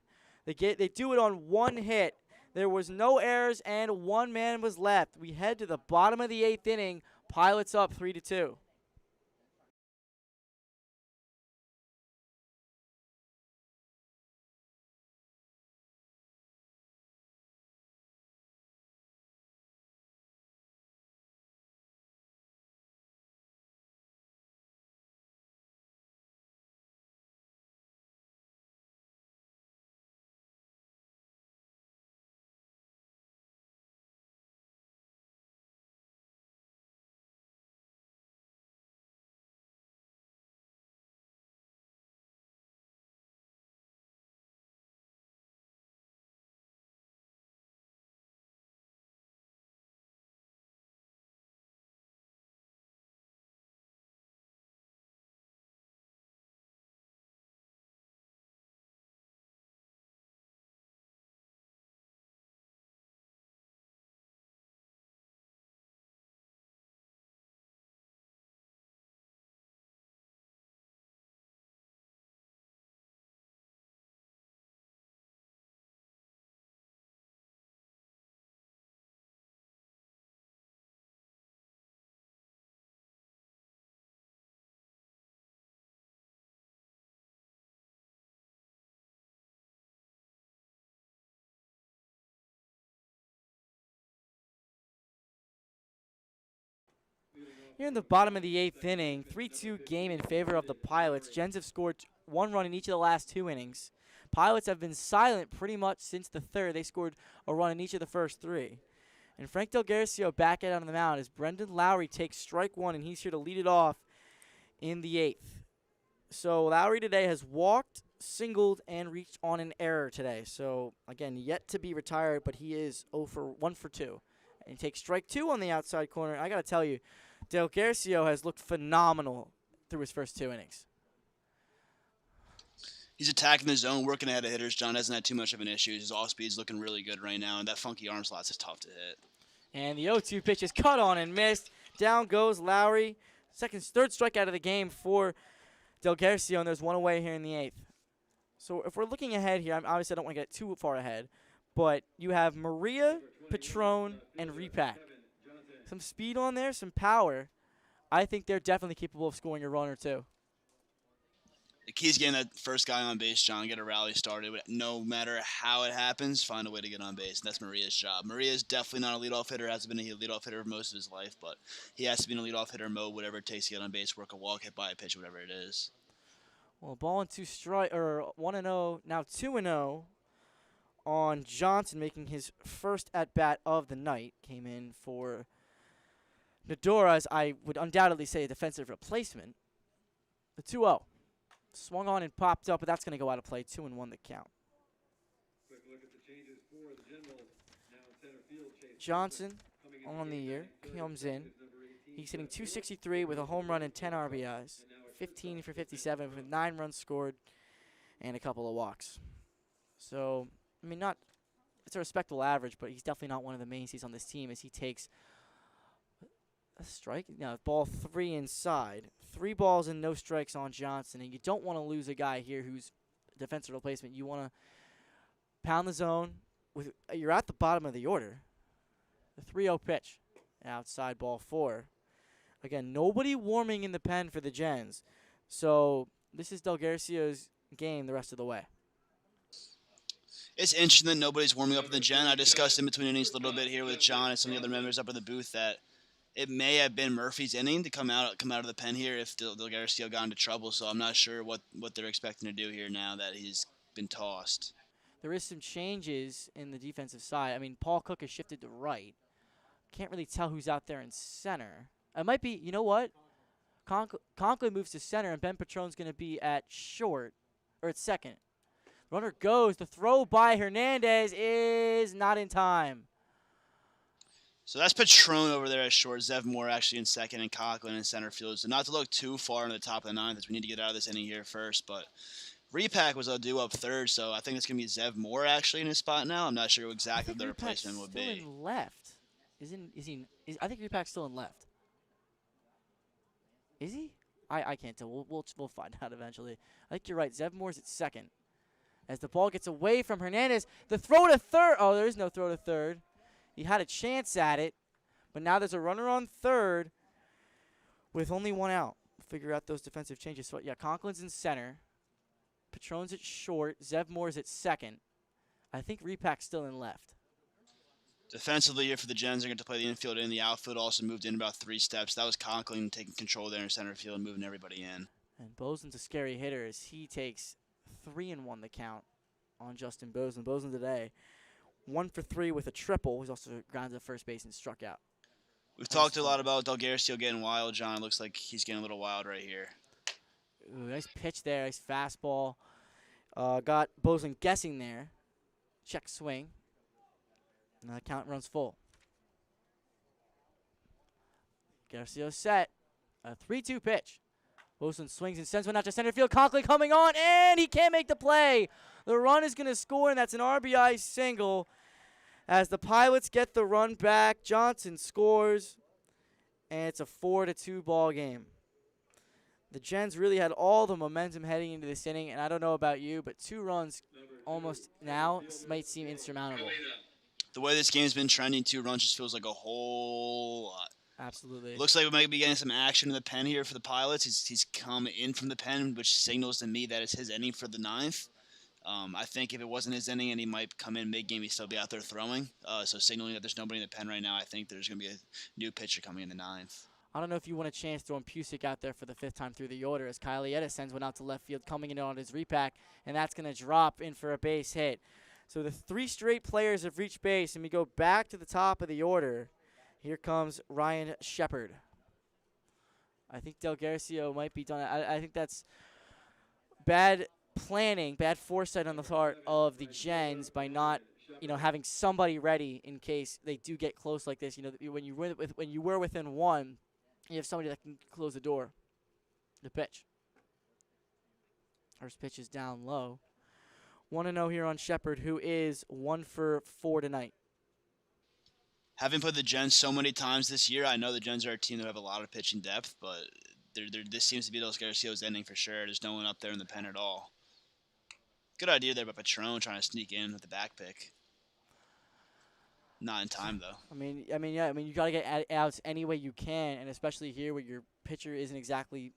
Speaker 1: They do it on 1 hit. There was no errors, and 1 man was left. We head to the bottom of the 8th inning. Pilots up 3-2. Here in the bottom of the 8th inning, 3-2 game in favor of the Pilots. Gens have scored 1 run in each of the last 2 innings. Pilots have been silent pretty much since the 3rd. They scored a run in each of the first 3. And Frank Delgado back out on the mound as Brendan Lowry takes strike one, and he's here to lead it off in the 8th. So Lowry today has walked, singled, and reached on an error today. So, again, yet to be retired, but he is 1 for 2. And he takes strike 2 on the outside corner. I got to tell you, Delgado has looked phenomenal through his first 2 innings.
Speaker 2: He's attacking the zone, working ahead of hitters. John hasn't had too much of an issue. His off-speed's looking really good right now, and that funky arm slot's is tough to hit.
Speaker 1: And the 0-2 pitch is cut on and missed. Down goes Lowry. Third strikeout of the game for Delgado, and there's one away here in the 8th. So if we're looking ahead here, obviously I don't want to get too far ahead, but you have Maria, Patron, and Repack. Some speed on there, some power. I think they're definitely capable of scoring a run or two.
Speaker 2: The key is getting that first guy on base, John, get a rally started. No matter how it happens, find a way to get on base, and that's Maria's job. Maria's definitely not a leadoff hitter, hasn't been a leadoff hitter most of his life, but he has to be in a leadoff hitter mode, whatever it takes to get on base, work a walk, hit by a pitch, whatever it is.
Speaker 1: Well, ball and 2 strike, or 1-0, now 2-0 on Johnson, making his first at-bat of the night. Came in for Nadora, as I would undoubtedly say a defensive replacement. The 2-0. Swung on and popped up, but that's going to go out of play. 2-1 the count.
Speaker 3: Quick look at the changes for the Generals. Now in center field,
Speaker 1: Johnson on the year comes in. He's hitting .263 with a home run and 10 RBIs. 15 for 57 with 9 runs scored and a couple of walks. So, I mean, it's a respectable average, but he's definitely not one of the mainstays on this team as he takes a strike. Now, ball 3 inside. 3 balls and no strikes on Johnson, and you don't want to lose a guy here who's a defensive replacement. You want to pound the zone. You're at the bottom of the order. The 3-0 pitch. Outside ball 4. Again, nobody warming in the pen for the Gens. So this is Delgado's game the rest of the way.
Speaker 2: It's interesting that nobody's warming up in the Gen. I discussed in between innings a little bit here with John and some of the other members up in the booth that it may have been Murphy's inning to come out of the pen here if Delgado got into trouble. So I'm not sure what they're expecting to do here now that he's been tossed.
Speaker 1: There is some changes in the defensive side. I mean, Paul Cook has shifted to right. Can't really tell who's out there in center. It might be, you know what? Conklin moves to center, and Ben Patron's going to be at short, or at second. Runner goes. The throw by Hernandez is not in time.
Speaker 2: So that's Patron over there at short. Zev Moore actually in second, and Conklin in center field. So not to look too far into the top of the 9th, as we need to get out of this inning here first. But Repack was due up third, so I think it's going to be Zev Moore actually in his spot now. I'm not sure exactly what the replacement would be.
Speaker 1: In left. I think Repack's still in left. Is he? I can't tell. We'll find out eventually. I think you're right. Zev Moore's at second. As the ball gets away from Hernandez, the throw to third. Oh, there is no throw to third. He had a chance at it, but now there's a runner on third with only 1 out. Figure out those defensive changes. So, yeah, Conklin's in center. Patron's at short. Zev Moore's at second. I think Repack's still in left.
Speaker 2: Defensively here for the Gens, they're going to play the infield in. The outfield also moved in about 3 steps. That was Conklin taking control there in center field and moving everybody in.
Speaker 1: And Bosen's a scary hitter as he takes 3-1 the count on Justin Bosen. Bosen today 1 for 3 with a triple. He's also grounded to first base and struck out.
Speaker 2: We've talked a lot about Delgado getting wild, John. It looks like he's getting a little wild right here.
Speaker 1: Ooh, nice pitch there. Nice fastball. Got Bosen guessing there. Check swing. And the count runs full. Garcia set. A 3-2 pitch. Bosen swings and sends one out to center field. Conklin coming on, and he can't make the play. The run is going to score, and that's an RBI single. As the Pilots get the run back, Johnson scores, and it's a 4-2 ball game. The Gens really had all the momentum heading into this inning, and I don't know about you, but 2 runs almost now might seem insurmountable.
Speaker 2: The way this game's been trending, 2 runs just feels like a whole lot.
Speaker 1: Absolutely.
Speaker 2: Looks like we might be getting some action in the pen here for the Pilots. He's come in from the pen, which signals to me that it's his inning for the 9th. I think if it wasn't his inning and he might come in mid-game, he'd still be out there throwing. So signaling that there's nobody in the pen right now, I think there's going to be a new pitcher coming in the 9th.
Speaker 1: I don't know if you want a chance throwing Pucek out there for the 5th time through the order as Kylietta sends one out to left field, coming in on his repack, and that's going to drop in for a base hit. So the 3 straight players have reached base, and we go back to the top of the order. Here comes Ryan Shepard. I think Del Garcio might be done. I think that's bad planning, bad foresight on the part of the Gens by not, having somebody ready in case they do get close like this. When you were within 1, you have somebody that can close the door. The pitch. First pitch is down low. 1-0 here on Shepard, who is 1 for 4 tonight.
Speaker 2: Having played the Gens so many times this year, I know the Gens are a team that have a lot of pitching depth, but this seems to be Del Garcio's ending for sure. There's no one up there in the pen at all. Good idea there by Patron trying to sneak in with the back pick. Not in time though.
Speaker 1: You got to get outs any way you can, and especially here where your pitcher isn't exactly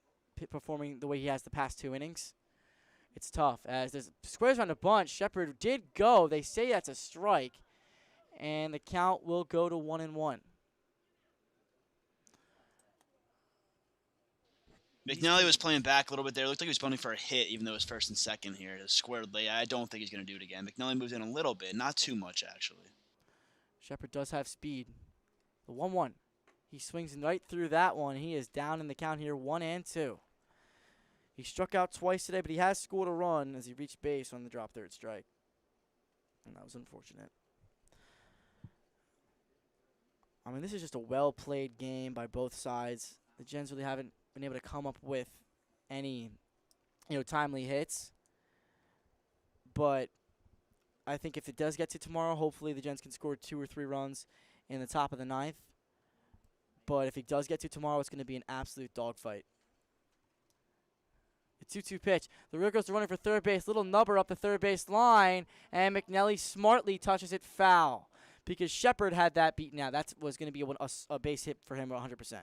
Speaker 1: performing the way he has the past 2 innings. It's tough. As there's squares around a bunch, Shepard did go. They say that's a strike, and the count will go to 1-1.
Speaker 2: McNally was playing back a little bit there. It looked like he was punting for a hit, even though it was first and second here. It was squared late. I don't think he's going to do it again. McNally moves in a little bit, not too much actually.
Speaker 1: Shepard does have speed. The 1-1. He swings right through that one. He is down in the count here, 1-2. He struck out twice today, but he has scored a run as he reached base on the drop third strike. And that was unfortunate. This is just a well-played game by both sides. The Gens really haven't been able to come up with any, timely hits. But I think if it does get to tomorrow, hopefully the Gens can score 2 or 3 runs in the top of the 9th. But if it does get to tomorrow, it's going to be an absolute dogfight. The 2-2 pitch. The runner goes to running for third base. Little nubber up the third base line, and McNally smartly touches it foul because Shepard had that beaten out. That was going to be a base hit for him 100%.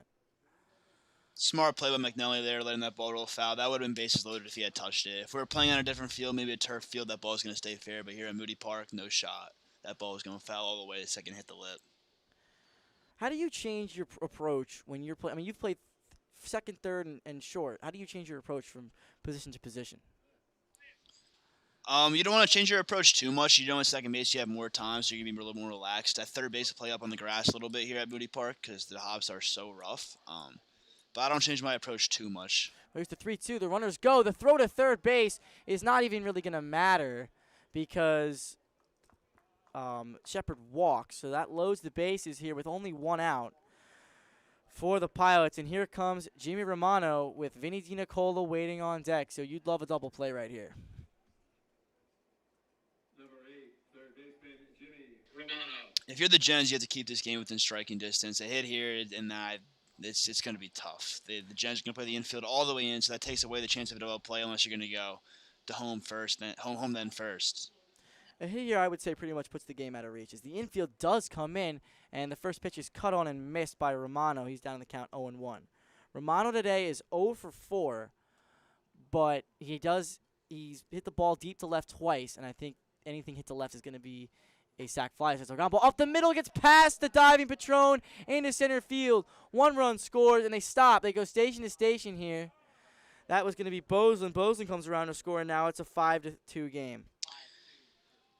Speaker 2: Smart play by McNally there, letting that ball roll foul. That would have been bases loaded if he had touched it. If we were playing on a different field, maybe a turf field, that ball was going to stay fair. But here at Moody Park, no shot. That ball was going to foul all the way. The second hit the lip.
Speaker 1: How do you change your approach when you're playing? You've played second, third, and short. How do you change your approach from position to position?
Speaker 2: You don't want to change your approach too much. You know, at second base you have more time, so you're going to be a little more relaxed. At third base, I play up on the grass a little bit here at Moody Park because the hops are so rough. But I don't change my approach too much.
Speaker 1: Here's the 3-2. The runners go. The throw to third base is not even really going to matter because Shepard walks. So that loads the bases here with only 1 out for the Pilots. And here comes Jimmy Romano with Vinny DiNicola waiting on deck. So you'd love a double play right here.
Speaker 3: Number 8, third baseman Jimmy Romano.
Speaker 2: If you're the Gens, you have to keep this game within striking distance. A hit here, and it's going to be tough. The Gens are going to play the infield all the way in, so that takes away the chance of a double play unless you're going to go to home first, then home then first.
Speaker 1: A hit here, I would say, pretty much puts the game out of reach. As the infield does come in, and the first pitch is cut on and missed by Romano. He's down in the count 0-1. Romano today is 0 for 4, but he's hit the ball deep to left twice, and I think anything hit to left is going to be a sac fly. So ground ball up the middle, gets past the diving Patron into center field. 1 run scores, and they stop. They go station to station here. That was going to be Boslin. Boslin comes around to score, and now it's a 5-2 game.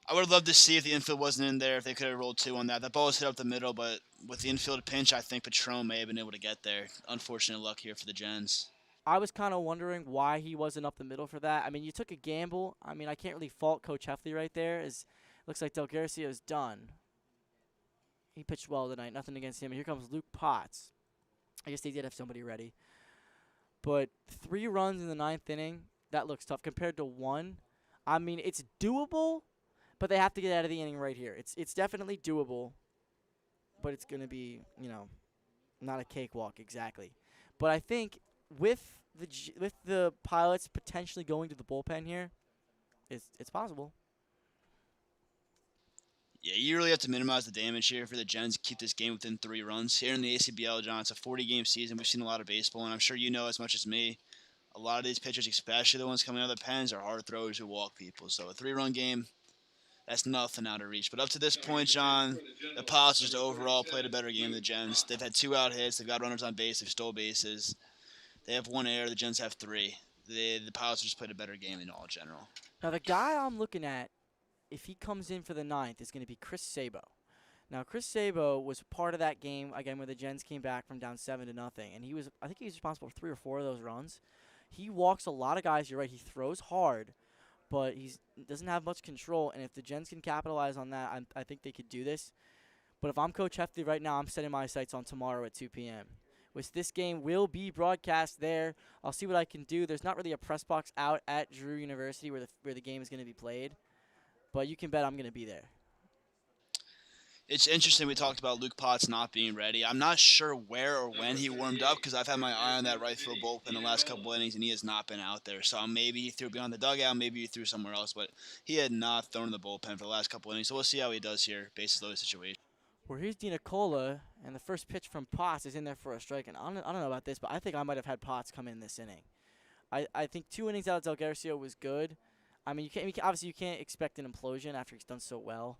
Speaker 2: I would have loved to see if the infield wasn't in there, if they could have rolled 2 on that. That ball was hit up the middle, but with the infield pinch, I think Patron may have been able to get there. Unfortunate luck here for the Gens.
Speaker 1: I was kind of wondering why he wasn't up the middle for that. You took a gamble. I can't really fault Coach Heffley right there. Looks like Del Garcia is done. He pitched well tonight. Nothing against him. And here comes Luke Potts. I guess they did have somebody ready. But 3 runs in the 9th inning, that looks tough. Compared to 1, it's doable, but they have to get out of the inning right here. It's definitely doable, but it's going to be, not a cakewalk exactly. But I think with the Pilots potentially going to the bullpen here, it's possible.
Speaker 2: Yeah, you really have to minimize the damage here for the Gens, keep this game within 3 runs. Here in the ACBL, John, it's a 40-game season. We've seen a lot of baseball, and I'm sure you know as much as me. A lot of these pitchers, especially the ones coming out of the pens, are hard throwers who walk people. So a 3-run game, that's nothing out of reach. But up to this point, John, the Pilots just overall played a better game than the Gens. They've had 2 out hits. They've got runners on base. They've stole bases. They have 1 error. The Gens have 3. The Pilots just played a better game in all general.
Speaker 1: Now, the guy I'm looking at if he comes in for the 9th, is going to be Chris Sabo. Now, Chris Sabo was part of that game, again, where the Gens came back from down 7-0, and I think he was responsible for 3 or 4 of those runs. He walks a lot of guys, you're right, he throws hard, but he doesn't have much control, and if the Gens can capitalize on that, I think they could do this. But if I'm Coach Hefty right now, I'm setting my sights on tomorrow at 2 p.m. Which this game will be broadcast there. I'll see what I can do. There's not really a press box out at Drew University where the game is going to be played, but you can bet I'm going to be there.
Speaker 2: It's interesting we talked about Luke Potts not being ready. I'm not sure where or when he warmed up because I've had my eye on that right field bullpen the last couple innings, and he has not been out there. So maybe he threw beyond the dugout, maybe he threw somewhere else, but he had not thrown in the bullpen for the last couple innings. So we'll see how he does here, bases loaded situation.
Speaker 1: Well, here's DiNicola, and the first pitch from Potts is in there for a strike. And I don't know about this, but I think I might have had Potts come in this inning. I think 2 innings out of Delgado was good. I mean, obviously you can't expect an implosion after he's done so well.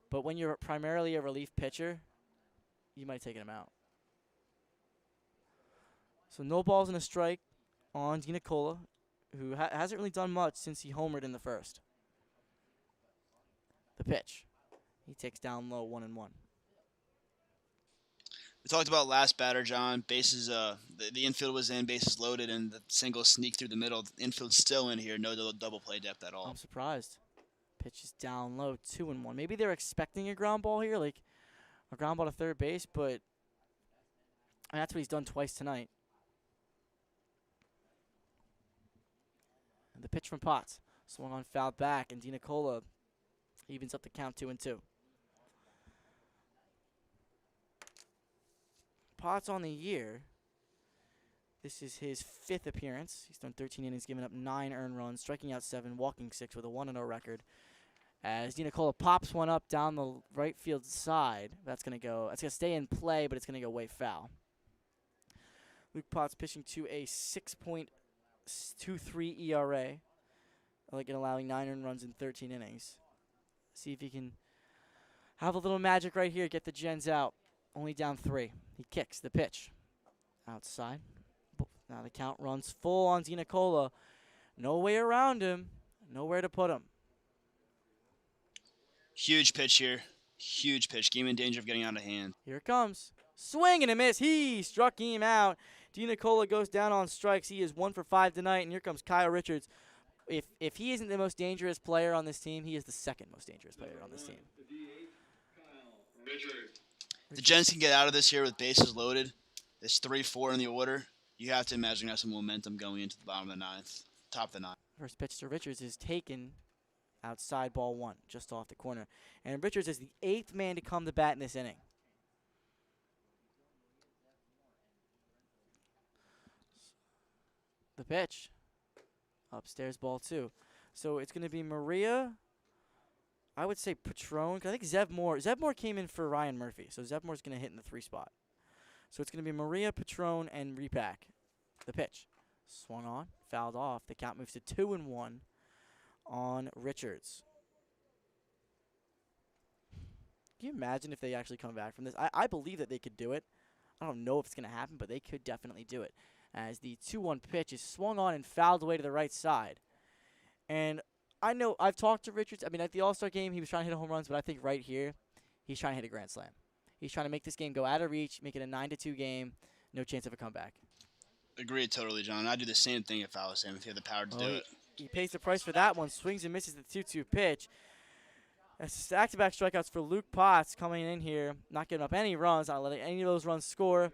Speaker 1: But when you're primarily a relief pitcher, you might take him out. So no balls and a strike on DiNicola, who hasn't really done much since he homered in the first. The pitch. He takes down low 1-1.
Speaker 2: We talked about last batter, John. Bases, the infield was in, bases loaded, and the single sneaked through the middle. The infield's still in here, no double play depth at all.
Speaker 1: I'm surprised. Pitch is down low, 2-1. Maybe they're expecting a ground ball here, like a ground ball to third base, but that's what he's done twice tonight. And the pitch from Potts. Swung on, fouled back, and DiNicola evens up the count 2-2. Potts on the year. This is his 5th appearance. He's done 13 innings, given up 9 earned runs, striking out 7, walking 6 with a 1-0 record. As DiNicola pops one up down the right field side. That's going to stay in play, but it's going to go way foul. Luke Potts pitching to a 6.23 ERA, allowing 9 earned runs in 13 innings. See if he can have a little magic right here, get the Gens out. Only down 3. He kicks the pitch. Outside. Now the count runs full on DiNicola. No way around him. Nowhere to put him.
Speaker 2: Huge pitch here. Huge pitch. Game in danger of getting out of hand.
Speaker 1: Here it comes. Swing and a miss. He struck him out. DiNicola goes down on strikes. He is 1 for 5 tonight. And here comes Kyle Richards. If he isn't the most dangerous player on this team, he is the 2nd most dangerous player on this team.
Speaker 2: The Gens can get out of this here with bases loaded. It's 3-4 in the order. You have to imagine have some momentum going into the bottom of the 9th, top of the 9th.
Speaker 1: First pitch to Richards is taken outside, ball 1, just off the corner. And Richards is the 8th man to come to bat in this inning. The pitch. Upstairs, ball 2. So it's going to be Maria. I would say Patron. I think Zev Moore came in for Ryan Murphy. So Zev Moore's going to hit in the 3 spot. So it's going to be Maria, Patron, and Repack. The pitch. Swung on. Fouled off. The count moves to 2-1 on Richards. Can you imagine if they actually come back from this? I believe that they could do it. I don't know if it's going to happen, but they could definitely do it. As the 2-1 pitch is swung on and fouled away to the right side. And I know I've talked to Richards. I mean, at the All-Star game, he was trying to hit home runs, but I think right here, he's trying to hit a grand slam. He's trying to make this game go out of reach, make it a 9-2 game, no chance of a comeback.
Speaker 2: Agreed totally, John. I'd do the same thing if I was him, if he had the power to do it.
Speaker 1: He pays the price for that one, swings and misses the 2-2 pitch. That's back-to-back strikeouts for Luke Potts coming in here, not giving up any runs, not letting any of those runs score.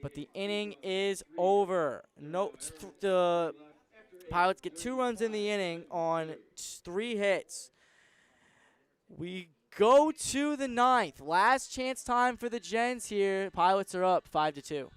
Speaker 1: But the inning is over. The Pilots get 2 runs in the inning on 3 hits. We go to the 9th. Last chance time for the Gens here. Pilots are up 5-2.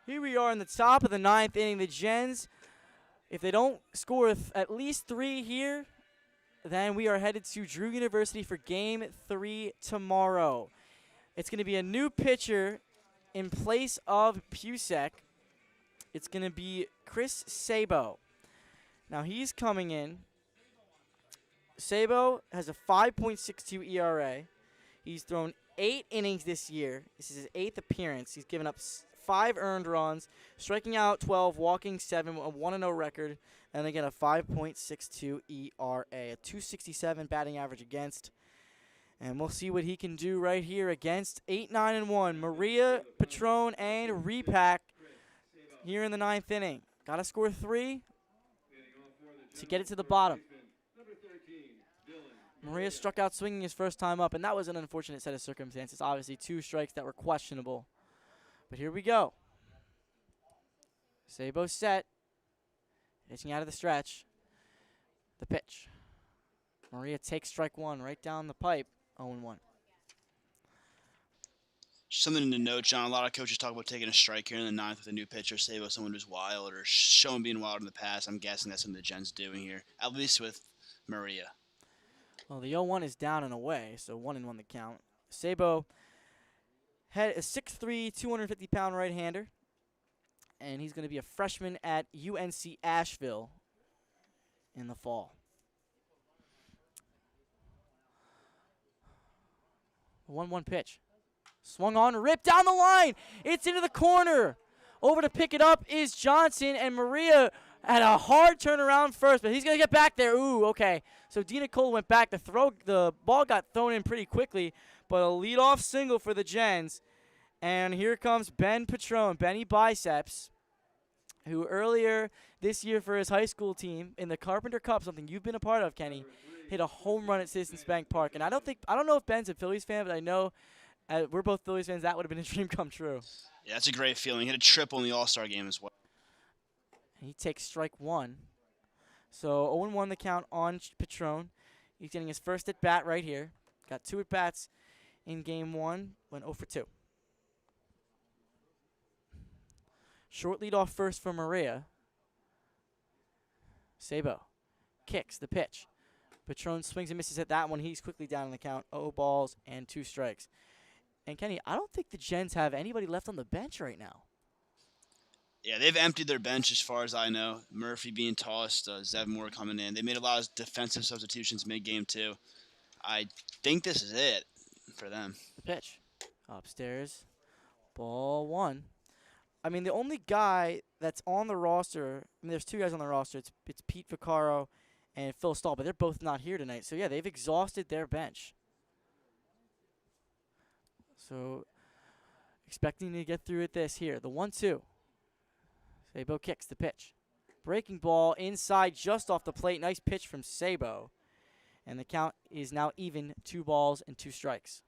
Speaker 1: Here we are in the top of the 9th inning. The Gens, if they don't score at least 3 here, then we are headed to Drew University for Game 3 tomorrow. It's going to be a new pitcher in place of Pucek. It's going to be Chris Sabo. Now he's coming in. Sabo has a 5.62 ERA. He's thrown 8 innings this year. This is his 8th appearance. He's given up 5 earned runs, striking out 12, walking 7, a 1-0 record, and again a 5.62 ERA, a 267 batting average against. And we'll see what he can do right here against 8-9-1. Maria, Patron, and Repack here in the 9th inning. Got to score 3 to get it to the bottom. Maria struck out swinging his first time up, and that was an unfortunate set of circumstances. Obviously, 2 strikes that were questionable. But here we go. Sabo set. Pitching out of the stretch. The pitch. Maria takes strike 1 right down the pipe. 0-1.
Speaker 2: Something to note, John. A lot of coaches talk about taking a strike here in the 9th with a new pitcher, Sabo, someone who's wild or shown being wild in the past. I'm guessing that's something the Gens doing here, at least with Maria.
Speaker 1: Well, the 0-1 is down and away, so 1-1 the count. Sabo had a 6'3", 250-pound right-hander, and he's going to be a freshman at UNC Asheville in the fall. 1-1 pitch. Swung on, ripped down the line. It's into the corner. Over to pick it up is Johnson, and Maria had a hard turnaround first, but he's going to get back there. Ooh, okay. So Dina Cole went back. The ball got thrown in pretty quickly, but a leadoff single for the Gens. And here comes Ben Patron, Benny Biceps, who earlier this year for his high school team in the Carpenter Cup, something you've been a part of, Kenny, hit a home run at Citizens Bank Park. And I don't know if Ben's a Phillies fan, but I know we're both Phillies fans. That would have been a dream come true.
Speaker 2: Yeah, that's a great feeling. Hit a triple in the All-Star game as well.
Speaker 1: He takes strike 1. So 0-1 the count on Patron. He's getting his first at bat right here. Got 2 at bats in game 1. Went 0 for 2. Short lead off first for Maria. Sabo kicks the pitch. Patron swings and misses at that one. He's quickly down in the count. 0 balls and 2 strikes. And Kenny, I don't think the Gens have anybody left on the bench right now.
Speaker 2: Yeah, they've emptied their bench as far as I know. Murphy being tossed, Zev Moore coming in. They made a lot of defensive substitutions mid-game too. I think this is it for them.
Speaker 1: The pitch. Upstairs. Ball 1. I mean, the only guy that's on the roster, there's 2 guys on the roster. It's Pete Vaccaro and Phil Stahl, but they're both not here tonight. So, yeah, they've exhausted their bench. So, expecting to get through at this here. The 1-2. Sabo kicks the pitch. Breaking ball inside just off the plate. Nice pitch from Sabo. And the count is now even, 2 balls and 2 strikes.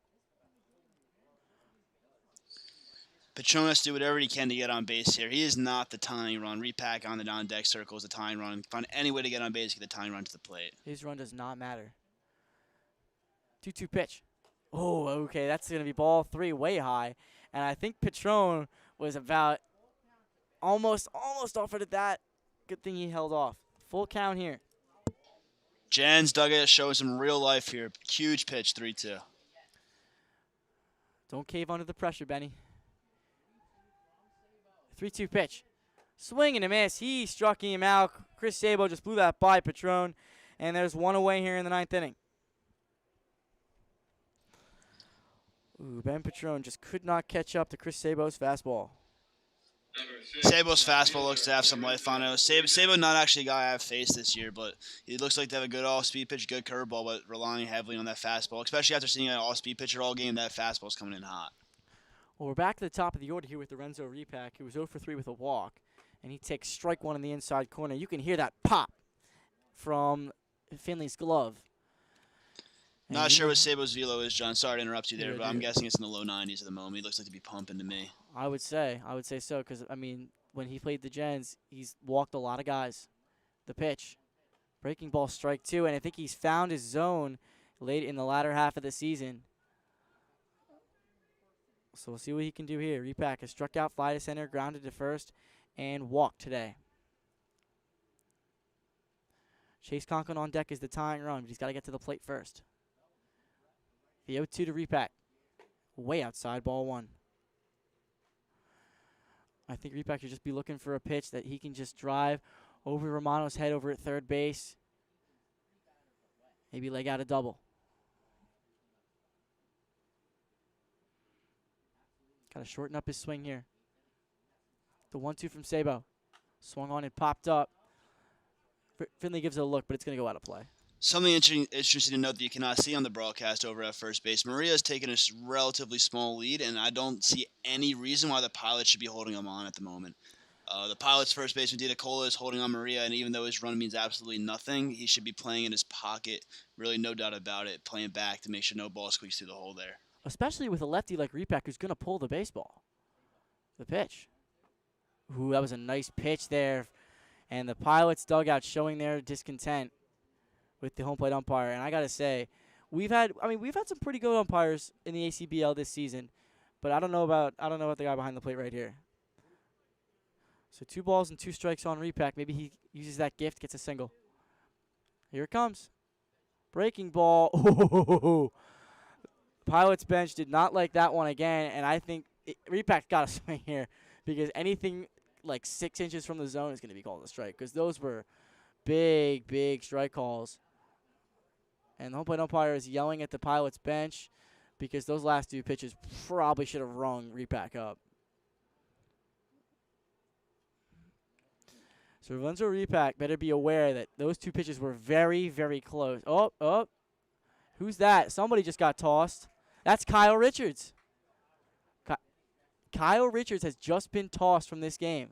Speaker 2: Patron has to do whatever he can to get on base here. He is not the tying run. Repack on the on-deck circle is the tying run. Find any way to get on base, get the tying run to the plate.
Speaker 1: His run does not matter. 2-2 pitch. Oh, okay, that's going to be ball 3 way high. And I think Patron was about almost offered at that. Good thing he held off. Full count here.
Speaker 2: Gens dugout showing some real life here. Huge pitch, 3-2.
Speaker 1: Don't cave under the pressure, Benny. 3-2 pitch. Swing and a miss. He struck him out. Chris Sabo just blew that by Patron. And there's 1 away here in the 9th inning. Ooh, Ben Patron just could not catch up to Chris Sabo's fastball.
Speaker 2: Sabo's fastball looks to have some life on it. Sabo not actually a guy I've faced this year, but he looks like they have a good all-speed pitch, good curveball, but relying heavily on that fastball, especially after seeing an all-speed pitcher all game. That fastball's coming in hot.
Speaker 1: Well, we're back to the top of the order here with Lorenzo Repack, who was 0 for 3 with a walk, and he takes strike 1 in the inside corner. You can hear that pop from Finley's glove. And
Speaker 2: Not sure what Sabo's velo is, John. Sorry to interrupt you there,
Speaker 1: Yeah,
Speaker 2: but I'm guessing it's in the low 90s at the moment. He looks like to be pumping to me.
Speaker 1: I would say so, because, I mean, when he played the Gens, he's walked a lot of guys. The pitch. Breaking ball, strike 2, and I think he's found his zone late in the latter half of the season. So we'll see what he can do here. Repack has struck out, fly to center, grounded to first, and walked today. Chase Conklin on deck is the tying run, but he's got to get to the plate first. The 0-2 to Repack. Way outside, ball 1. I think Repack should just be looking for a pitch that he can just drive over Romano's head over at third base. Maybe leg out a double. Got to shorten up his swing here. The 1-2 from Sabo. Swung on and popped up. Finley gives it a look, but it's going to go out of play.
Speaker 2: Something interesting to note that you cannot see on the broadcast over at first base. Maria has taken a relatively small lead, and I don't see any reason why the Pilots should be holding him on at the moment. The Pilots' first baseman, Dita Cola, is holding on Maria, and even though his run means absolutely nothing, he should be playing in his pocket, really no doubt about it, playing back to make sure no ball squeaks through the hole there.
Speaker 1: Especially with a lefty like Repack who's going to pull the baseball. The pitch. Ooh, that was a nice pitch there. And the Pilots dugout showing their discontent with the home plate umpire. And I got to say, we've had some pretty good umpires in the ACBL this season, but I don't know about the guy behind the plate right here. So 2 balls and 2 strikes on Repack. Maybe he uses that gift, gets a single. Here it comes. Breaking ball. Oh, Pilots bench did not like that one again, and I think Repack's got to swing here because anything like 6 inches from the zone is going to be called a strike because those were big, big strike calls. And the home plate umpire is yelling at the Pilots bench because those last 2 pitches probably should have rung Repack up. So Lorenzo Repack better be aware that those 2 pitches were very, very close. Oh. Who's that? Somebody just got tossed. That's Kyle Richards. Kyle Richards has just been tossed from this game.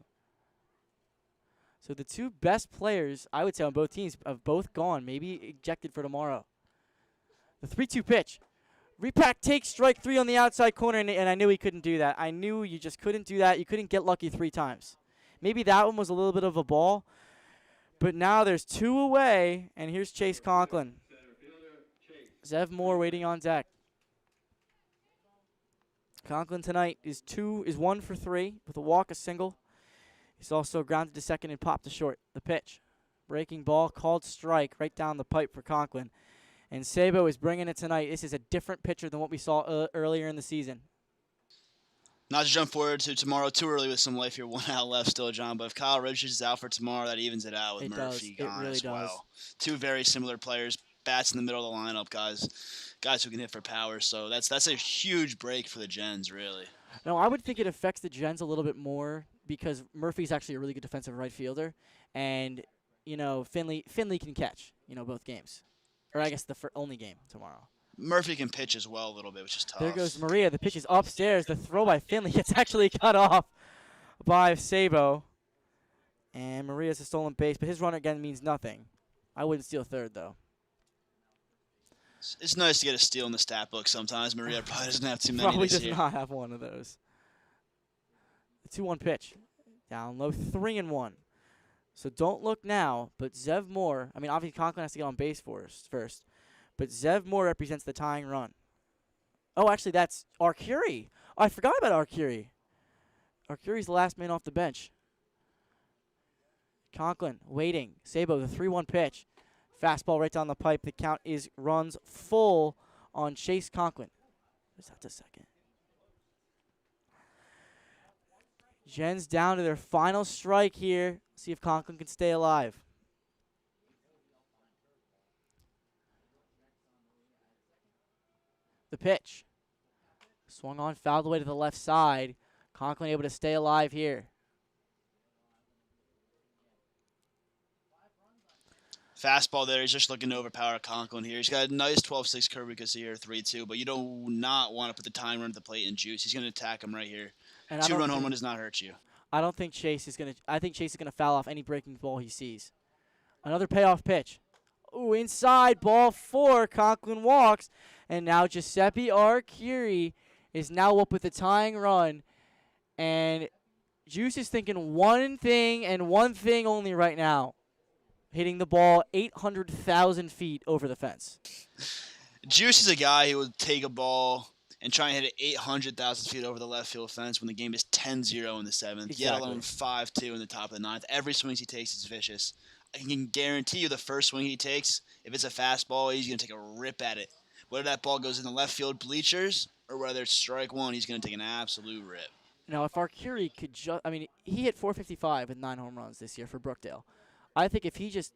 Speaker 1: So the 2 best players, I would say, on both teams have both gone, maybe ejected for tomorrow. The 3-2 pitch. Repack takes strike 3 on the outside corner, and I knew he couldn't do that. I knew you just couldn't do that. You couldn't get lucky 3 times. Maybe that one was a little bit of a ball, but now there's 2 away, and here's Chase Conklin. Zev Moore waiting on deck. Conklin tonight is 1 for 3 with a walk, a single. He's also grounded to second and popped to short. The pitch. Breaking ball, called strike right down the pipe for Conklin. And Sabo is bringing it tonight. This is a different pitcher than what we saw earlier in the season.
Speaker 2: Not to jump forward to tomorrow too early with some life here. 1 out left still, John. But if Kyle Richards is out for tomorrow, that evens it out with Murphy gone as well. 2 very similar players. Bats in the middle of the lineup, guys who can hit for power. So that's a huge break for the Gens, really.
Speaker 1: No, I would think it affects the Gens a little bit more because Murphy's actually a really good defensive right fielder, and Finley can catch both games, or I guess the only game tomorrow.
Speaker 2: Murphy can pitch as well a little bit, which is tough.
Speaker 1: There goes Maria. The pitch is upstairs. The throw by Finley gets actually cut off by Sabo, and Maria's a stolen base, but his run again means nothing. I wouldn't steal third though.
Speaker 2: It's nice to get a steal in the stat book sometimes. Maria probably doesn't have too many
Speaker 1: Probably
Speaker 2: this
Speaker 1: does
Speaker 2: year.
Speaker 1: not have one of those. The 2-1 pitch. Down low, 3-1. So don't look now, but Zev Moore, obviously Conklin has to get on base first, but Zev Moore represents the tying run. Oh, actually, that's Arcuri. Oh, I forgot about Arcuri. Arcuri's the last man off the bench. Conklin waiting. Sabo, the 3-1 pitch. Fastball right down the pipe. The count runs full on Chase Conklin. Just have a second. Gens down to their final strike here. See if Conklin can stay alive. The pitch. Swung on, fouled away to the left side. Conklin able to stay alive here.
Speaker 2: Fastball there. He's just looking to overpower Conklin here. He's got a nice 12-6 curve because here 3-2, but you do not want to put the time run at the plate in juice. He's going to attack him right here. 2-run home run does not hurt you.
Speaker 1: I don't think Chase is going to. I think Chase is going to foul off any breaking ball he sees. Another payoff pitch. Ooh, inside ball 4. Conklin walks, and now Giuseppe Arcuri is now up with the tying run, and Juice is thinking one thing and one thing only right now. Hitting the ball 800,000 feet over the fence.
Speaker 2: Juice is a guy who would take a ball and try and hit it 800,000 feet over the left field fence when the game is 10-0 in the seventh,
Speaker 1: Exactly.
Speaker 2: yet alone 5-2 in the top of the ninth. Every swing he takes is vicious. I can guarantee you the first swing he takes, if it's a fastball, he's going to take a rip at it. Whether that ball goes in the left field bleachers or whether it's strike one, he's going to take an absolute rip.
Speaker 1: Now, if Arcuri could just, I mean, he hit 455 with 9 home runs this year for Brookdale. I think if he just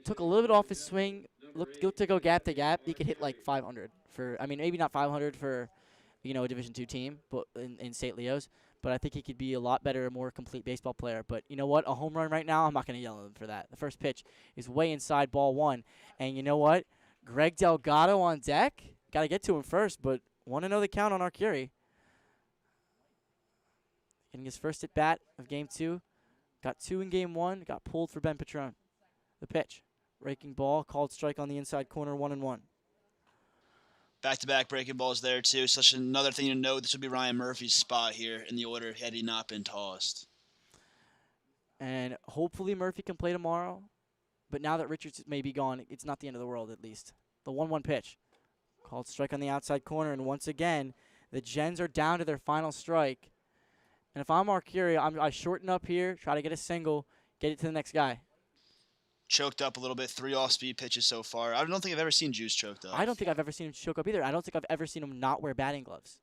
Speaker 1: took a little bit off his swing, looked to go gap to gap, he could hit like 500 for, I mean, maybe not 500 for, you know, a Division II team, but in St. Leo's. But I think he could be a lot better, more complete baseball player. But you know what? A home run right now, I'm not going to yell at him for that. The first pitch is way inside, ball one. And you know what? Greg Delgado on deck. Got to get to him first, but want to know the count on Arcuri. Getting his first at bat of game 2. Got 2 in game 1. Got pulled for Ben Patron. The pitch. Raking ball. Called strike on the inside corner, 1-1.
Speaker 2: Back-to-back breaking balls there, too. Such another thing to note, this would be Ryan Murphy's spot here in the order had he not been tossed.
Speaker 1: And hopefully Murphy can play tomorrow. But now that Richards may be gone, it's not the end of the world at least. The 1-1 pitch. Called strike on the outside corner. And once again, the Gens are down to their final strike. And if I'm Arcuri, I shorten up here, try to get a single, get it to the next guy.
Speaker 2: Choked up a little bit, 3 off-speed pitches so far. I don't think I've ever seen Juice choked up.
Speaker 1: I don't think I've ever seen him choke up either. I don't think I've ever seen him not wear batting gloves.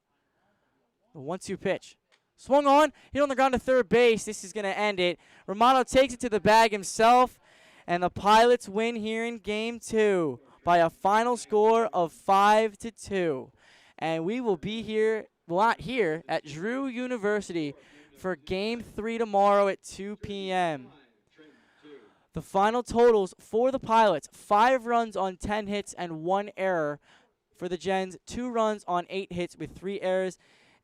Speaker 1: The 1-2 pitch. Swung on, hit on the ground to third base. This is going to end it. Romano takes it to the bag himself, and the Pilots win here in Game 2 by a final score of 5-2. And we will be here, well, not here, at Drew University for Game 3 tomorrow at 2 p.m. The final totals for the Pilots, 5 runs on 10 hits and 1 error. For the Gens, 2 runs on 8 hits with 3 errors.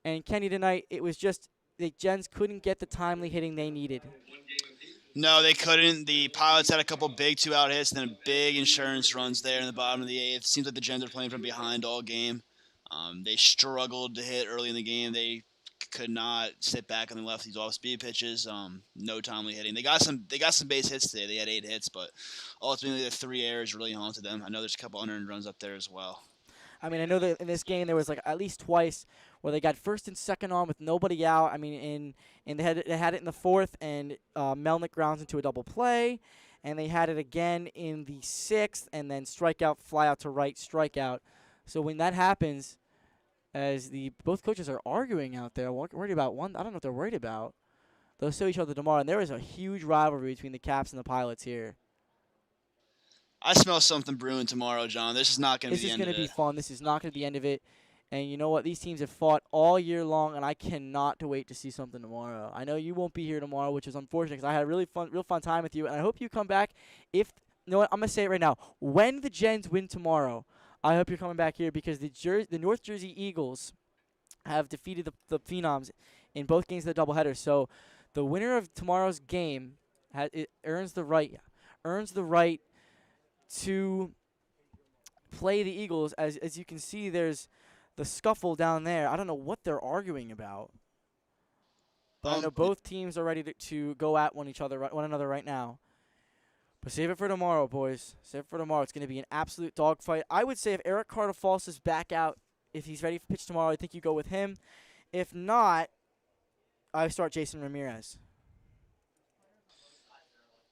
Speaker 1: And Kenny, tonight, it was just the Gens couldn't get the timely hitting they needed.
Speaker 2: No, they couldn't. The Pilots had a couple big 2-out hits and then big insurance runs there in the bottom of the 8th. Seems like the Gens are playing from behind all game. They struggled to hit early in the game. They could not sit back on the lefties off speed pitches. No timely hitting. They got some base hits today. They had 8 hits, but ultimately the 3 errors really haunted them. I know there's a couple unearned runs up there as well.
Speaker 1: I mean, I know that in this game there was like at least twice where they got first and second on with nobody out. I mean, they had it in the 4th, and Melnick grounds into a double play, and they had it again in the 6th, and then strikeout, fly out to right, strikeout. So when that happens, as both coaches are arguing out there, worried about one. I don't know what they're worried about. They'll show each other tomorrow, and there is a huge rivalry between the Caps and the Pilots here.
Speaker 2: I smell something brewing tomorrow, John. This is not going to be the end of it.
Speaker 1: This is going to be fun. This is not going to be the end of it. And you know what? These teams have fought all year long, and I cannot wait to see something tomorrow. I know you won't be here tomorrow, which is unfortunate because I had a real fun time with you, and I hope you come back. You know what? I'm going to say it right now. When the Gens win tomorrow, I hope you're coming back here because the North Jersey Eagles have defeated the Phenoms in both games of the doubleheader. So the winner of tomorrow's game earns the right to play the Eagles. As you can see, there's the scuffle down there. I don't know what they're arguing about, but I know both teams are ready to go at one another right now. But save it for tomorrow, boys. Save it for tomorrow. It's going to be an absolute dogfight. I would say if Eric Carter-Falls is back out, if he's ready for pitch tomorrow, I think you go with him. If not, I start Jason Ramirez.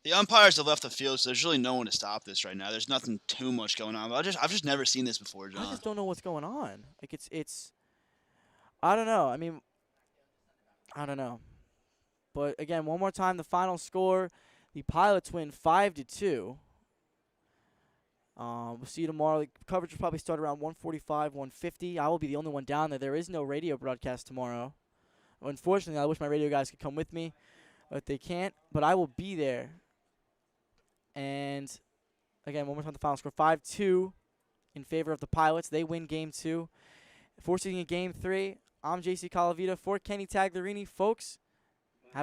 Speaker 2: The umpires have left the field, so there's really no one to stop this right now. There's nothing too much going on. I've just never seen this before, John.
Speaker 1: I just don't know what's going on. Like it's I don't know. I mean, I don't know. But again, one more time, the final score. The Pilots win 5-2. We'll see you tomorrow. The coverage will probably start around 1:45, 1:50. I will be the only one down there. There is no radio broadcast tomorrow. Unfortunately, I wish my radio guys could come with me, but they can't. But I will be there. And again, one more time, the final score 5-2 in favor of the Pilots. They win Game 2. Forcing in Game 3, I'm JC Calavita for Kenny Tagliarini. Folks,